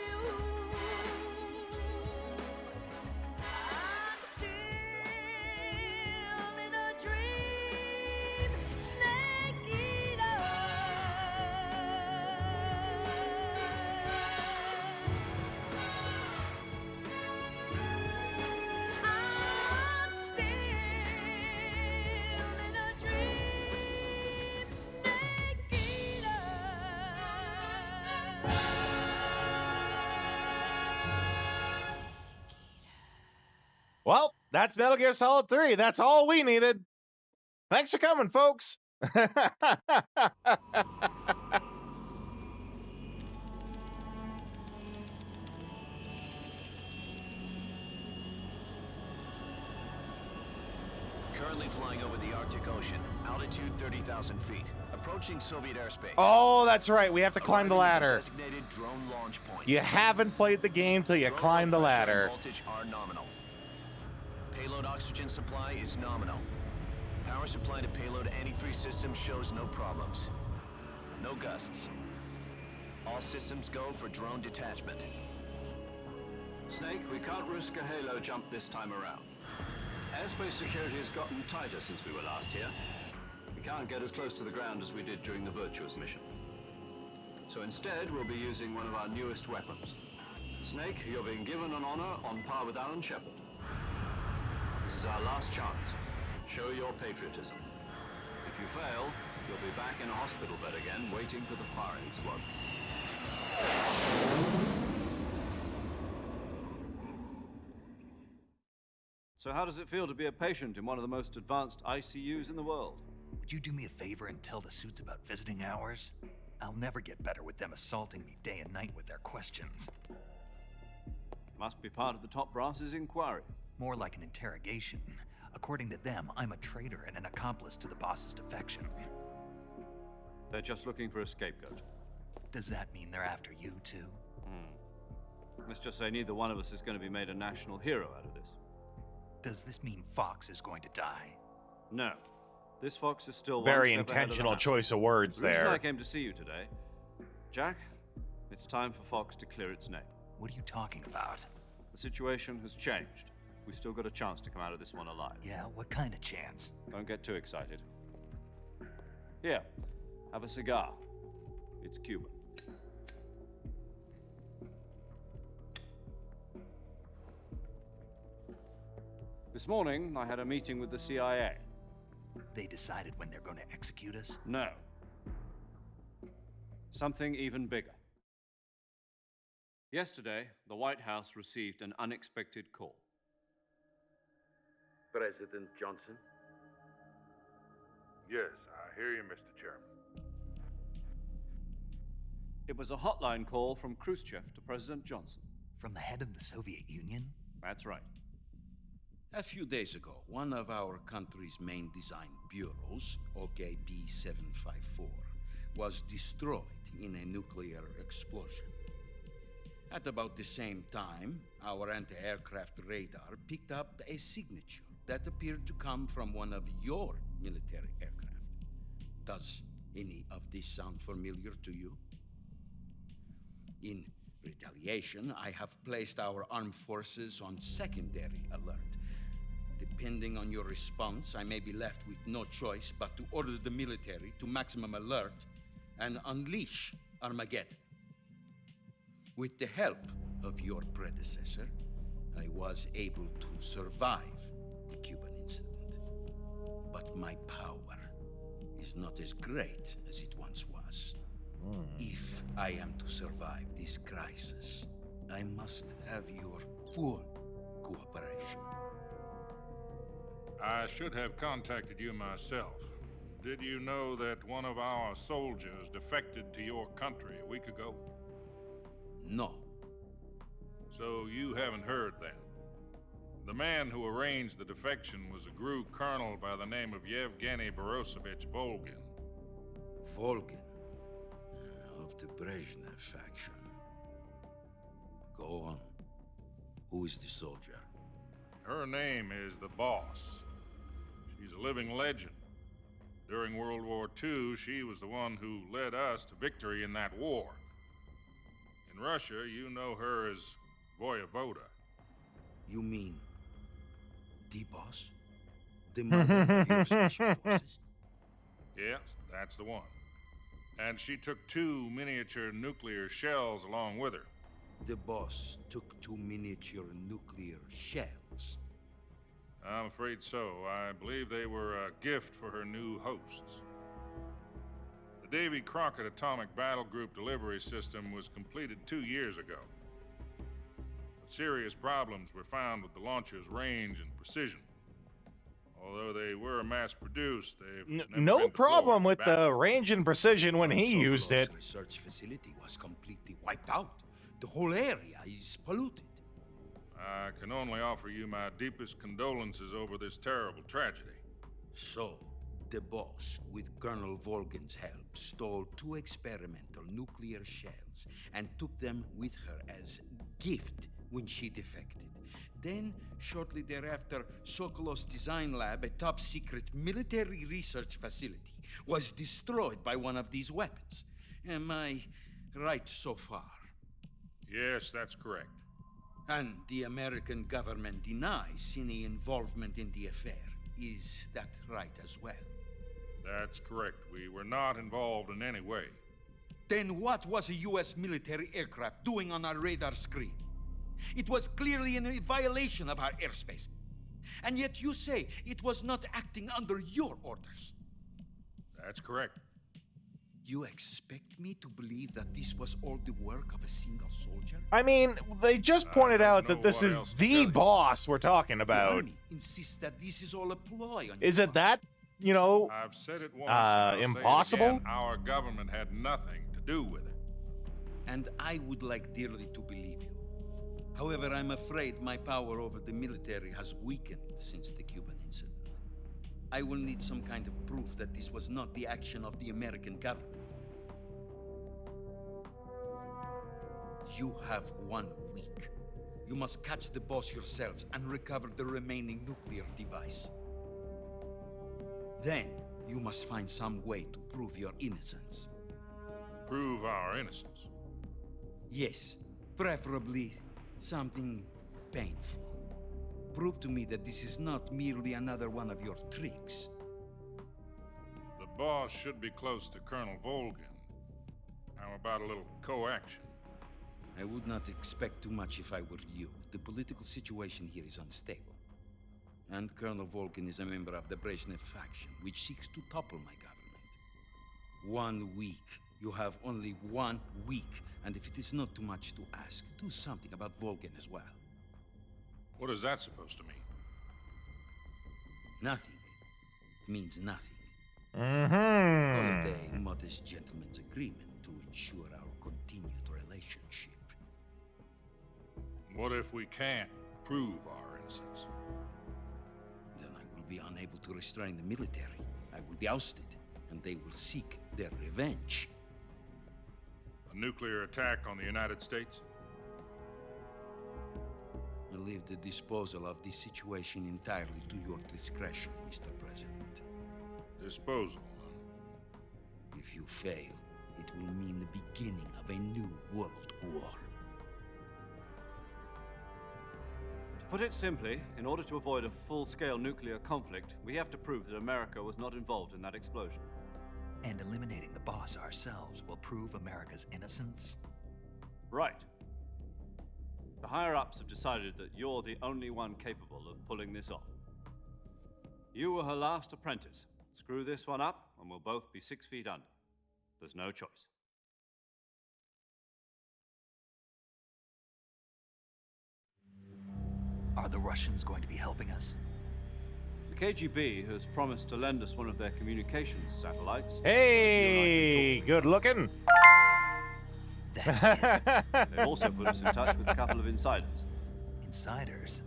I'm still in a dream, snake eater. I'm still in a dream, snake eater. Well, that's Metal Gear Solid 3. That's all we needed. Thanks for coming, folks. Currently flying over the Arctic Ocean, altitude 30,000 feet, approaching Soviet airspace. Oh, that's right. We have to climb the Arriving at ladder. designated drone launch point. You haven't played the game till you Drone climb the load pressure and ladder. voltage are nominal. Payload oxygen supply is nominal. Power supply to payload antifreeze system shows no problems. No gusts. All systems go for drone detachment. Snake, we can't risk a halo jump this time around. Airspace security has gotten tighter since we were last here. We can't get as close to the ground as we did during the Virtuous mission. So instead, we'll be using one of our newest weapons. Snake, you're being given an honor on par with Alan Shepard. This is our last chance. Show your patriotism. If you fail, you'll be back in a hospital bed again, waiting for the firing squad. So how does it feel to be a patient in one of the most advanced ICUs in the world? Would you do me a favor and tell the suits about visiting hours? I'll never get better with them assaulting me day and night with their questions. Must be part of the top brass's inquiry. More like an interrogation. According to them, I'm a traitor and an accomplice to the boss's defection. They're just looking for a scapegoat. Does that mean they're after you too? Let's just say neither one of us is going to be made a national hero out of this. Does this mean Fox is going to die? No. This Fox is still Very one step ahead of the intentional map. choice of words The reason there. I came to see you today, Jack, it's time for Fox to clear its name. What are you talking about? The situation has changed. We've still got a chance to come out of this one alive. Yeah, what kind of chance? Don't get too excited. Here, have a cigar. It's Cuban. This morning, I had a meeting with the CIA. They decided when they're going to execute us? No. Something even bigger. Yesterday, the White House received an unexpected call. President Johnson? Yes, I hear you, Mr. Chairman. It was a hotline call from Khrushchev to President Johnson. From the head of the Soviet Union? That's right. A few days ago, one of our country's main design bureaus, OKB 754, was destroyed in a nuclear explosion. At about the same time, our anti-aircraft radar picked up a signature that appeared to come from one of your military aircraft. Does any of this sound familiar to you? In retaliation, I have placed our armed forces on secondary alert. Depending on your response, I may be left with no choice but to order the military to maximum alert and unleash Armageddon. With the help of your predecessor, I was able to survive the Cuban incident. But my power is not as great as it once was. If I am to survive this crisis, I must have your full cooperation. I should have contacted you myself. Did you know that one of our soldiers defected to your country a week ago? No. So you haven't heard then. The man who arranged the defection was a GRU colonel by the name of Yevgeny Borosovich Volgin. Volgin, of the Brezhnev faction. Go on. Who is the soldier? Her name is the Boss. She's a living legend. During World War II, she was the one who led us to victory in that war. In Russia, you know her as Voyevoda. You mean the boss? The mother of your special forces? Yes, that's the one. And she took 2 miniature nuclear shells along with her. The boss took 2 miniature nuclear shells. I'm afraid so. I believe they were a gift for her new hosts. The Davy Crockett Atomic Battle Group delivery system was completed 2 years ago. But serious problems were found with the launcher's range and precision. Although they were mass-produced, they've never No been problem deployed with in battle. the range and precision when he used it. The research facility was completely wiped out. The whole area is polluted. I can only offer you my deepest condolences over this terrible tragedy. So, the boss, with Colonel Volgin's help, stole 2 experimental nuclear shells and took them with her as gift when she defected. Then, shortly thereafter, Sokolov's design lab, a top-secret military research facility, was destroyed by one of these weapons. Am I right so far? Yes, that's correct. And the American government denies any involvement in the affair. Is that right as well? That's correct. We were not involved in any way. Then what was a U.S. military aircraft doing on our radar screen? It was clearly in violation of our airspace. And yet you say it was not acting under your orders. That's correct. You expect me to believe that this was all the work of a single soldier? I mean, they just pointed out that this is the boss we're talking The about. army insists that this is all a ploy on Is your it that, you know, I've said it once, and I'll impossible? say it again. Our government had nothing to do with it. And I would like dearly to believe you. However, I'm afraid my power over the military has weakened since the Cuban incident. I will need some kind of proof that this was not the action of the American government. You have 1 week. You must catch the boss yourselves and recover the remaining nuclear device. Then, you must find some way to prove your innocence. Prove our innocence? Yes, preferably something painful. Prove to me that this is not merely another one of your tricks. The boss should be close to Colonel Volgin. How about a little co-action? I would not expect too much if I were you. The political situation here is unstable. And Colonel Volgin is a member of the Brezhnev faction, which seeks to topple my government. 1 week. You have only 1 week. And if it is not too much to ask, do something about Volgin as well. What is that supposed to mean? Nothing. It means nothing. Mm-hmm. Call it a modest gentleman's agreement to ensure our continued relationship. What if we can't prove our innocence? Then I will be unable to restrain the military. I will be ousted, and they will seek their revenge. A nuclear attack on the United States? I leave the disposal of this situation entirely to your discretion, Mr. President. Disposal, huh? If you fail, it will mean the beginning of a new world war. To put it simply, in order to avoid a full-scale nuclear conflict, we have to prove that America was not involved in that explosion. And eliminating the boss ourselves will prove America's innocence? Right. The higher-ups have decided that you're the only one capable of pulling this off. You were her last apprentice. Screw this one up, and we'll both be 6 feet under. There's no choice. Are the Russians going to be helping us? The KGB has promised to lend us one of their communications satellites. Hey, good looking. They've also put us in touch with a couple of insiders. Insiders?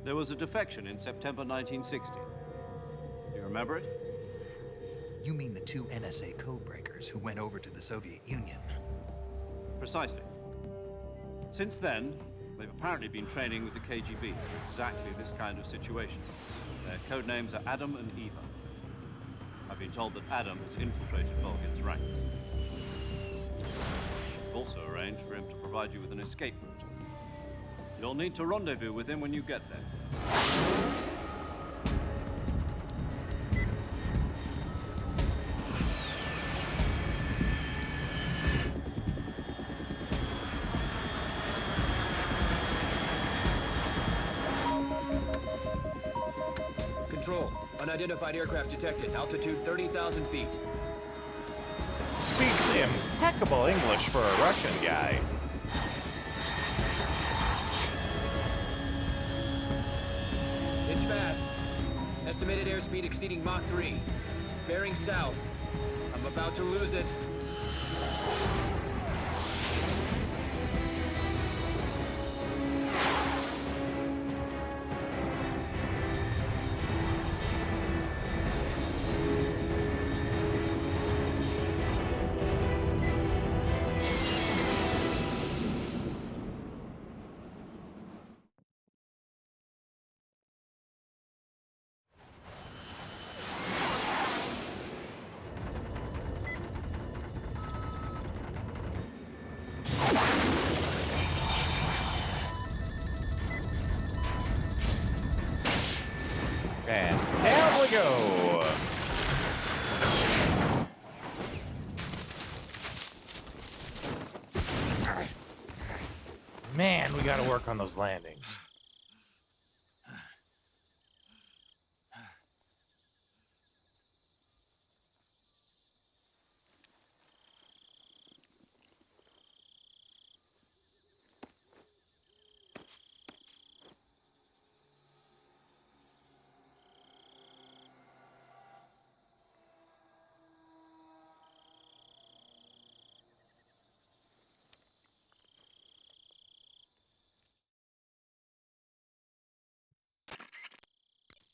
There was a defection in September 1960. Do you remember it? You mean the two NSA codebreakers who went over to the Soviet Union? Precisely. Since then, they've apparently been training with the KGB for exactly this kind of situation. Their code names are Adam and Eva. I've been told that Adam has infiltrated Volgin's ranks. We've also arranged for him to provide you with an escape route. You'll need to rendezvous with him when you get there. Control. Unidentified aircraft detected. Altitude 30,000 feet. Speaks impeccable English for a Russian guy. It's fast. Estimated airspeed exceeding Mach 3. Bearing south. I'm about to lose it. And down we go. Man, we gotta work on those landings.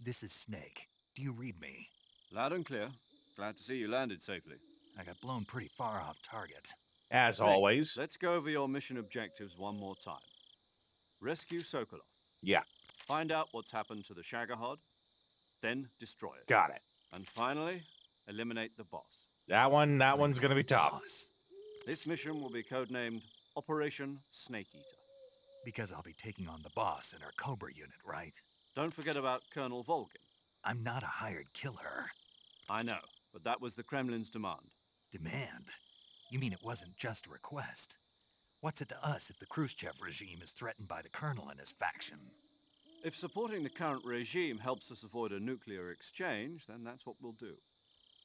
This is Snake. Do you read me? Loud and clear. Glad to see you landed safely. I got blown pretty far off target. As Snake, always. Let's go over your mission objectives one more time. Rescue Sokolov. Yeah. Find out what's happened to the Shagohod, then destroy it. Got it. And finally, eliminate the boss. That one's gonna be tough. This mission will be codenamed Operation Snake Eater. Because I'll be taking on the boss in our Cobra unit, right? Don't forget about Colonel Volgin. I'm not a hired killer. I know, but that was the Kremlin's demand. Demand? You mean it wasn't just a request? What's it to us if the Khrushchev regime is threatened by the Colonel and his faction? If supporting the current regime helps us avoid a nuclear exchange, then that's what we'll do.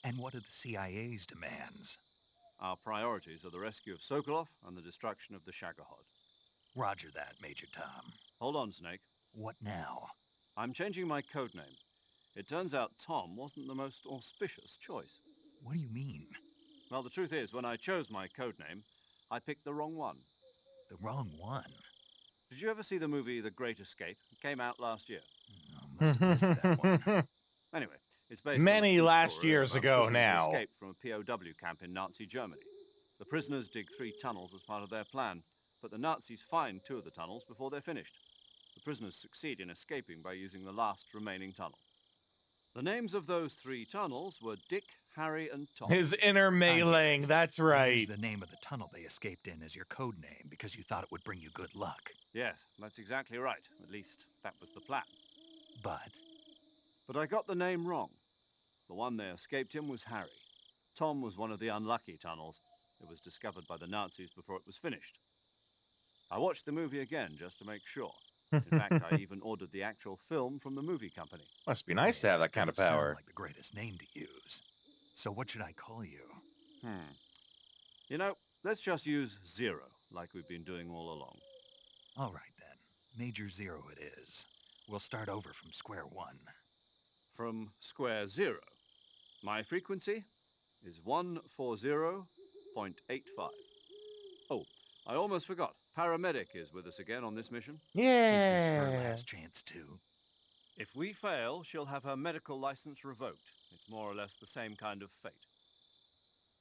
And what are the CIA's demands? Our priorities are the rescue of Sokolov and the destruction of the Shagohod. Roger that, Major Tom. Hold on, Snake. What now? I'm changing my codename. It turns out Tom wasn't the most auspicious choice. What do you mean? Well, the truth is, when I chose my codename, I picked the wrong one. The wrong one? Did you ever see the movie The Great Escape? It came out last year. Must have missed that one. Anyway, it's based Many on a true last story years about ago prisoners who now. escaped from a POW camp in Nazi Germany. The prisoners dig 3 tunnels as part of their plan, but the Nazis find 2 of the tunnels before they're finished. The prisoners succeed in escaping by using the last remaining tunnel. The names of those 3 tunnels were Dick, Harry, and Tom. His inner meleeing, that's right. Use the name of the tunnel they escaped in as your code name because you thought it would bring you good luck. Yes, that's exactly right. At least, that was the plan. But I got the name wrong. The one they escaped in was Harry. Tom was one of the unlucky tunnels. It was discovered by the Nazis before it was finished. I watched the movie again just to make sure. In fact, I even ordered the actual film from the movie company. Must be nice to have that kind of doesn't power. sound like the greatest name to use. So what should I call you? You know, let's just use Zero, like we've been doing all along. All right then. Major Zero it is. We'll start over from square one. From square zero. My frequency is 140.85. Oh, I almost forgot. Paramedic is with us again on this mission. Is this her Yeah. last chance, too? If we fail, she'll have her medical license revoked. It's more or less the same kind of fate.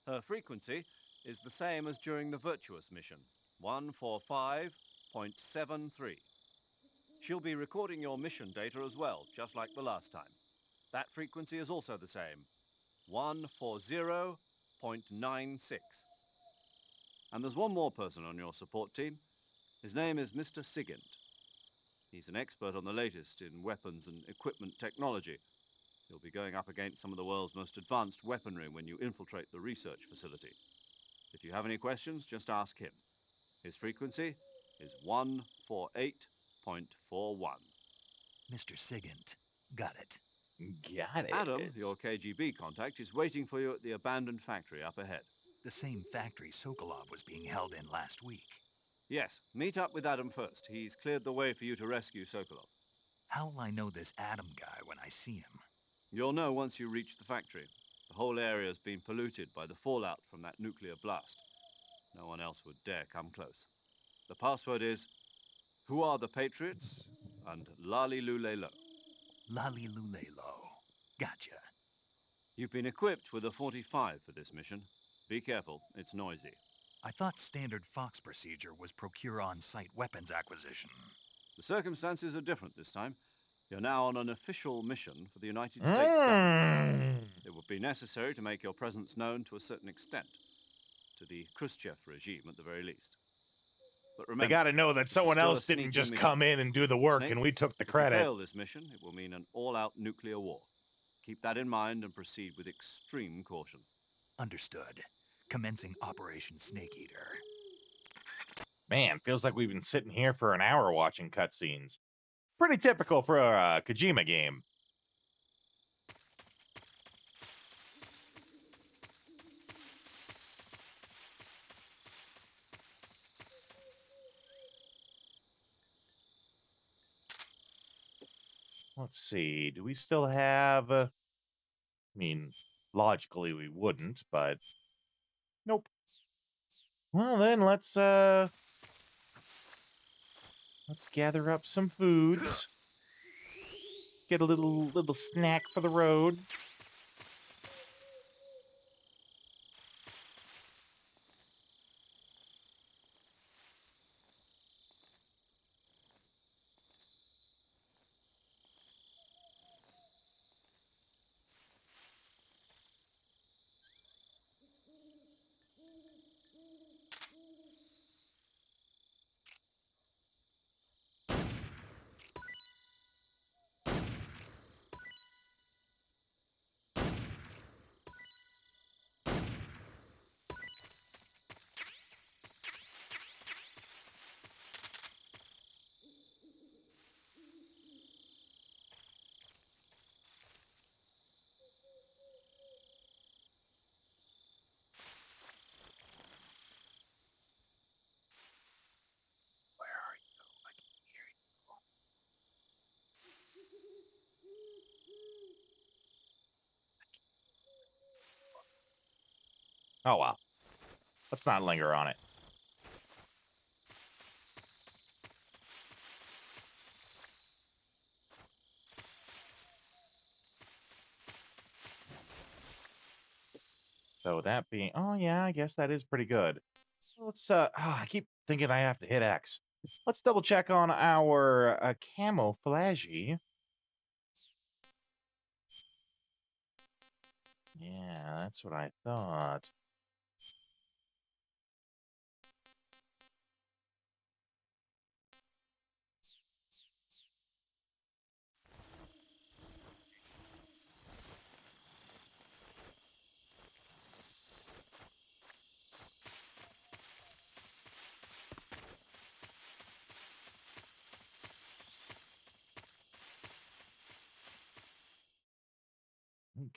Her frequency is the same as during the Virtuous mission, 145.73. She'll be recording your mission data as well, just like the last time. That frequency is also the same, 140.96. And there's one more person on your support team. His name is Mr. Sigint. He's an expert on the latest in weapons and equipment technology. You'll be going up against some of the world's most advanced weaponry when you infiltrate the research facility. If you have any questions, just ask him. His frequency is 148.41. Mr. Sigint. Got it. Got it. Adam, your KGB contact, is waiting for you at the abandoned factory up ahead. The same factory Sokolov was being held in last week. Yes, meet up with Adam first. He's cleared the way for you to rescue Sokolov. How will I know this Adam guy when I see him? You'll know once you reach the factory. The whole area's been polluted by the fallout from that nuclear blast. No one else would dare come close. The password is, "Who are the Patriots?" and Lali Lule Lo. Lali Lule Lo. Gotcha. You've been equipped with a 45 for this mission. Be careful, it's noisy. I thought standard Fox procedure was procure on-site weapons acquisition. The circumstances are different this time. You're now on an official mission for the United States government. It would be necessary to make your presence known to a certain extent. To the Khrushchev regime, at the very least. But remember, They got to know that this is someone still a else didn't sneaking just mission. come in and do the work, Snake, and we took the if you credit. fail this mission, it will mean an all-out nuclear war. Keep that in mind and proceed with extreme caution. Understood. Commencing Operation Snake Eater. Man, feels like we've been sitting here for an hour watching cutscenes. Pretty typical for a Kojima game. Let's see. Do we still have... I mean, logically we wouldn't, but... Nope. Well, then let's gather up some foods. Get a little snack for the road. Oh, well. Let's not linger on it. So that being... Oh, yeah, I guess that is pretty good. Let's, I keep thinking I have to hit X. Let's double check on our camouflagey. Yeah, that's what I thought.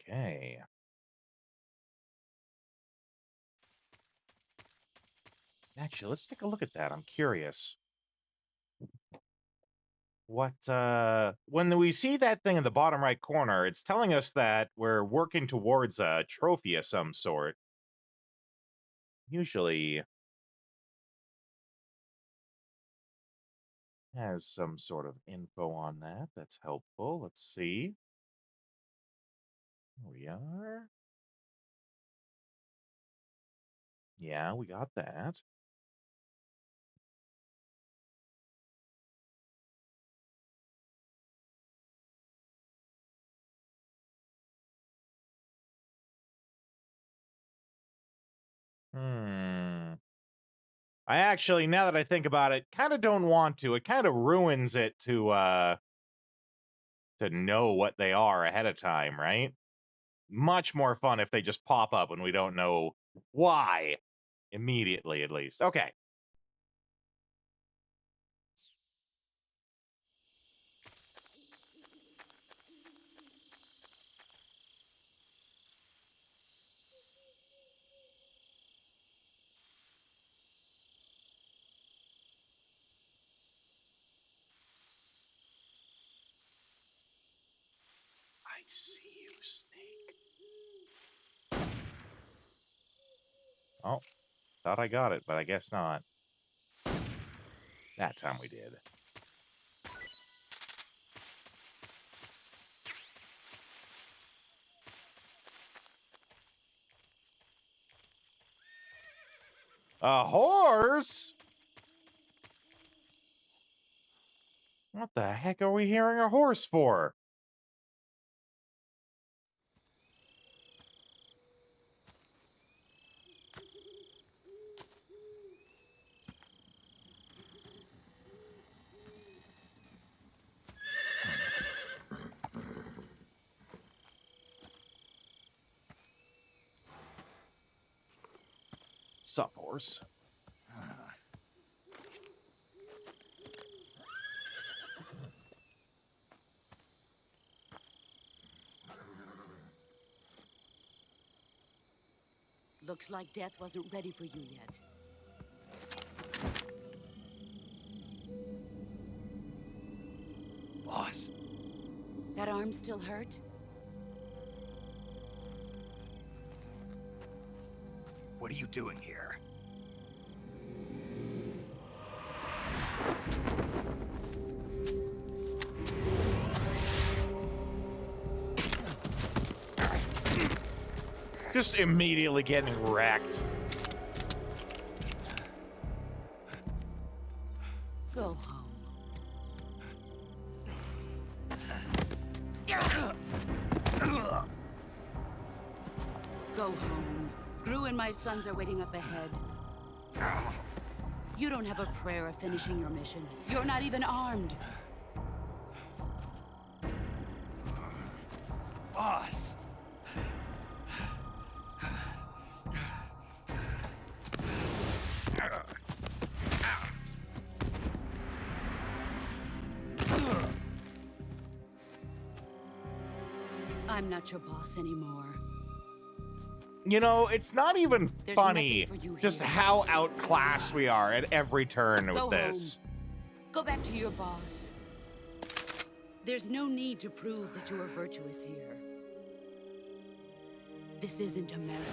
Okay. Actually, let's take a look at that. I'm curious. when we see that thing in the bottom right corner, it's telling us that we're working towards a trophy of some sort. Usually has some sort of info on that. That's helpful. Let's see. Here we are. Yeah, we got that. I actually, now that I think about it, kind of don't want to. It kind of ruins it to know what they are ahead of time, right? Much more fun if they just pop up and we don't know why immediately, at least. Okay. I see you, Snake. Oh, thought I got it, but I guess not. That time we did. A horse? What the heck are we hearing a horse for? Sup, horse? Looks like death wasn't ready for you yet. Boss. That arm still hurt? What are you doing here? Just immediately getting wrecked. Go home. Go home. Gru and my sons are waiting up ahead. You don't have a prayer of finishing your mission. You're not even armed. Boss! I'm not your boss anymore. You know, it's not even There's funny nothing for you just here. how outclassed we are at every turn Go with this. Go back to your boss. There's no need to prove that you are virtuous here. This isn't America.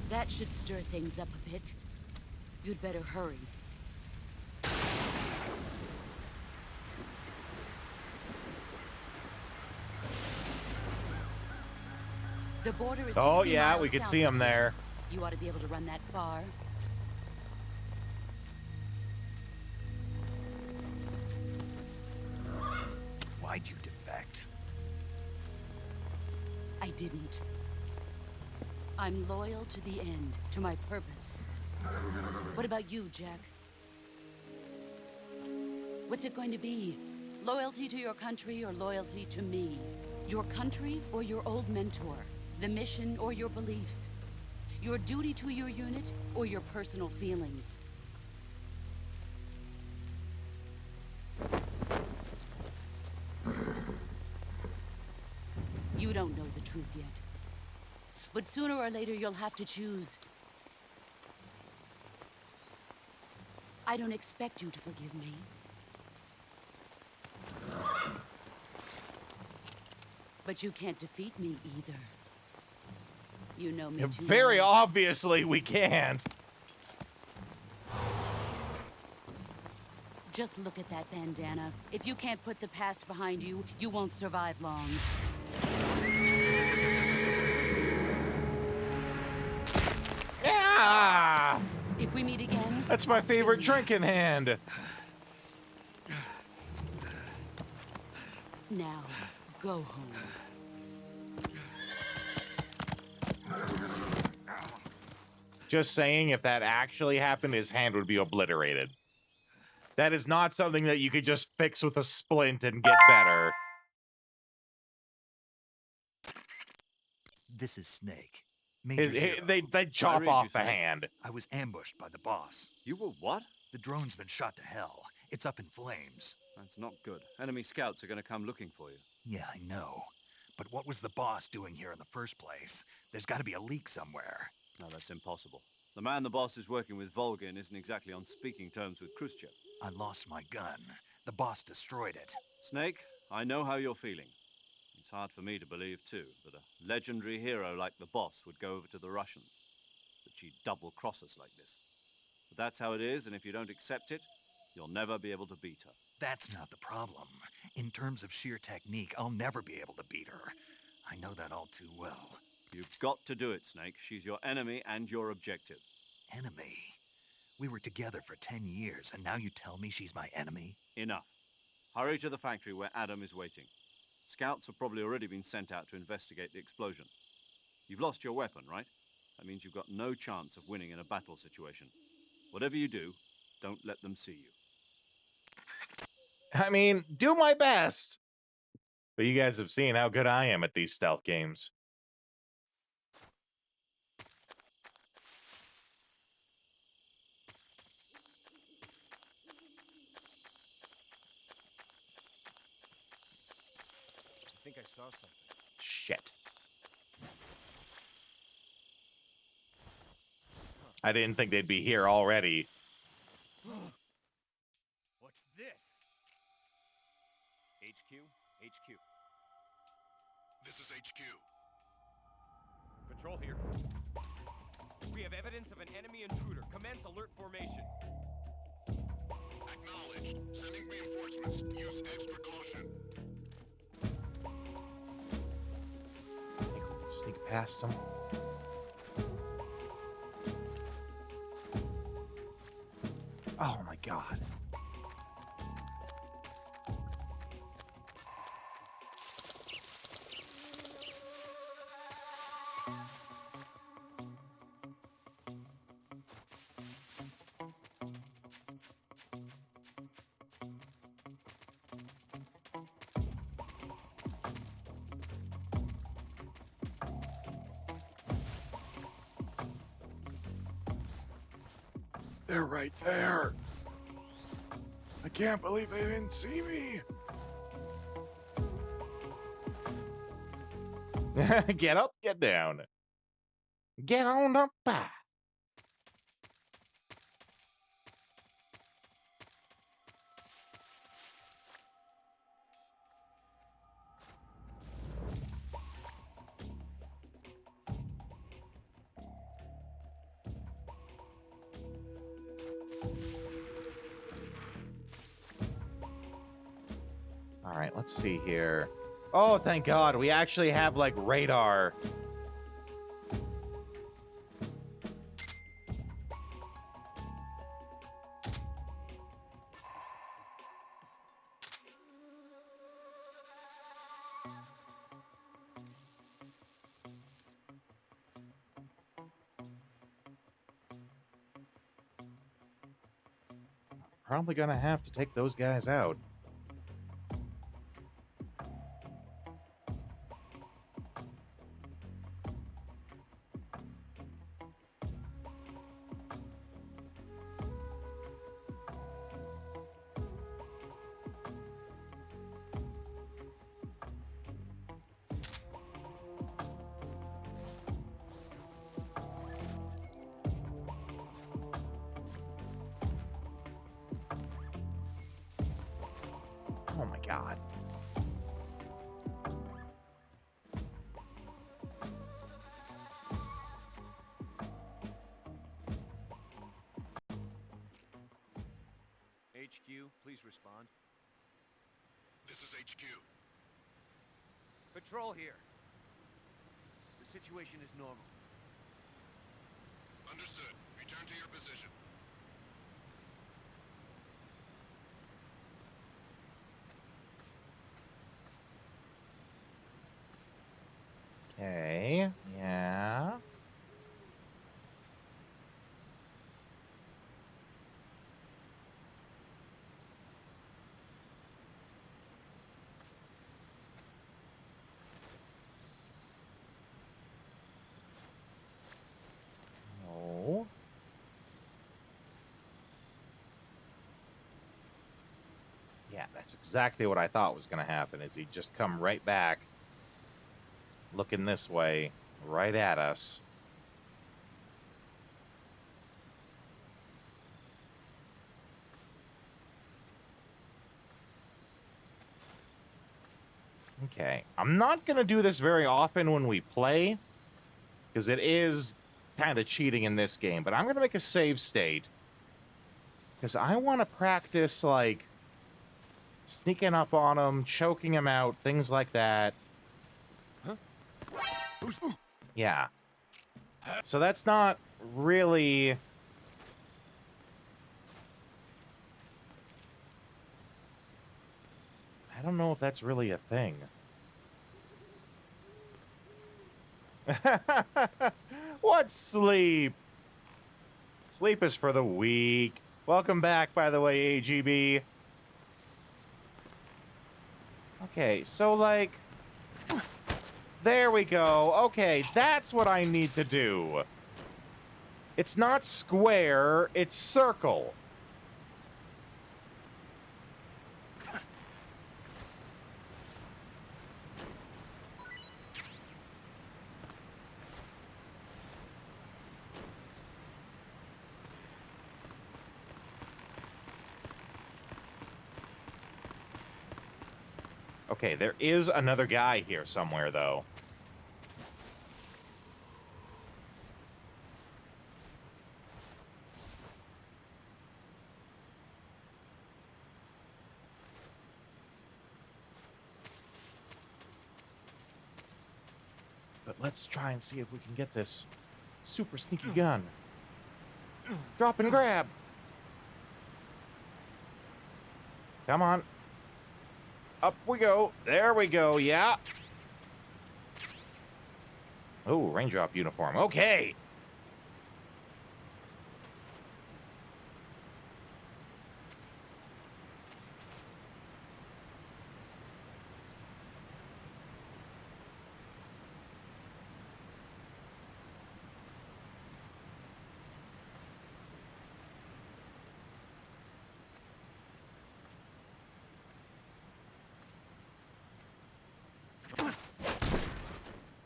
That should stir things up a bit. You'd better hurry. The border is 60 Oh, yeah, miles we could south see of him here. there. You ought to be able to run that far. Why'd you defect? I didn't. I'm loyal to the end, to my purpose. What about you, Jack? What's it going to be? Loyalty to your country or loyalty to me? Your country or your old mentor? The mission or your beliefs? Your duty to your unit, or your personal feelings? You don't know the truth yet. But sooner or later, you'll have to choose. I don't expect you to forgive me. But you can't defeat me either. You know me too Very well. obviously, we can't. Just look at that bandana. If you can't put the past behind you, you won't survive long. Yeah! If we meet again... That's my favorite drink in hand. Now, go home. Just saying, if that actually happened, his hand would be obliterated. That is not something that you could just fix with a splint and get better. This is Snake. Major Zero. They chop off the hand. I was ambushed by the boss. You were what? The drone's been shot to hell. It's up in flames. That's not good. Enemy scouts are going to come looking for you. Yeah, I know. But what was the boss doing here in the first place? There's got to be a leak somewhere. No, that's impossible. The man the boss is working with, Volgin, isn't exactly on speaking terms with Khrushchev. I lost my gun. The boss destroyed it. Snake, I know how you're feeling. It's hard for me to believe, too, that a legendary hero like the boss would go over to the Russians. That she'd double-cross us like this. But that's how it is, and if you don't accept it, you'll never be able to beat her. That's not the problem. In terms of sheer technique, I'll never be able to beat her. I know that all too well. You've got to do it, Snake. She's your enemy and your objective. Enemy? We were together for 10 years, and now you tell me she's my enemy? Enough. Hurry to the factory where Adam is waiting. Scouts have probably already been sent out to investigate the explosion. You've lost your weapon, right? That means you've got no chance of winning in a battle situation. Whatever you do, don't let them see you. I mean, do my best. But you guys have seen how good I am at these stealth games. I think I saw something. Shit. I didn't think they'd be here already. What's this? HQ? HQ. This is HQ. Control here. We have evidence of an enemy intruder. Commence alert formation. Acknowledged. Sending reinforcements. Use extra caution. I think we can sneak past them. Oh my god. They're right there. I can't believe they didn't see me. Get up, get down. Get on up. All right, let's see here. Oh, thank God. We actually have, like, radar. Probably gonna have to take those guys out. God. HQ, please respond. This is HQ. Patrol here. The situation is normal. Understood. Return to your position. Okay, yeah. No. Yeah, that's exactly what I thought was going to happen, is he'd just come right back, looking this way, right at us. Okay, I'm not going to do this very often when we play, because it is kind of cheating in this game, but I'm going to make a save state, because I want to practice, like, sneaking up on him, choking him out, things like that. Huh? Yeah. So that's not really... I don't know if that's really a thing. What sleep? Sleep is for the weak. Welcome back, by the way, AGB. Okay, so, like... There we go. Okay, that's what I need to do. It's not square, it's circle. Okay, there is another guy here somewhere, though. But let's try and see if we can get this super sneaky gun. Drop and grab. Come on. Up we go. There we go. Yeah. Oh, raindrop uniform. Okay.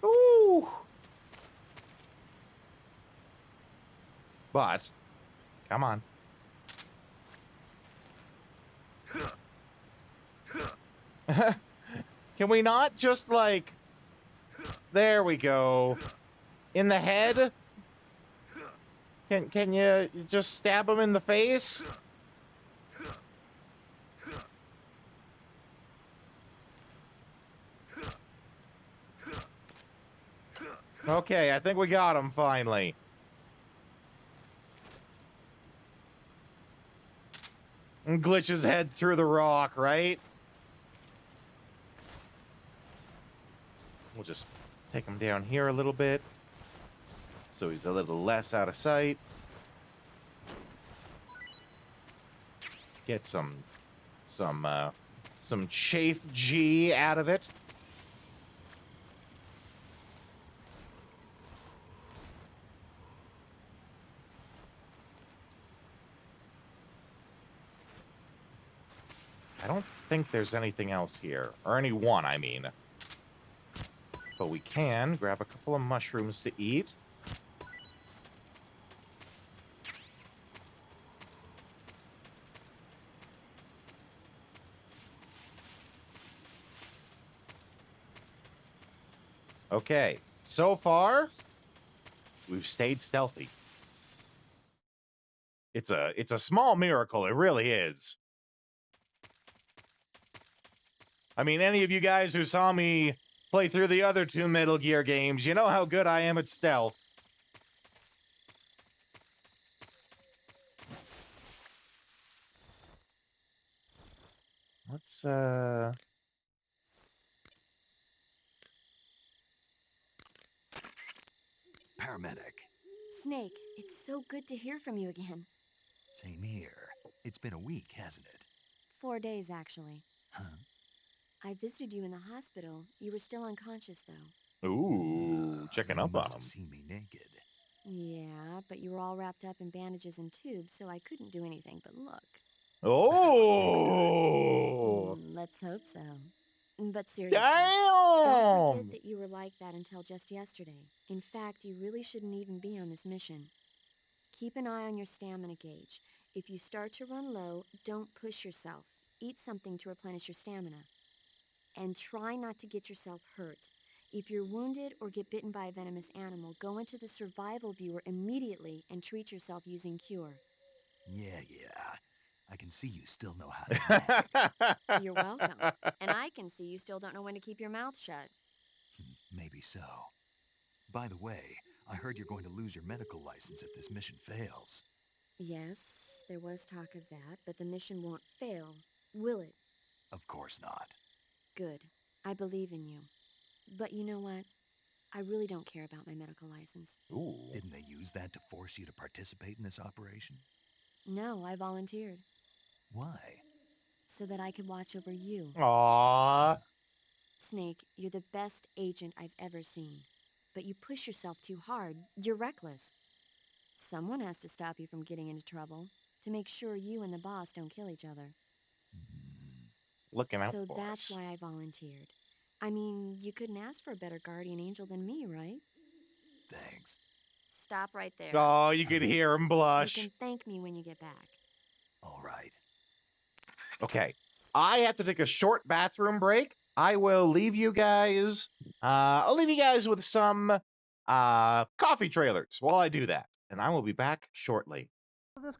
Ooh. But, come on. Can we not just, like... There we go. In the head? Can you just stab him in the face? Okay, I think we got him finally. And glitch his head through the rock, right? We'll just take him down here a little bit, so he's a little less out of sight. Get some chafe G out of it. I don't think there's anything else here, or anyone, I mean. But we can grab a couple of mushrooms to eat. Okay, so far, we've stayed stealthy. It's a small miracle, it really is. I mean, any of you guys who saw me play through the other 2 Metal Gear games, you know how good I am at stealth. Let's, Paramedic. Snake, it's so good to hear from you again. Same here. It's been a week, hasn't it? 4 days, actually. Huh? I visited you in the hospital. You were still unconscious, though. Ooh, checking up on must him. have seen me naked. Yeah, but you were all wrapped up in bandages and tubes, so I couldn't do anything but look. Oh! Let's hope so. But seriously, Damn! don't forget that you were like that until just yesterday. In fact, you really shouldn't even be on this mission. Keep an eye on your stamina gauge. If you start to run low, don't push yourself. Eat something to replenish your stamina. And try not to get yourself hurt. If you're wounded or get bitten by a venomous animal, go into the survival viewer immediately and treat yourself using Cure. Yeah. I can see you still know how to nag. You're welcome. And I can see you still don't know when to keep your mouth shut. Maybe so. By the way, I heard you're going to lose your medical license if this mission fails. Yes, there was talk of that, but the mission won't fail, will it? Of course not. Good. I believe in you. But you know what? I really don't care about my medical license. Ooh. Didn't they use that to force you to participate in this operation? No, I volunteered. Why? So that I could watch over you. Aww. Snake, you're the best agent I've ever seen. But you push yourself too hard. You're reckless. Someone has to stop you from getting into trouble, to make sure you and the boss don't kill each other. Looking out so for that's us. why I volunteered. I mean, you couldn't ask for a better guardian angel than me, right? Thanks. Stop right there. Oh, you could hear him blush. You can thank me when you get back. All right. Okay. I have to take a short bathroom break. I will leave you guys. I'll leave you guys with some coffee trailers while I do that. And I will be back shortly. This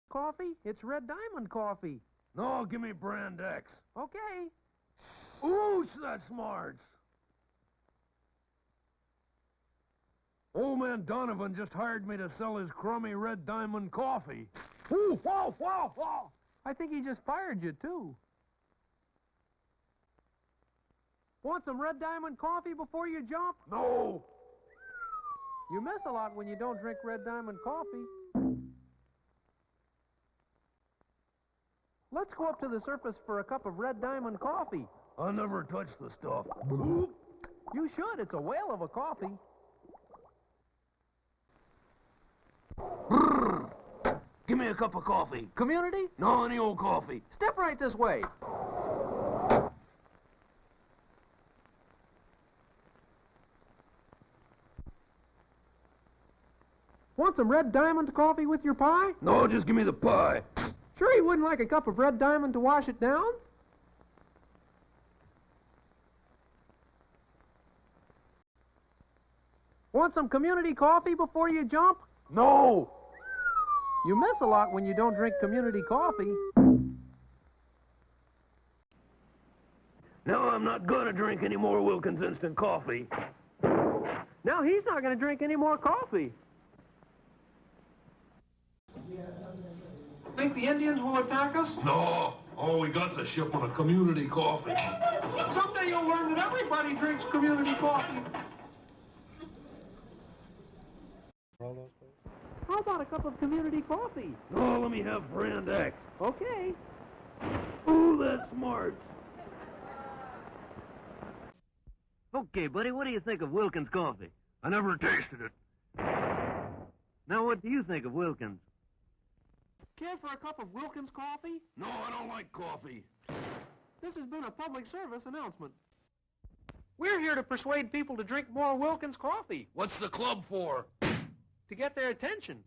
coffee? It's Red Diamond coffee. No, give me Brand X. Okay. Ooh, that's smart. Old man Donovan just hired me to sell his crummy Red Diamond coffee. Ooh, whoa. I think he just fired you, too. Want some Red Diamond coffee before you jump? No. You miss a lot when you don't drink Red Diamond coffee. Let's go up to the surface for a cup of Red Diamond coffee. I never touched the stuff. You should. It's a whale of a coffee. Give me a cup of coffee. Community? No, any old coffee. Step right this way. Want some Red Diamond coffee with your pie? No, just give me the pie. Sure you wouldn't like a cup of Red Diamond to wash it down? Want some community coffee before you jump? No. You miss a lot when you don't drink community coffee. No, I'm not gonna drink any more Wilkins instant coffee. Now he's not going to drink any more coffee. Think the Indians will attack us? No, all we got's a shipment of community coffee. Someday you'll learn that everybody drinks community coffee. How about a cup of community coffee? No, let me have Brand X. Okay. Ooh, that's smart. Okay, buddy, what do you think of Wilkins coffee? I never tasted it. Now, what do you think of Wilkins? Care for a cup of Wilkins coffee? No, I don't like coffee. This has been a public service announcement. We're here to persuade people to drink more Wilkins coffee. What's the club for? To get their attention.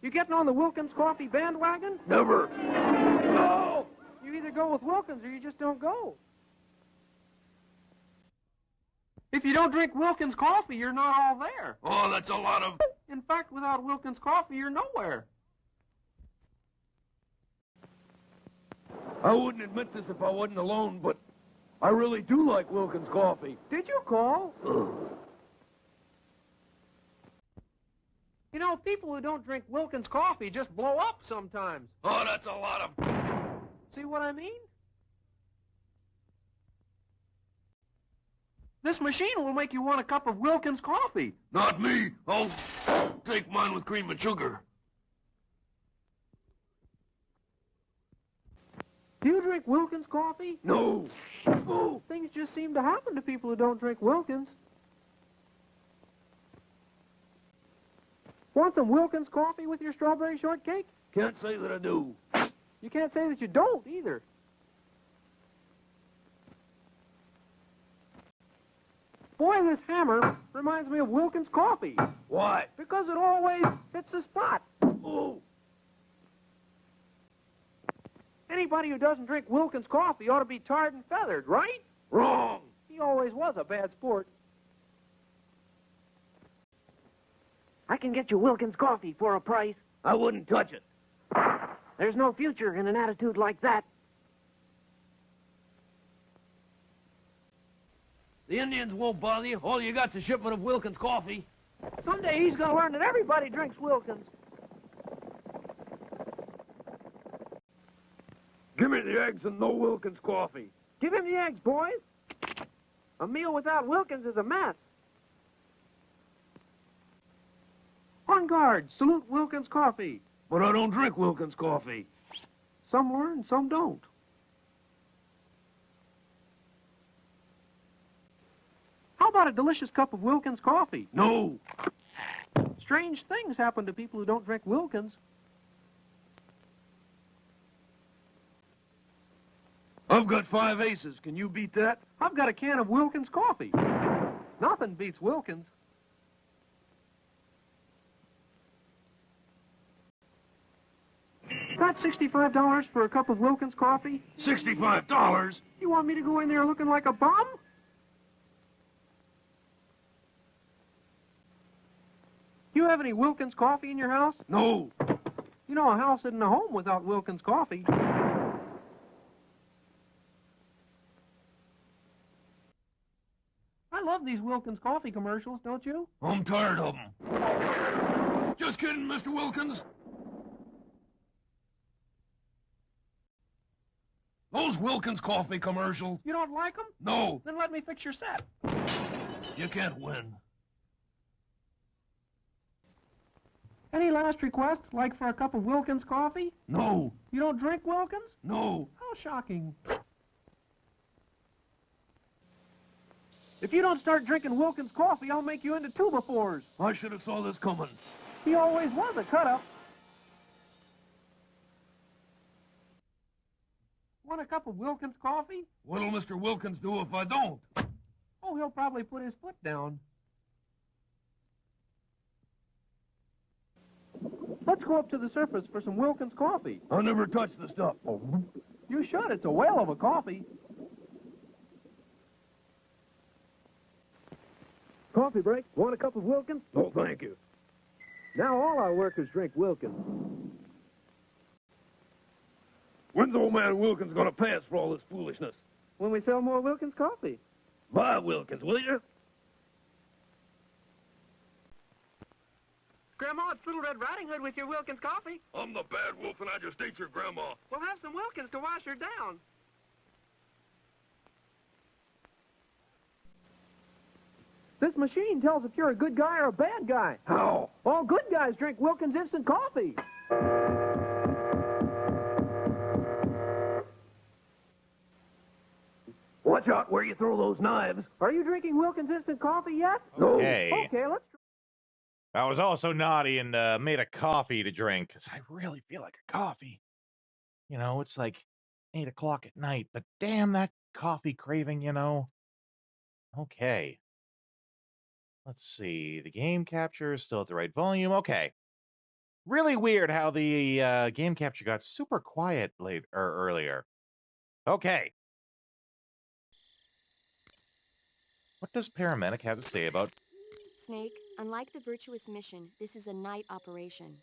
You getting on the Wilkins coffee bandwagon? Never. No! You either go with Wilkins or you just don't go. If you don't drink Wilkins coffee, you're not all there. Oh, that's a lot of... In fact, without Wilkins coffee, you're nowhere. I wouldn't admit this if I wasn't alone, but I really do like Wilkins coffee. Did you call? You know, people who don't drink Wilkins coffee just blow up sometimes. Oh, that's a lot of... See what I mean? This machine will make you want a cup of Wilkins coffee. Not me. I'll take mine with cream and sugar. Do you drink Wilkins coffee? No. Oh, things just seem to happen to people who don't drink Wilkins. Want some Wilkins coffee with your strawberry shortcake? Can't say that I do. You can't say that you don't, either. Boy, this hammer reminds me of Wilkins coffee. Why? Because it always hits the spot. Oh. Anybody who doesn't drink Wilkins coffee ought to be tarred and feathered, right? Wrong. He always was a bad sport. I can get you Wilkins coffee for a price. I wouldn't touch it. There's no future in an attitude like that. The Indians won't bother you. All you got's a shipment of Wilkins coffee. Someday he's going to learn that everybody drinks Wilkins. Give me the eggs and no Wilkins coffee. Give him the eggs, boys. A meal without Wilkins is a mess. On guard, salute Wilkins coffee. But I don't drink Wilkins coffee. Some learn, some don't. How about a delicious cup of Wilkins coffee? No. Strange things happen to people who don't drink Wilkins. I've got 5 aces. Can you beat that? I've got a can of Wilkins coffee. Nothing beats Wilkins. Got $65 for a cup of Wilkins coffee? $65? You want me to go in there looking like a bum? You have any Wilkins coffee in your house? No. You know, a house isn't a home without Wilkins coffee. I love these Wilkins coffee commercials, don't you? I'm tired of them. Just kidding, Mr. Wilkins. Those Wilkins coffee commercials. You don't like them? No. Then let me fix your set. You can't win. Any last request, like for a cup of Wilkins coffee? No. You don't drink Wilkins? No. How shocking. If you don't start drinking Wilkins coffee, I'll make you into two-by-fours. I should have saw this coming. He always was a cut-up. Want a cup of Wilkins coffee? What'll Mr. Wilkins do if I don't? Oh, he'll probably put his foot down. Let's go up to the surface for some Wilkins coffee. I never touched the stuff. Oh. You should. It's a whale of a coffee. Coffee break. Want a cup of Wilkins? No, thank you. Now all our workers drink Wilkins. When's old man Wilkins gonna pay us for all this foolishness? When we sell more Wilkins coffee. Buy Wilkins, will you? Grandma, it's Little Red Riding Hood with your Wilkins coffee. I'm the bad wolf and I just ate your grandma. We'll have some Wilkins to wash her down. This machine tells if you're a good guy or a bad guy. How? All good guys drink Wilkins instant coffee. Watch out where you throw those knives. Are you drinking Wilkins instant coffee yet? No. Okay. Okay, let's... I was also naughty and made a coffee to drink, because I really feel like a coffee. You know, it's like 8 o'clock at night, but damn that coffee craving, you know. Okay. Let's see. The game capture is still at the right volume. Okay. Really weird how the game capture got super quiet earlier. Okay. What does paramedic have to say about... Snake, unlike the virtuous mission, this is a night operation.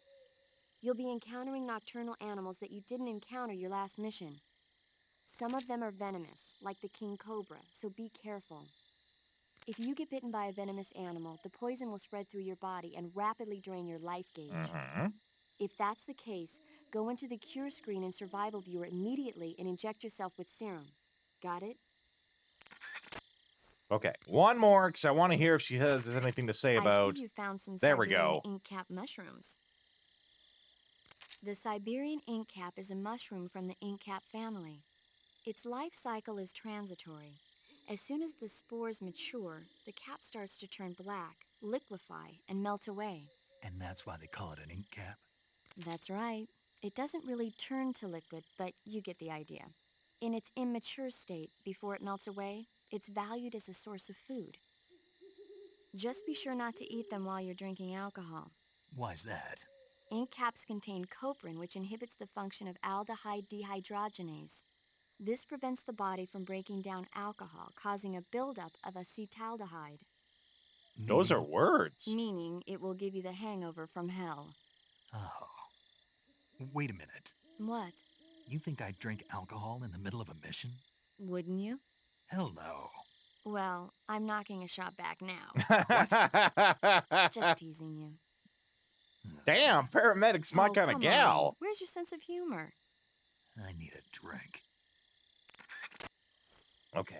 You'll be encountering nocturnal animals that you didn't encounter your last mission. Some of them are venomous, like the king cobra, so be careful. If you get bitten by a venomous animal, the poison will spread through your body and rapidly drain your life gauge. If that's the case, go into the cure screen and survival viewer immediately and inject yourself with serum. Got it? Okay, one more, because I want to hear if she has anything to say about... I see you found some There we Siberian go. ink cap mushrooms. The Siberian ink cap is a mushroom from the ink cap family. Its life cycle is transitory. As soon as the spores mature, the cap starts to turn black, liquefy, and melt away. And that's why they call it an ink cap? That's right. It doesn't really turn to liquid, but you get the idea. In its immature state, before it melts away, it's valued as a source of food. Just be sure not to eat them while you're drinking alcohol. Why's that? Ink caps contain coprin, which inhibits the function of aldehyde dehydrogenase. This prevents the body from breaking down alcohol, causing a buildup of acetaldehyde. Those are words. Meaning it will give you the hangover from hell. Oh. Wait a minute. What? You think I'd drink alcohol in the middle of a mission? Wouldn't you? Hell no. Well, I'm knocking a shot back now. Just teasing you. Damn, paramedic's my Oh, kind of come gal. on. Where's your sense of humor? I need a drink. Okay.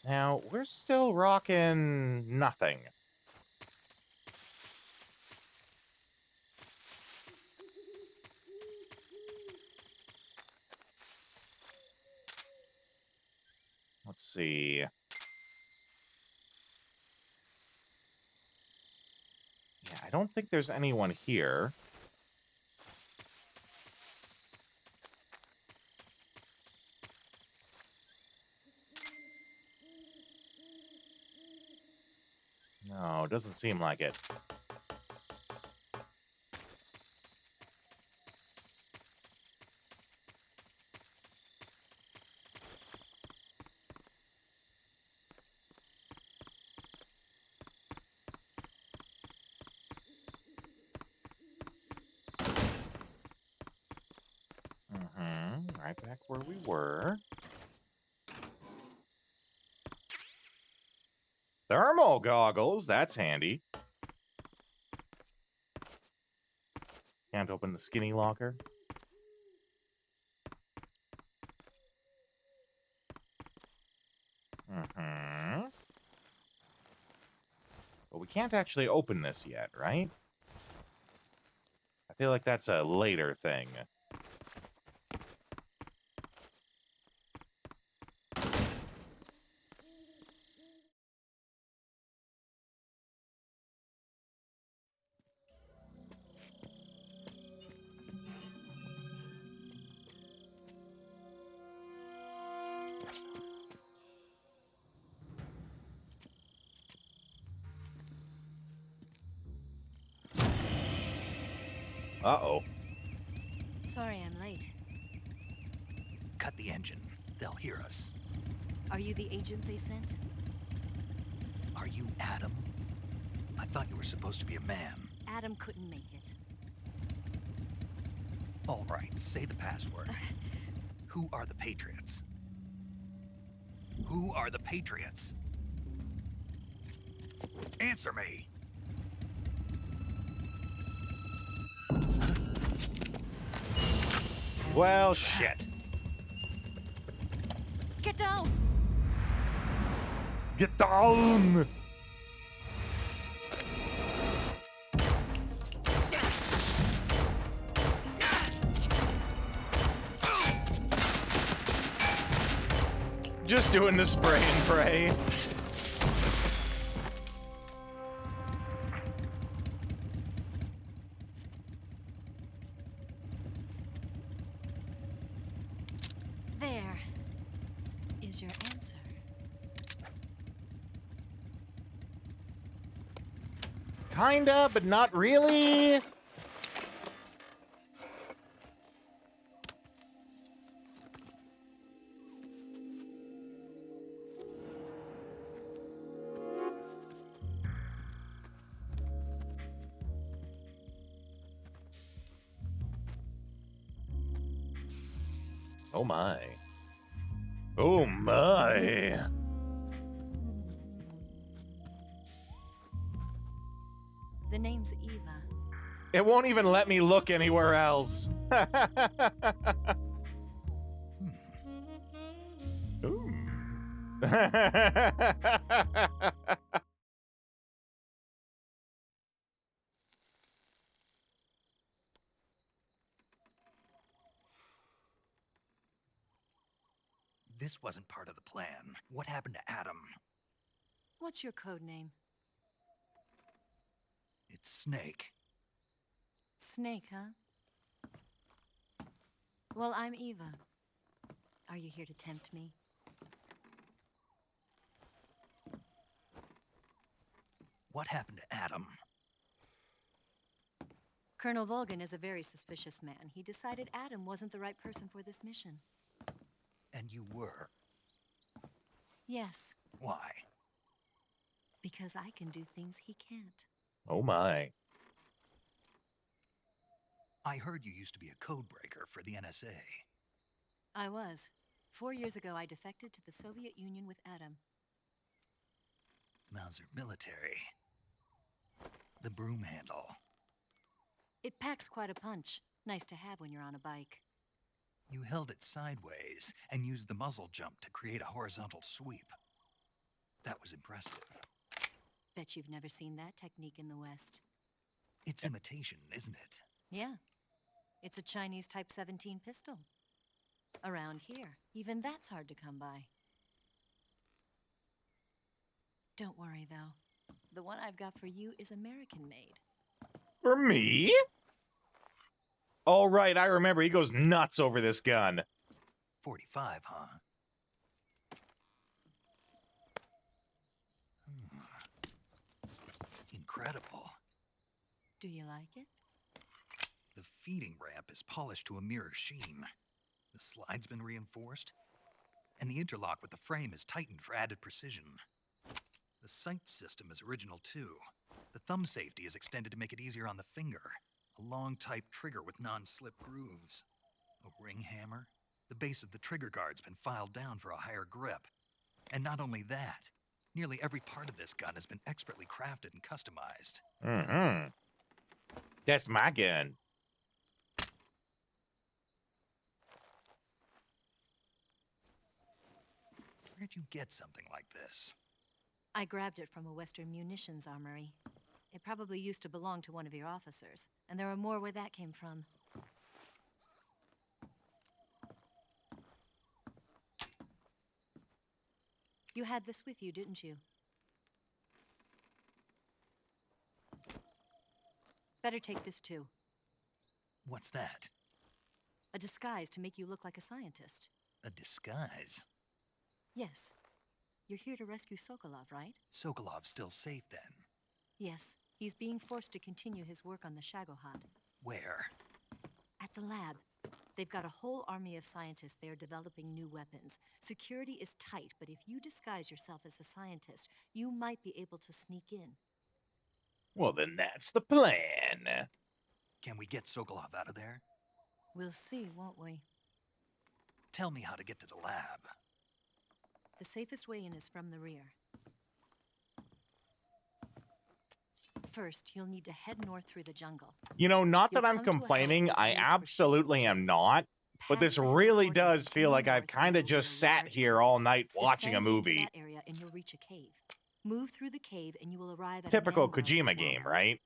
Now, we're still rocking nothing. Let's see. Yeah, I don't think there's anyone here. No, it doesn't seem like it. Right back where we were. Thermal goggles, that's handy. Can't open the skinny locker. But we can't actually open this yet, right? I feel like that's a later thing. Uh-oh. Sorry I'm late. Cut the engine. They'll hear us. Are you the agent they sent? Are you Adam? I thought you were supposed to be a man. Adam couldn't make it. All right, say the password. Who are the Patriots? Who are the Patriots? Answer me! Well, shit. Get down! Get down! Just doing the spray and pray. There is your answer. Kinda, but not really. Oh my. Oh my. The name's Eva. It won't even let me look anywhere else. Ooh. This wasn't part of the plan. What happened to Adam? What's your code name? It's Snake. Snake, huh? Well, I'm Eva. Are you here to tempt me? What happened to Adam? Colonel Volgan is a very suspicious man. He decided Adam wasn't the right person for this mission. And you were? Yes, Why? because I can do things he can't. Oh my. I heard you used to be a codebreaker for the NSA. I was. 4 years ago, I defected to the Soviet Union with Adam. Mauser military. The broom handle. It packs quite a punch. Nice to have when you're on a bike. You held it sideways and used the muzzle jump to create a horizontal sweep. That was impressive. Bet you've never seen that technique in the West. It's imitation, isn't it? Yeah. It's a Chinese Type 17 pistol. Around here, even that's hard to come by. Don't worry, though. The one I've got for you is American-made. For me? All right, I remember. He goes nuts over this gun. 45, huh? Incredible. Do you like it? The feeding ramp is polished to a mirror sheen. The slide's been reinforced, and the interlock with the frame is tightened for added precision. The sight system is original too. The thumb safety is extended to make it easier on the finger. A long type trigger with non-slip grooves. A ring hammer. The base of the trigger guard's been filed down for a higher grip. And not only that, nearly every part of this gun has been expertly crafted and customized. Mm-hmm. That's my gun. Where'd you get something like this? I grabbed it from a Western munitions armory. It probably used to belong to one of your officers, and there are more where that came from. You had this with you, didn't you? Better take this too. What's that? A disguise to make you look like a scientist. A disguise? Yes. You're here to rescue Sokolov, right? Sokolov's still safe then? Yes. He's being forced to continue his work on the Shagohod. Where? At the lab. They've got a whole army of scientists there developing new weapons. Security is tight, but if you disguise yourself as a scientist, you might be able to sneak in. Well, then that's the plan. Can we get Sokolov out of there? We'll see, won't we? Tell me how to get to the lab. The safest way in is from the rear. First, you'll need to head north through the jungle. You know, not that You'll I'm come to a complaining. hellgate I used for absolutely am not. But this really does feel like I've kind of just sat here all night watching a Descend into movie. that area and you'll reach a cave. Move through the cave and you will arrive at Typical a mangrove Kojima swamp. game, right?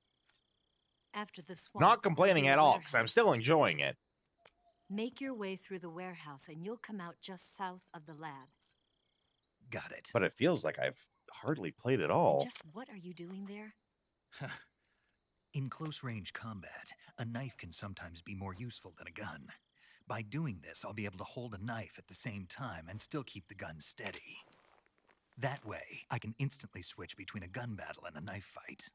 After the swamp, Not there'll complaining be a at all, because I'm warehouse. still enjoying it. Make your way through the warehouse and you'll come out just south of the lab. Got it. But it feels like I've hardly played at And all. just what are you doing there? In close-range combat, a knife can sometimes be more useful than a gun. By doing this, I'll be able to hold a knife at the same time and still keep the gun steady. That way, I can instantly switch between a gun battle and a knife fight.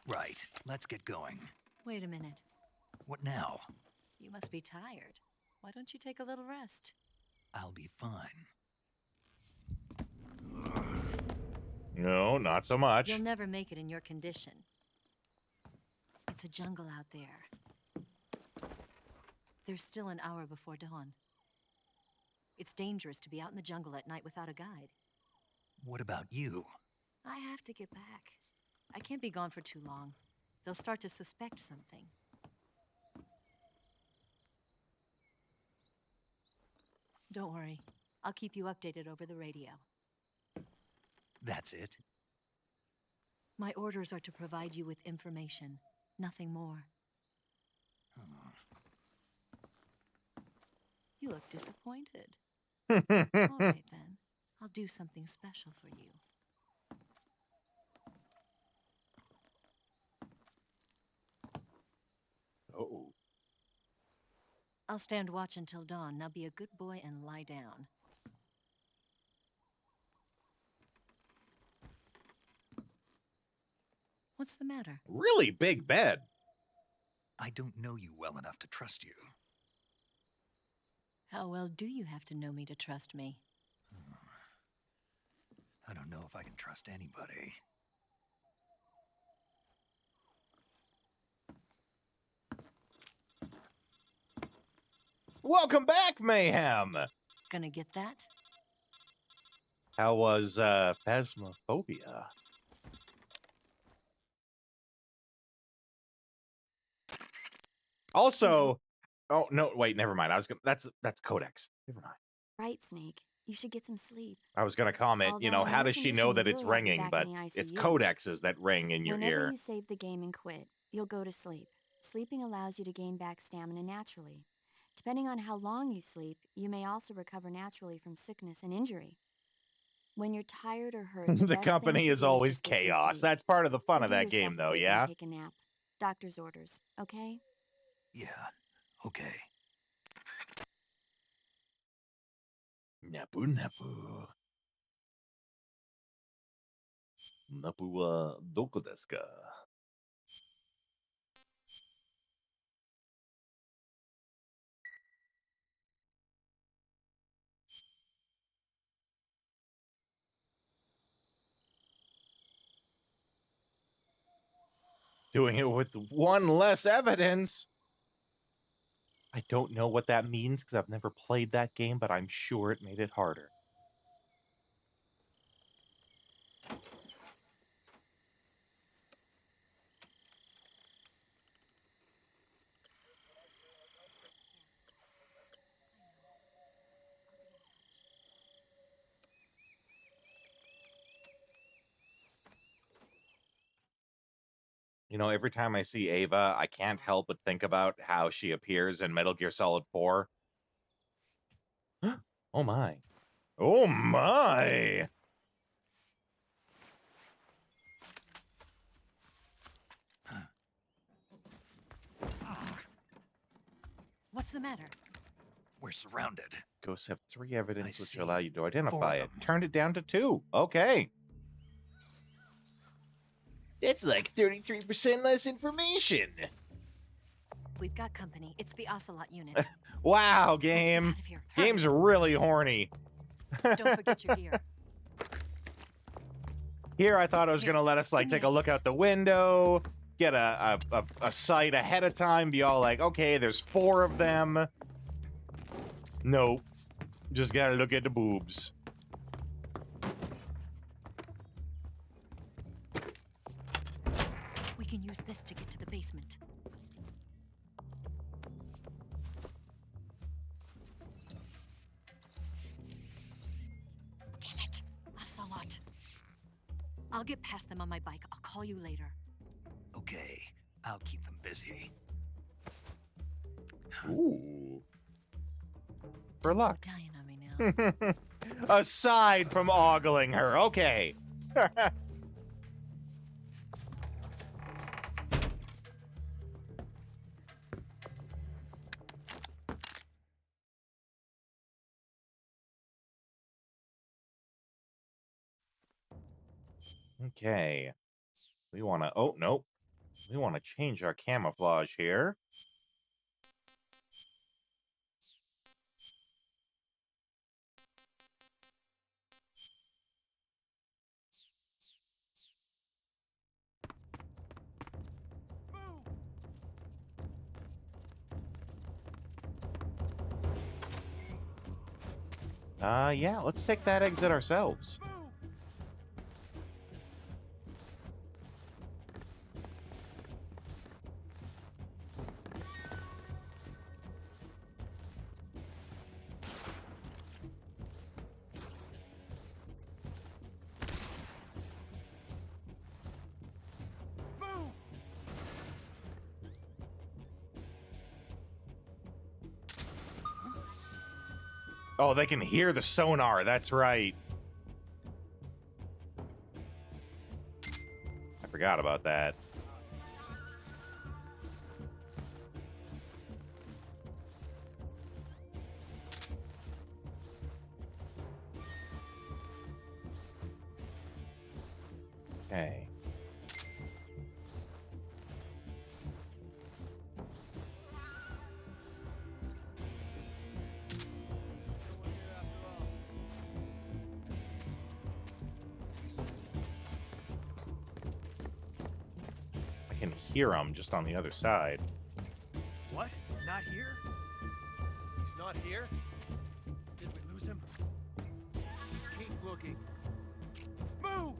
Right, let's get going. Wait a minute. What now? You must be tired. Why don't you take a little rest? I'll be fine. No, not so much. You'll never make it in your condition. It's a jungle out there. There's still an hour before dawn. It's dangerous to be out in the jungle at night without a guide. What about you? I have to get back. I can't be gone for too long. They'll start to suspect something. Don't worry. I'll keep you updated over the radio. That's it? My orders are to provide you with information, nothing more. You look disappointed. All right, then. I'll do something special for you. Oh. I'll stand watch until dawn. Now be a good boy and lie down. What's the matter? Really big bed. I don't know you well enough to trust you. How well do you have to know me to trust me? I don't know if I can trust anybody. Welcome back, Mayhem! Gonna get that? How was, Phasmophobia? Also, oh, no, wait, never mind. That's Codex. Never mind. Right, Snake. You should get some sleep. I was gonna comment, you know, Although in how your does she condition, know you that it's really ought to be ringing, back but in the it's ICU. codexes that ring in your Whenever ear. you save the game and quit, you'll go to sleep. Sleeping allows you to gain back stamina naturally. Depending on how long you sleep, you may also recover naturally from sickness and injury. When you're tired or hurt, the The best company thing to is do always just get some chaos. sleep. That's part of the fun So of do that yourself game, a though, favor yeah? and take a nap. Doctor's orders, okay? Yeah, okay. Napu napu. Napu wa doko desu ka? Doing it with one less evidence. I don't know what that means because I've never played that game, but I'm sure it made it harder. You know, every time I see Ava, I can't help but think about how she appears in Metal Gear Solid 4. Oh my. Oh my! What's the matter? We're surrounded. Ghosts have 3 evidence which see. allow you to 4 identify of it. Turned it down to 2. Okay. That's like 33% less information. We've got company. It's the Ocelot unit. Wow, game. out of here. Hurry. Game's really horny. Don't forget your gear. Here, I thought I was gonna let us like take a look out the window, get a sight ahead of time, be all like, okay, there's 4 of them. Nope. Just gotta look at the boobs. We can use this to get to the basement. Damn it! Ocelot. I'll get past them on my bike. I'll call you later. Okay, I'll keep them busy. Ooh. For luck. Dying on me now. Aside from ogling her, okay. Okay. We want to... Oh, nope. We want to change our camouflage here. Yeah, let's take that exit ourselves. Oh, they can hear the sonar. That's right. I forgot about that. Okay. I can hear him just on the other side. What? Not here? He's not here? Did we lose him? Keep looking. Move!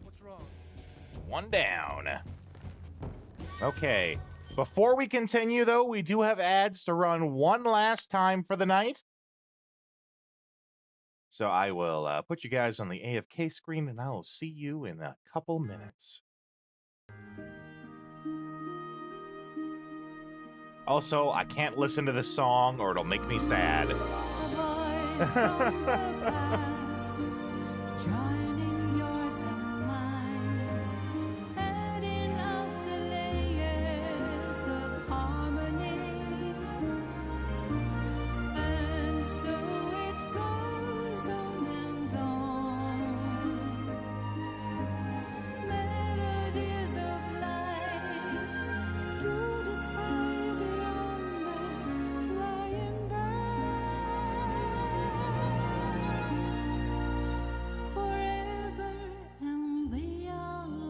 What's wrong? One down. Okay. Before we continue, though, we do have ads to run one last time for the night. So I will put you guys on the AFK screen, and I will see you in a couple minutes. Also, I can't listen to this song or it'll make me sad. Joining yours and mine, adding up the layers of harmony, and so it goes on and on. Melodies of life to the sky beyond the flying birds, forever and beyond.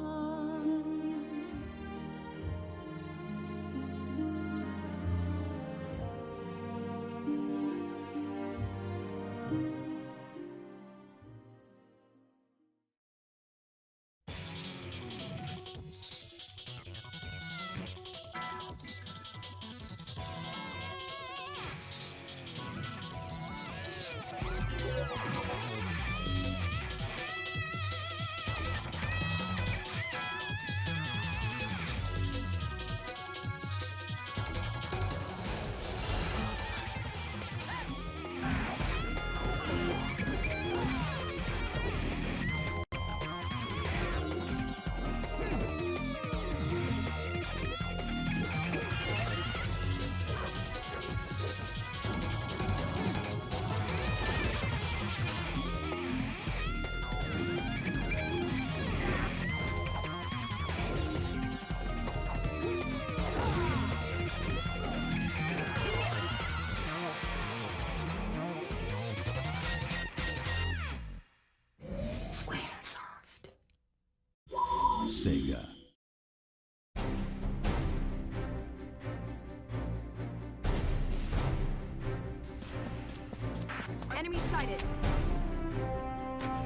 Squaresoft. Sega. Enemy sighted.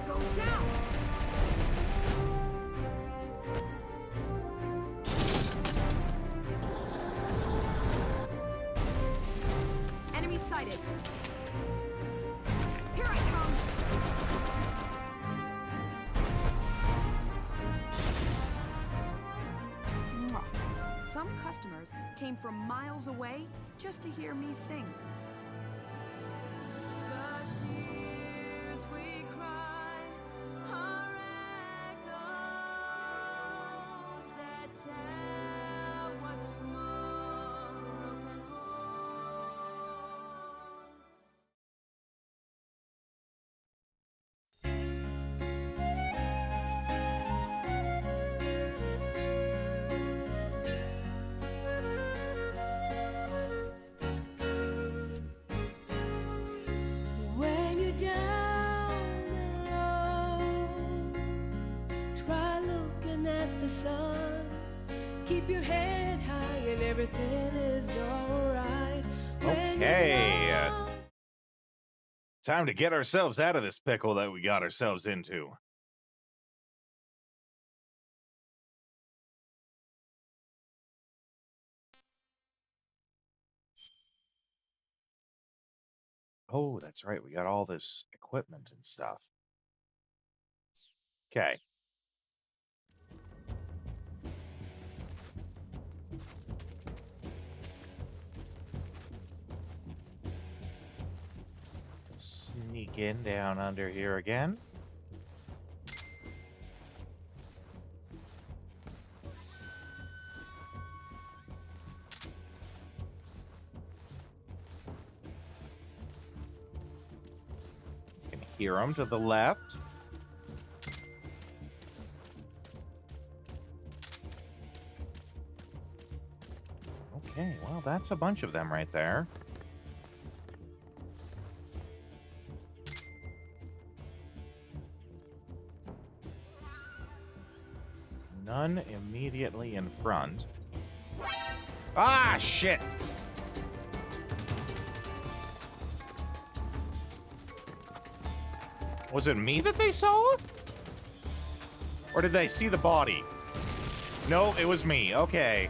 Go down! Enemy sighted. Here I come! Mwah. Some customers came from miles away just to hear me sing. The tears we cry are echoes that tell what tomorrow can hold. down and low. Try looking at the sun. Keep your head high and everything is alright. Okay. Time to get ourselves out of this pickle that we got ourselves into. Oh, that's right. We got all this equipment and stuff. Okay. Sneak in down under here again. You can hear them to the left. Okay, well, that's a bunch of them right there. None immediately in front. Ah, shit! Was it me that they saw? Or did they see the body? No, it was me. Okay.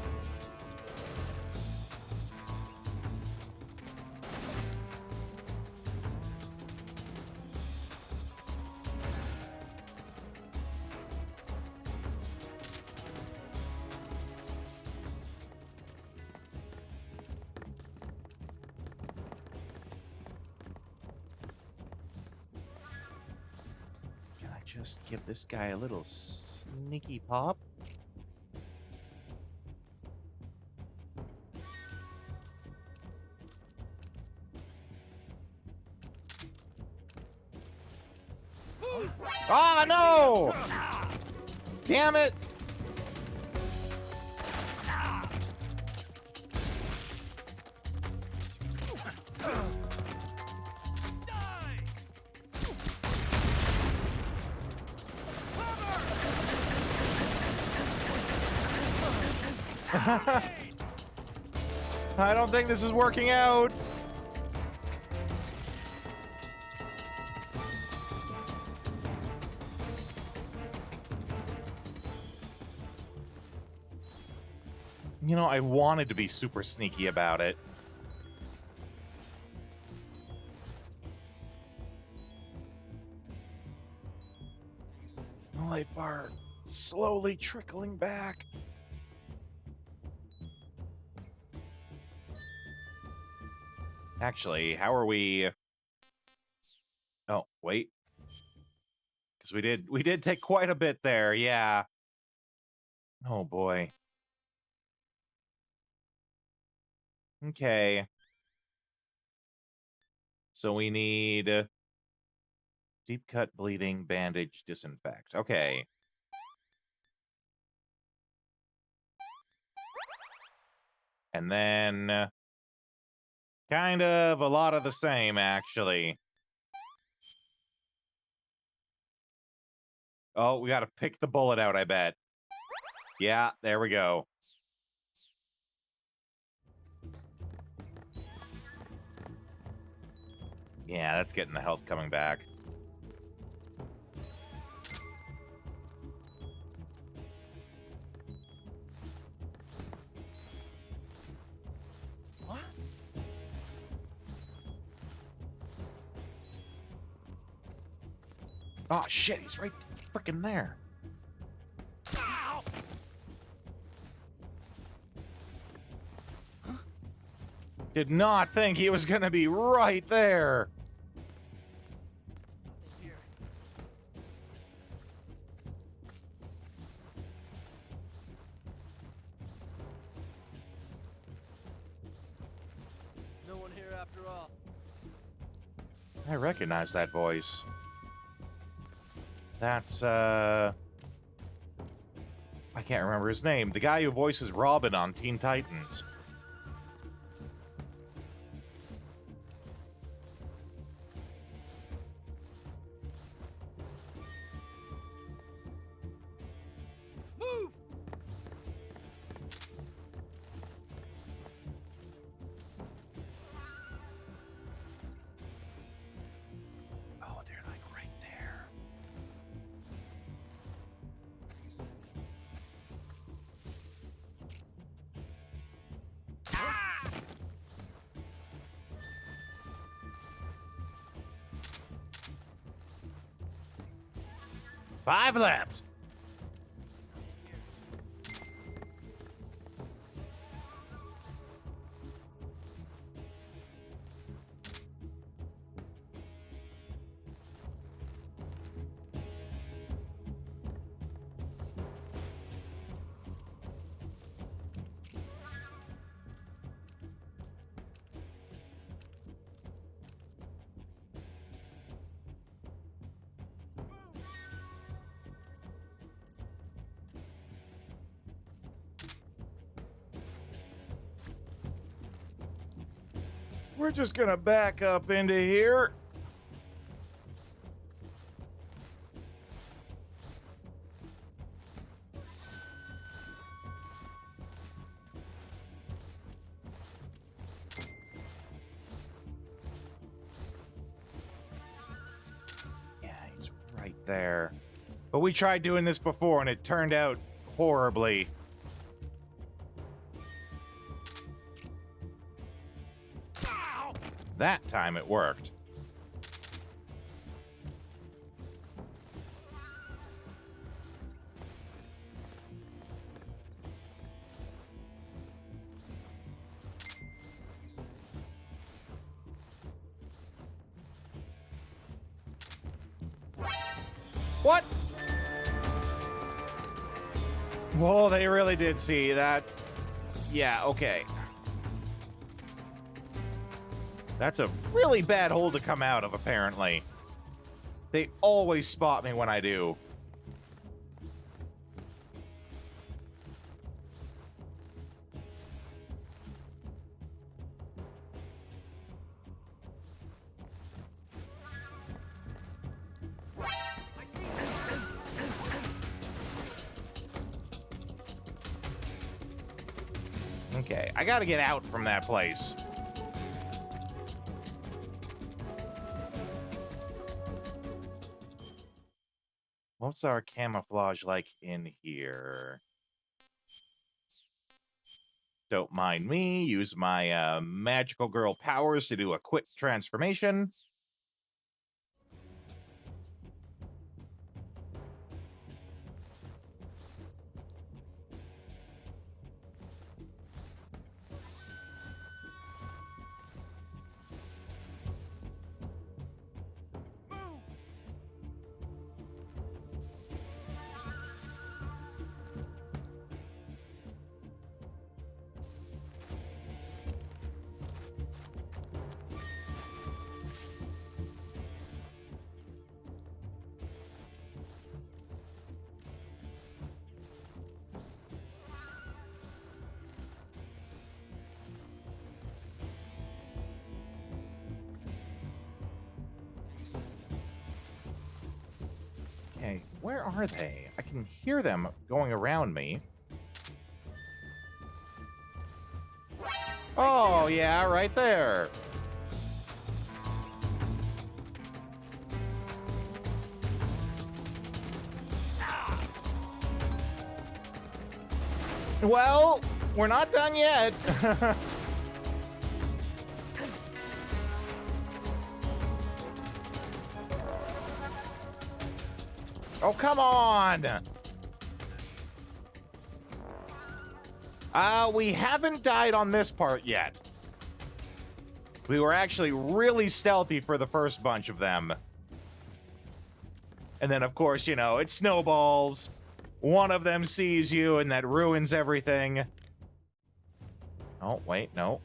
Can I just give this guy a little sneaky pop? Ah, no! Damn it! I don't think this is working out. You know, I wanted to be super sneaky about it. Life bar slowly trickling back. Actually, how are we? Oh, wait. Because we did take quite a bit there, yeah. Oh boy. Okay. So we need deep cut, bleeding, bandage, disinfect. Okay. And then kind of a lot of the same, actually. Oh, we got to pick the bullet out, I bet. Yeah, there we go. Yeah, that's getting the health coming back. What? Oh, shit, he's right freaking there. Ow! Did not think he was going to be right there. No one here after all. I recognize that voice. That's, I can't remember his name. The guy who voices Robin on Teen Titans. 5 left. We're just gonna back up into here. Yeah, he's right there. But we tried doing this before and it turned out horribly. That time it worked. What? Well, they really did see that. Yeah, okay. That's a really bad hole to come out of, apparently. They always spot me when I do. Okay, I gotta get out from that place. What's our camouflage like in here? Don't mind me. Use my magical girl powers to do a quick transformation. Okay, where are they? I can hear them going around me. Oh, yeah, right there. Well, we're not done yet. Oh, come on! We haven't died on this part yet. We were actually really stealthy for the first bunch of them. And then, of course, you know, it snowballs. One of them sees you, and that ruins everything. Oh, wait, no.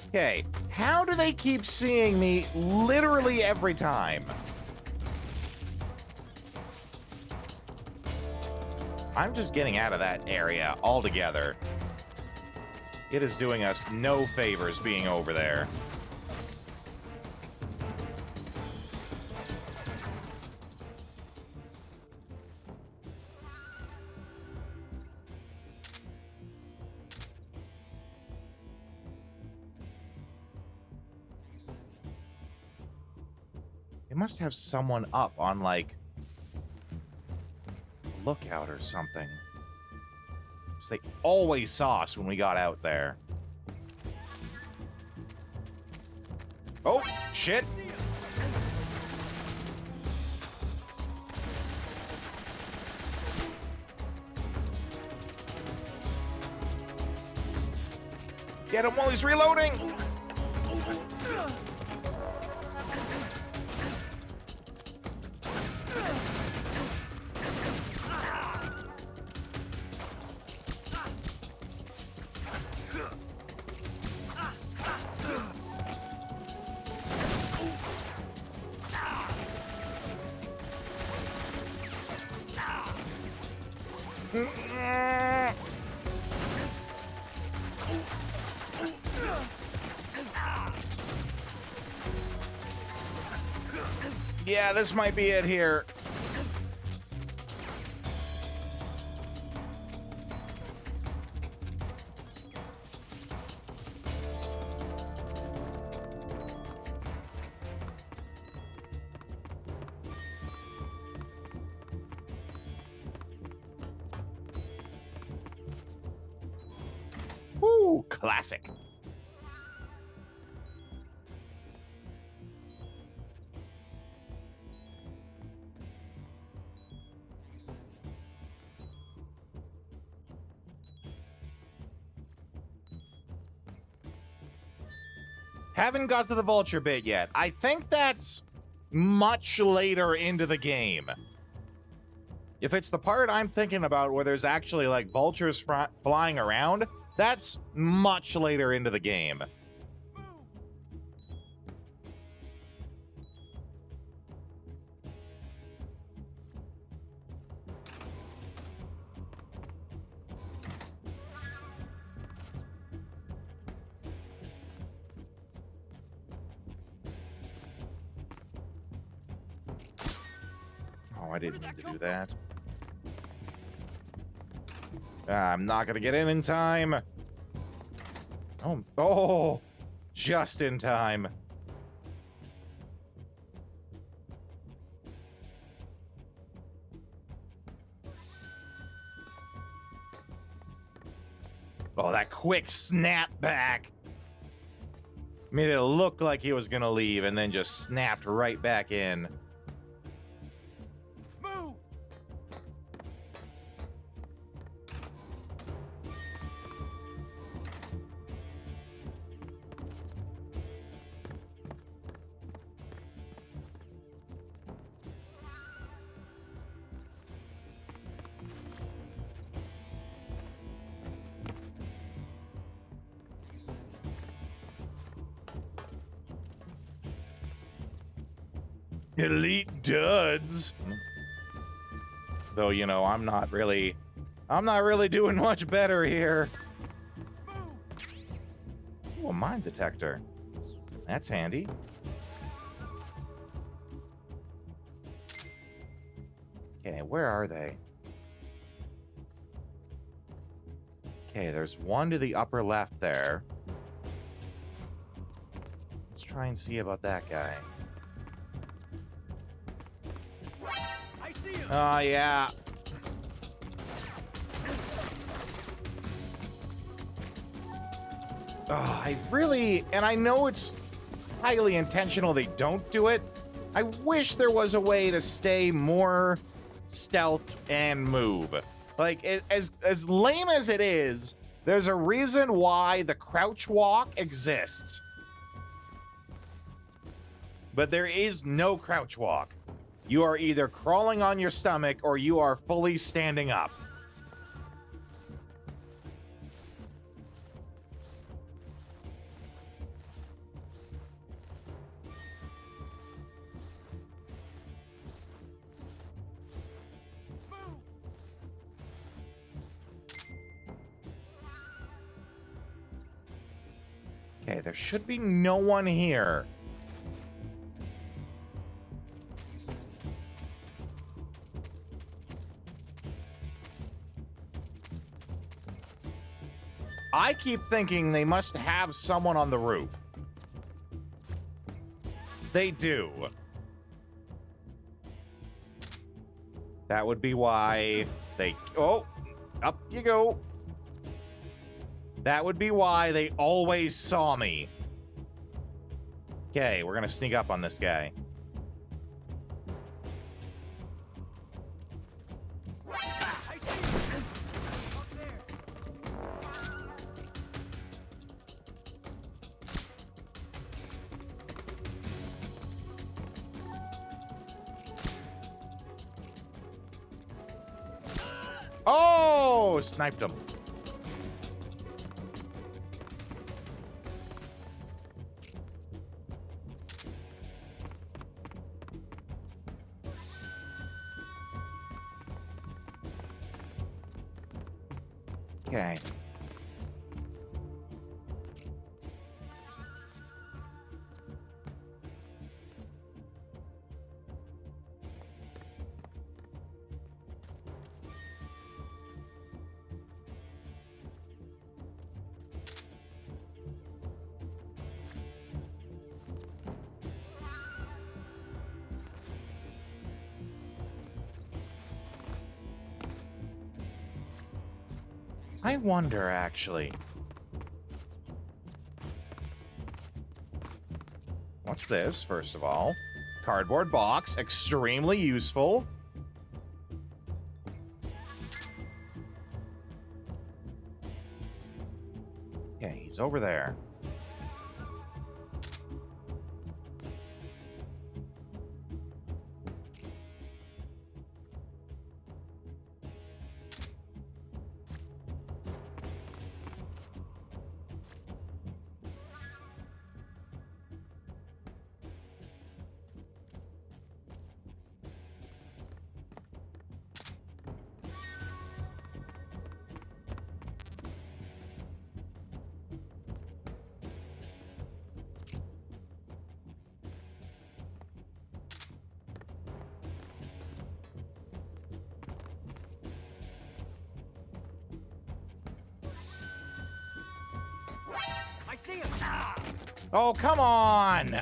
Okay, how do they keep seeing me literally every time? I'm just getting out of that area altogether. It is doing us no favors being over there. They must have someone up on, like, a lookout or something. So they always saw us when we got out there. Oh, shit. Get him while he's reloading. Yeah, this might be it here. Woo, classic. Haven't got to the vulture bit yet. I think that's much later into the game. If it's the part I'm thinking about where there's actually, like, vultures flying around, that's much later into the game. Oh, I didn't mean to do that. I'm not gonna get in time. Oh, just in time. Oh, that quick snap back made it look like he was gonna leave and then just snapped right back in. Elite duds. Though, you know, I'm not really doing much better here. Ooh, a mine detector. That's handy. Okay, where are they? Okay, there's one to the upper left there. Let's try and see about that guy. Oh, yeah. Oh, I really, and I know it's highly intentional they don't do it. I wish there was a way to stay more stealth and move. Like, as lame as it is, there's a reason why the crouch walk exists. But there is no crouch walk. You are either crawling on your stomach or you are fully standing up. Okay, there should be no one here. I keep thinking they must have someone on the roof. They do. That would be why they... Oh, up you go. That would be why they always saw me. Okay, we're gonna sneak up on this guy. Oh, sniped him. Okay. I wonder, actually. What's this, first of all? Cardboard box, extremely useful. Okay, he's over there. I see him! Ah! Oh, come on!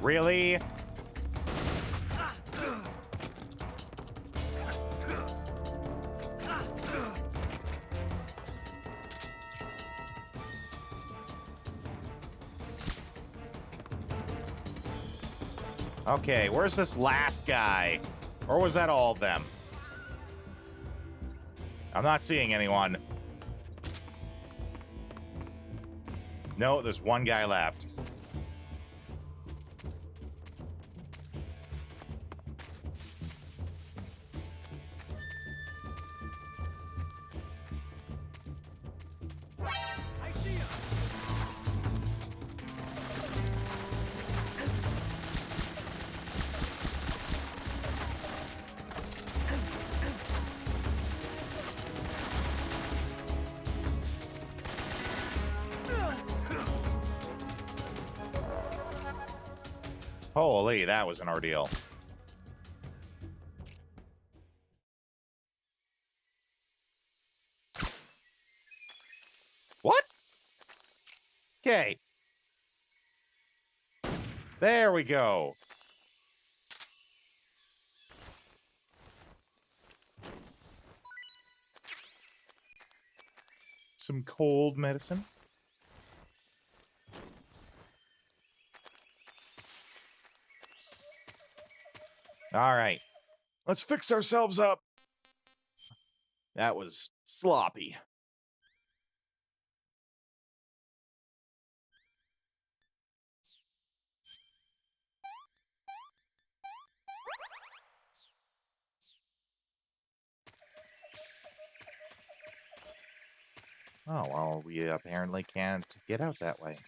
Really? Okay, where's this last guy? Or was that all of them? I'm not seeing anyone. No, there's one guy left. I see him! Holy, that was an ordeal. What? Okay. There we go. Some cold medicine. All right. Let's fix ourselves up. That was sloppy. Oh, well, we apparently can't get out that way.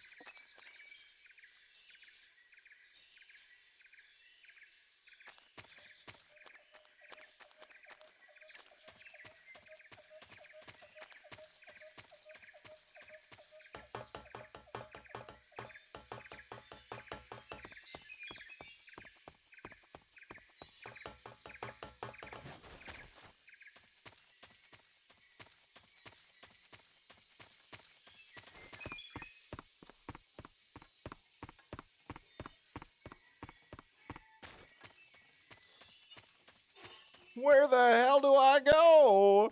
Where the hell do I go?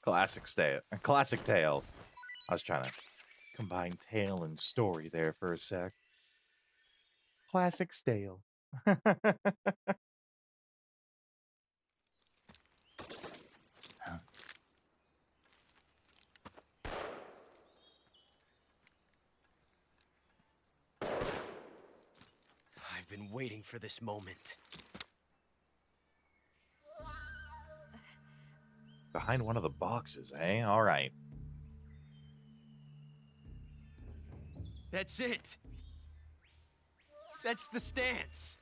Classic tale. I was trying to combine tale and story there for a sec. Classic stale. I've been waiting for this moment. Behind one of the boxes, eh? All right. That's it. That's the stance.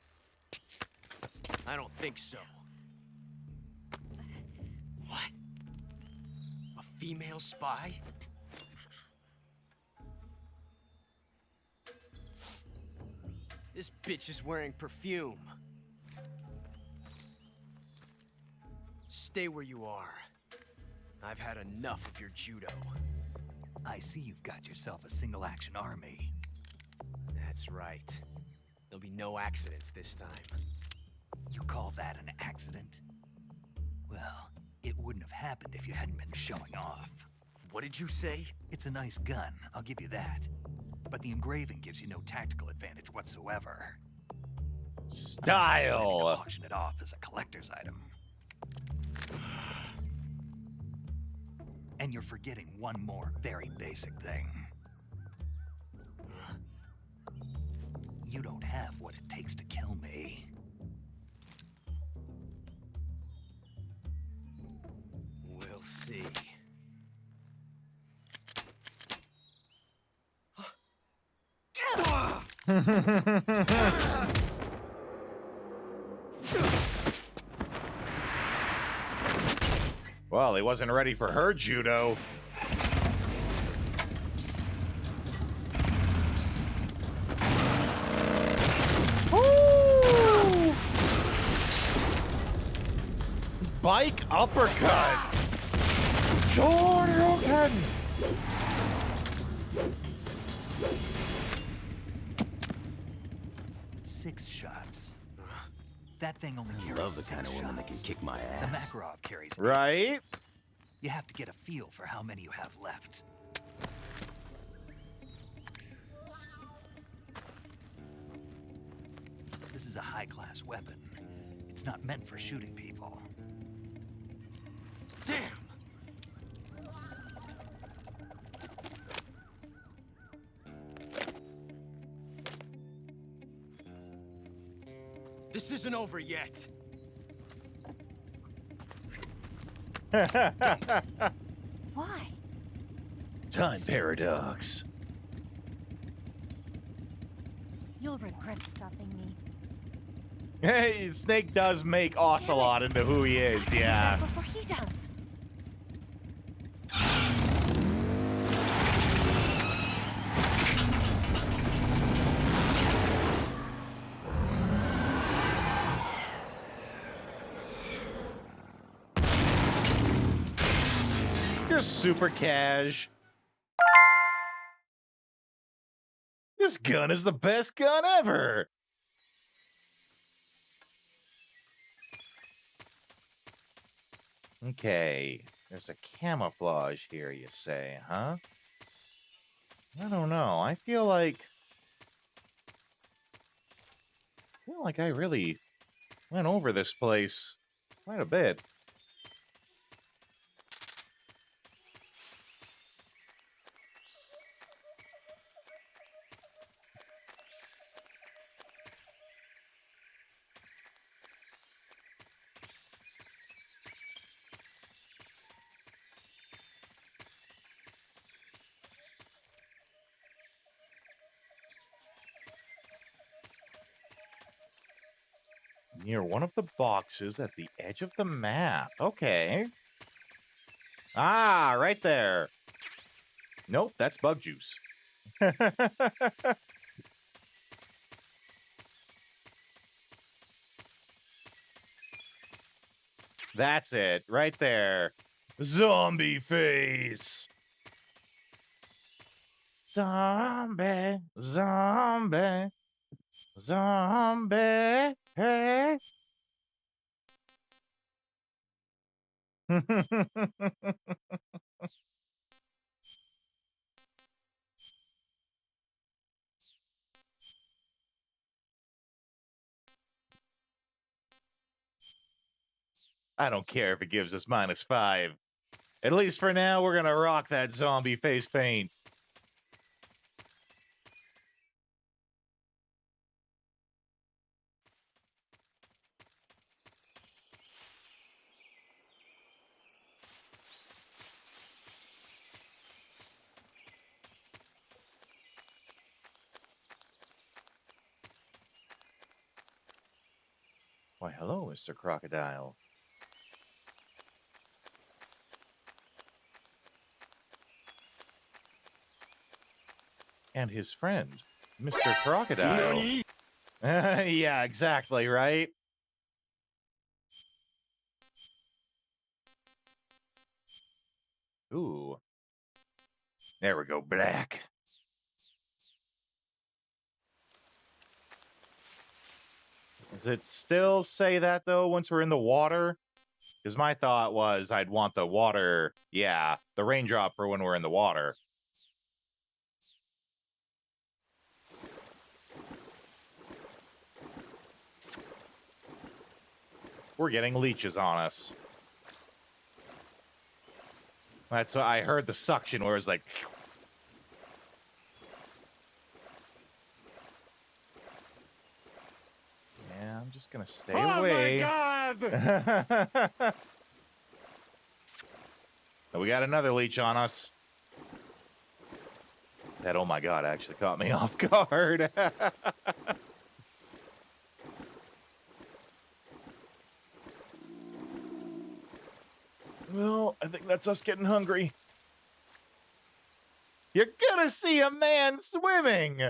I don't think so. What? A female spy? This bitch is wearing perfume. Stay where you are. I've had enough of your judo. I see you've got yourself a single-action army. That's right. There'll be no accidents this time. You call that an accident? Well, it wouldn't have happened if you hadn't been showing off. What did you say? It's a nice gun, I'll give you that. But the engraving gives you no tactical advantage whatsoever. Style! I'm auction it off as a collector's item. And you're forgetting one more very basic thing. You don't have what it takes to kill me. We'll see. Well, he wasn't ready for her judo. Woo! Bike uppercut. Shoryuken. Six shots. That thing only I carries love the six kind of woman that can shots. kick my The ass. Makarov carries 8. Right? You have to get a feel for how many you have left. This is a high-class weapon. It's not meant for shooting people. Damn! This isn't over yet. Why? Time paradox. You'll regret stopping me. Hey, Snake does make Ocelot into who he is, yeah. Before he does. You're super cash. This gun is the best gun ever. Okay, there's a camouflage here, you say, huh? I don't know. I feel like I really went over this place quite a bit. Near one of the boxes at the edge of the map. Okay. Ah, right there. Nope, that's bug juice. That's it, right there. Zombie face. Zombie, zombie, zombie. Hey. I don't care if it gives us -5. At least for now, we're gonna rock that zombie face paint. Why, hello, Mr. Crocodile. And his friend, Mr. Crocodile. Yeah, exactly, right? Ooh. There we go, black. Does it still say that, though, once we're in the water? Because my thought was I'd want the water, yeah, the raindrop for when we're in the water. We're getting leeches on us. That's what I heard, the suction where it was like... Yeah, I'm just gonna stay away. Oh my God! We got another leech on us. That oh my God actually caught me off guard. Well, I think that's us getting hungry. You're gonna see a man swimming.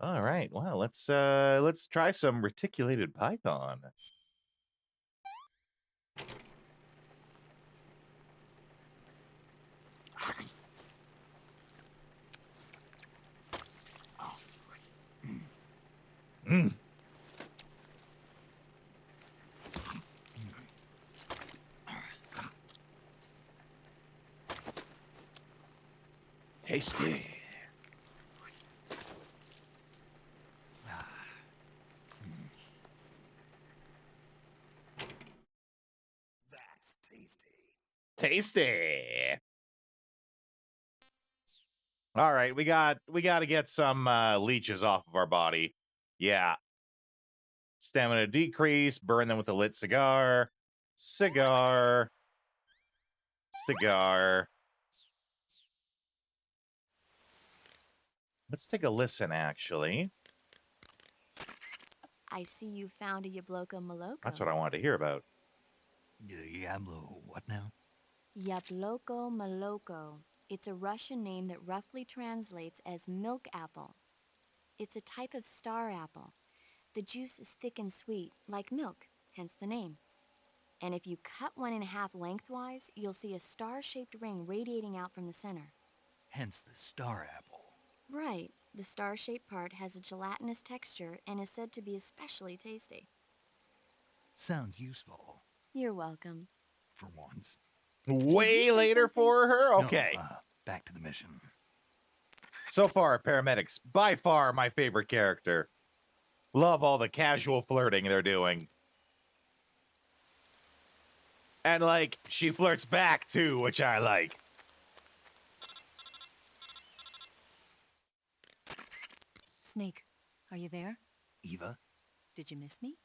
All right, well, let's try some reticulated python. Mm. Tasty. That's tasty. Tasty. All right, we got to get some leeches off of our body. Yeah. Stamina decrease, burn them with a lit cigar. Cigar. Cigar. Let's take a listen, actually. I see you found a Yabloko Maloko. That's what I wanted to hear about. Diablo, what now? Yabloko Maloko. It's a Russian name that roughly translates as milk apple. It's a type of star apple. The juice is thick and sweet, like milk, hence the name. And if you cut one in half lengthwise, you'll see a star-shaped ring radiating out from the center. Hence the star apple. Right. The star-shaped part has a gelatinous texture and is said to be especially tasty. Sounds useful. You're welcome. For once. Way later for her? Okay. No, back to the mission. So far, paramedics, by far my favorite character. Love all the casual flirting they're doing. And, like, she flirts back, too, which I like. Snake, are you there? Eva? Did you miss me?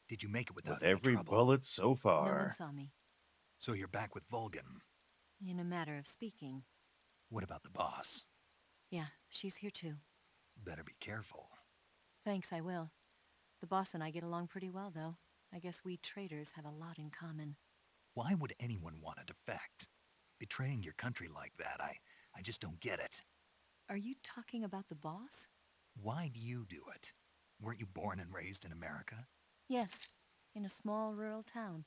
Did you make it without With any every trouble? bullet so No far. one saw me. So you're back with Vulcan. In a matter of speaking. What about the boss? Yeah, she's here too. Better be careful. Thanks, I will. The boss and I get along pretty well, though. I guess we traitors have a lot in common. Why would anyone want to defect? Betraying your country like that, I just don't get it. Are you talking about the boss? Why do you do it? Weren't you born and raised in America? Yes, in a small rural town.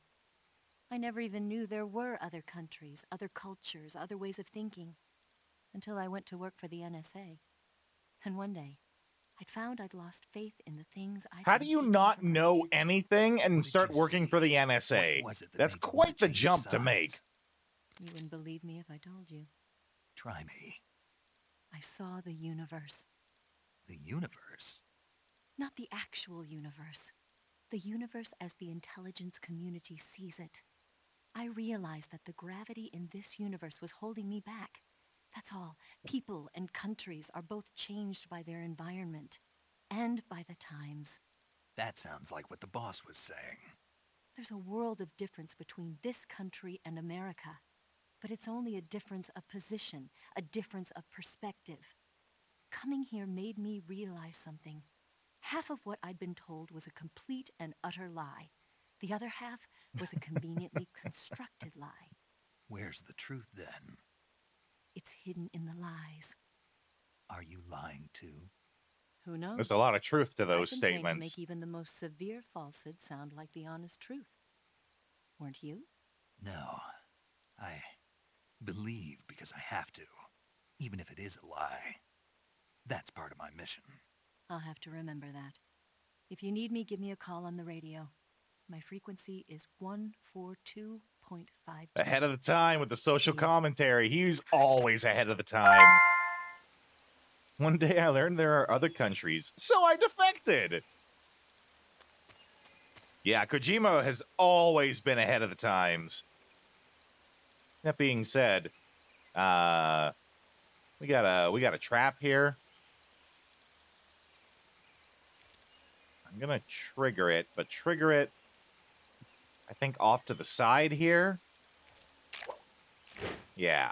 I never even knew there were other countries, other cultures, other ways of thinking. Until I went to work for the NSA. And one day, I'd found I'd lost faith in the things I'd How been do you taking not for know granted. anything and start you working for the NSA? What was it that That's made you want quite to the change jump to make. sides? You wouldn't believe me if I told you. Try me. I saw the universe. The universe? Not the actual universe. The universe as the intelligence community sees it. I realized that the gravity in this universe was holding me back. That's all. People and countries are both changed by their environment and by the times. That sounds like what the boss was saying. There's a world of difference between this country and America. But it's only a difference of position, a difference of perspective. Coming here made me realize something. Half of what I'd been told was a complete and utter lie. The other half was a conveniently constructed lie. Where's the truth then? It's hidden in the lies. Are you lying too? Who knows? There's a lot of truth to those I've been trained to statements. make even the most severe falsehood sound like the honest truth. Weren't you? No. I believe because I have to, even if it is a lie. That's part of my mission. I'll have to remember that. If you need me, give me a call on the radio. My frequency is 142.52. Ahead of the time with the social See ya. commentary. He's always ahead of the time. One day I learned there are other countries, so I defected. Yeah, Kojima has always been ahead of the times. That being said, we got a trap here. I'm gonna trigger it, but trigger it, I think, off to the side here. Yeah.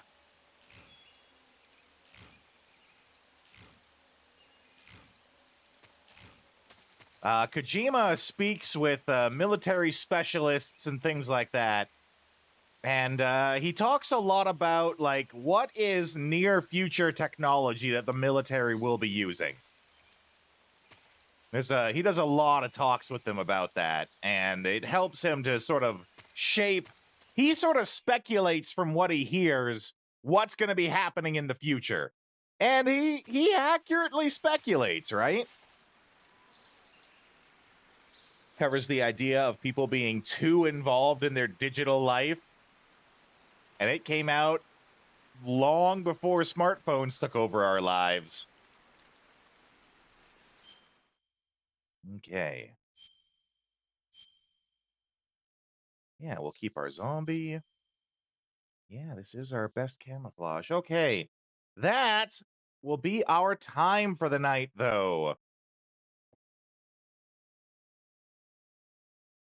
Kojima speaks with military specialists and things like that. And he talks a lot about, like, what is near future technology that the military will be using. He does a lot of talks with them about that, and it helps him to sort of shape. He sort of speculates from what he hears what's going to be happening in the future. And he accurately speculates, right? Covers the idea of people being too involved in their digital life. And it came out long before smartphones took over our lives. Okay. Yeah, we'll keep our zombie. Yeah, this is our best camouflage. Okay. That will be our time for the night, though.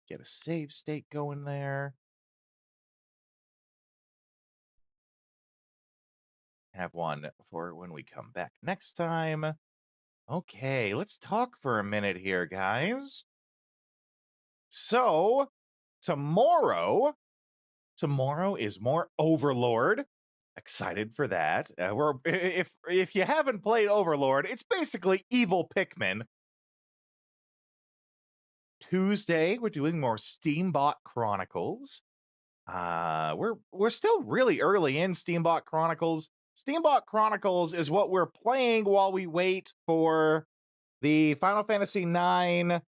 Get a save state going there. Have one for when we come back next time. Okay, let's talk for a minute here, guys. So, tomorrow is more Overlord. Excited for that. If you haven't played Overlord, it's basically evil Pikmin. Tuesday, we're doing more Steambot Chronicles. We're still really early in Steambot Chronicles. Steambot Chronicles is what we're playing while we wait for the Final Fantasy IX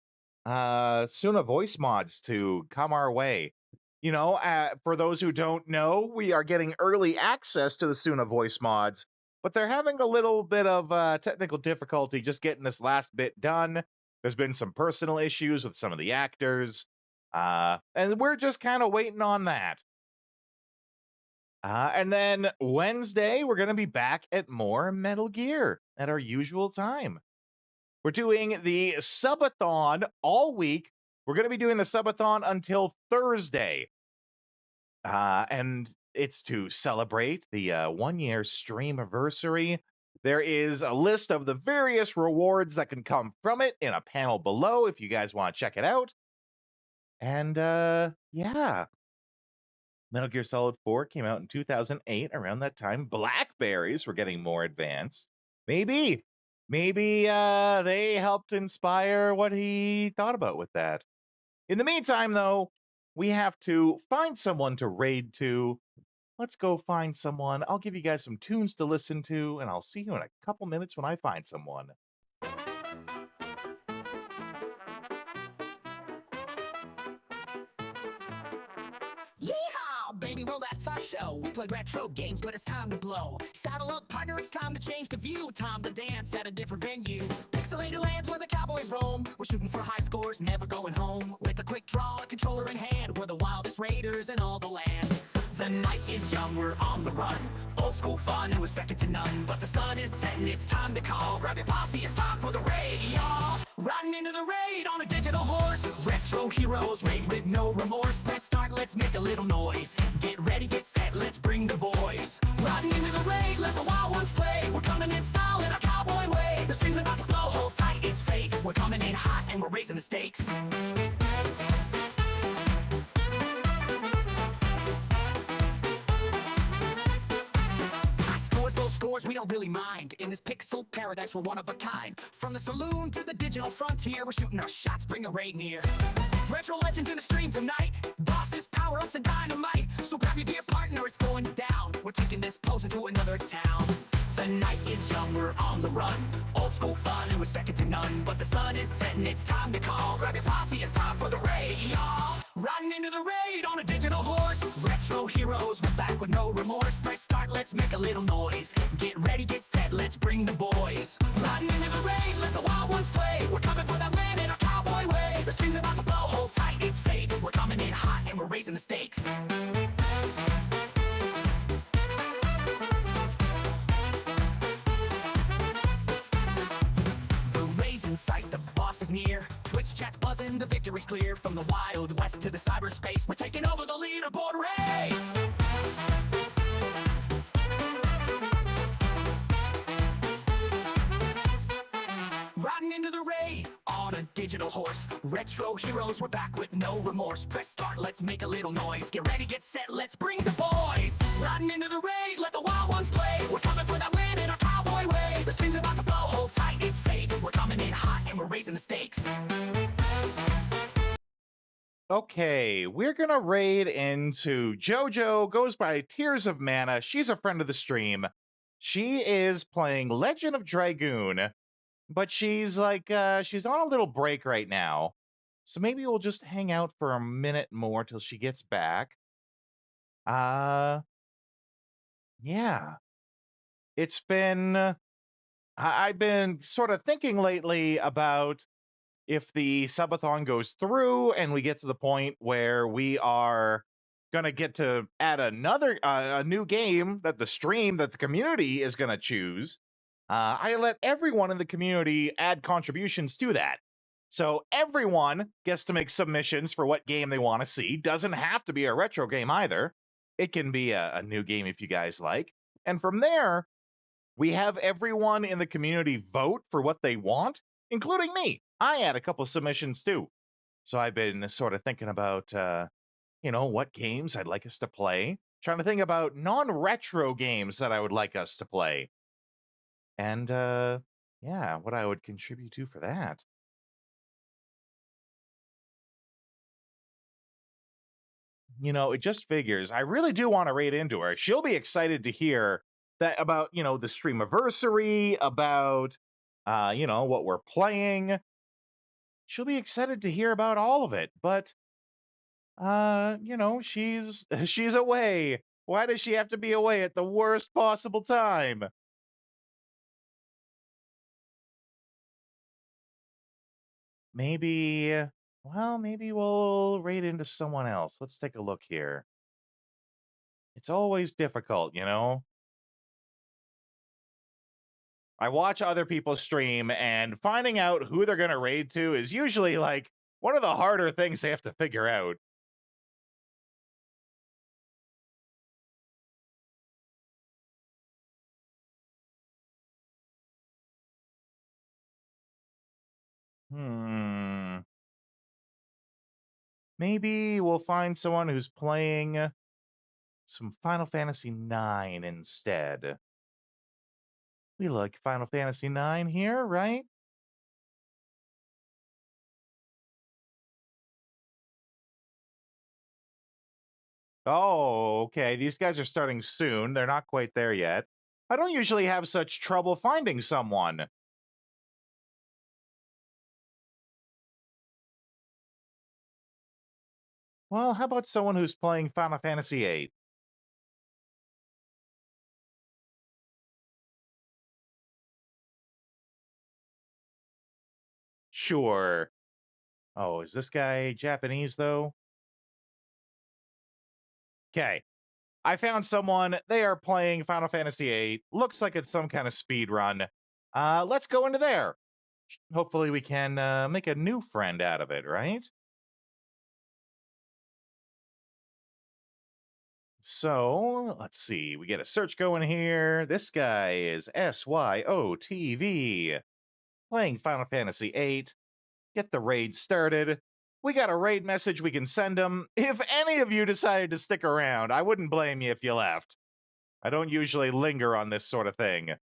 Suna voice mods to come our way. You know, for those who don't know, we are getting early access to the Suna voice mods, but they're having a little bit of technical difficulty just getting this last bit done. There's been some personal issues with some of the actors, and we're just kind of waiting on that. And then Wednesday, we're going to be back at more Metal Gear at our usual time. We're doing the Subathon all week. We're going to be doing the Subathon until Thursday. And it's to celebrate the 1-year stream anniversary. There is a list of the various rewards that can come from it in a panel below if you guys want to check it out. And yeah. Metal Gear Solid 4 came out in 2008. Around that time, Blackberries were getting more advanced. Maybe they helped inspire what he thought about with that. In the meantime, though, we have to find someone to raid to. Let's go find someone. I'll give you guys some tunes to listen to, and I'll see you in a couple minutes when I find someone. baby, well, that's our show. We play retro games, but it's time to blow. Saddle up, partner, it's time to change the view. Time to dance at a different venue. Pixelated lands where the cowboys roam. We're shooting for high scores, never going home. With a quick draw, a controller in hand, we're the wildest raiders in all the land. The night is young, we're on the run. Old school fun, and we're second to none. But the sun is setting, it's time to call. Grab your posse, it's time for the raid, y'all. Riding into the raid on a digital horse. Retro heroes, raid with no remorse. Press start, let's make a little noise. Get ready, get set, let's bring the boys. Riding into the raid, let the wild ones play. We're coming in style in a cowboy way. The stream's about to blow, hold tight, it's fate. We're coming in hot and we're raising the stakes. Scores, we don't really mind. In this pixel paradise, we're one of a kind. From the saloon to the digital frontier, we're shooting our shots, bring a raid near. Retro legends in the stream tonight. Bosses, power-ups, and dynamite. So grab your dear partner, it's going down. We're taking this pose into another town. The night is young, we're on the run. Old school fun, and we're second to none. But the sun is setting, it's time to call. Grab your posse, it's time for the raid, y'all. Riding into the raid on a digital horse. Retro heroes, we're back with no remorse. Press start, let's make a little noise. Get ready, get set, let's bring the boys. Riding into the raid, let the wild ones play. We're coming for that win in our cowboy way. The stream's about to blow, hold tight, it's fate. We're coming in hot and we're raising the stakes. In sight, the boss is near. Twitch chat's buzzing, the victory's clear. From the Wild West to the cyberspace, we're taking over the leaderboard race. Riding into the raid on a digital horse. Retro heroes, we're back with no remorse. Press start, let's make a little noise. Get ready, get set, let's bring the boys. Riding into the raid, let the wild ones play. We're coming for that win in our cowboy way. The stream's about to blow, hold tight, it's fate. We're coming in hot and we're raising the stakes. Okay, we're gonna raid into JoJo, goes by Tears of Mana. She's a friend of the stream. She is playing Legend of Dragoon, but she's she's on a little break right now. So maybe we'll just hang out for a minute more till she gets back. Yeah. It's been I've been sort of thinking lately about if the subathon goes through and we get to the point where we are gonna get to add another a new game that the community is gonna choose. I let everyone in the community add contributions to that. So everyone gets to make submissions for what game they want to see. Doesn't have to be a retro game either. It can be a new game if you guys like. And from there, we have everyone in the community vote for what they want, including me. I had a couple submissions too. So I've been sort of thinking about, what games I'd like us to play. Trying to think about non-retro games that I would like us to play. And, what I would contribute to for that. It just figures. I really do want to raid into her. She'll be excited to hear that about, the streamiversary, about, what we're playing. She'll be excited to hear about all of it. But, she's away. Why does she have to be away at the worst possible time? Maybe we'll raid into someone else. Let's take a look here. It's always difficult, I watch other people stream, and finding out who they're going to raid to is usually one of the harder things they have to figure out. Maybe we'll find someone who's playing some Final Fantasy IX instead. We like Final Fantasy IX here, right? Oh, okay. These guys are starting soon. They're not quite there yet. I don't usually have such trouble finding someone. Well, how about someone who's playing Final Fantasy VIII? Sure. Oh, is this guy Japanese, though? Okay. I found someone. They are playing Final Fantasy VIII. Looks like it's some kind of speed run. Let's go into there. Hopefully we can make a new friend out of it, right? So, let's see. We get a search going here. This guy is SYOTV. Playing Final Fantasy VIII. Get the raid started. We got a raid message we can send them. If any of you decided to stick around, I wouldn't blame you if you left. I don't usually linger on this sort of thing.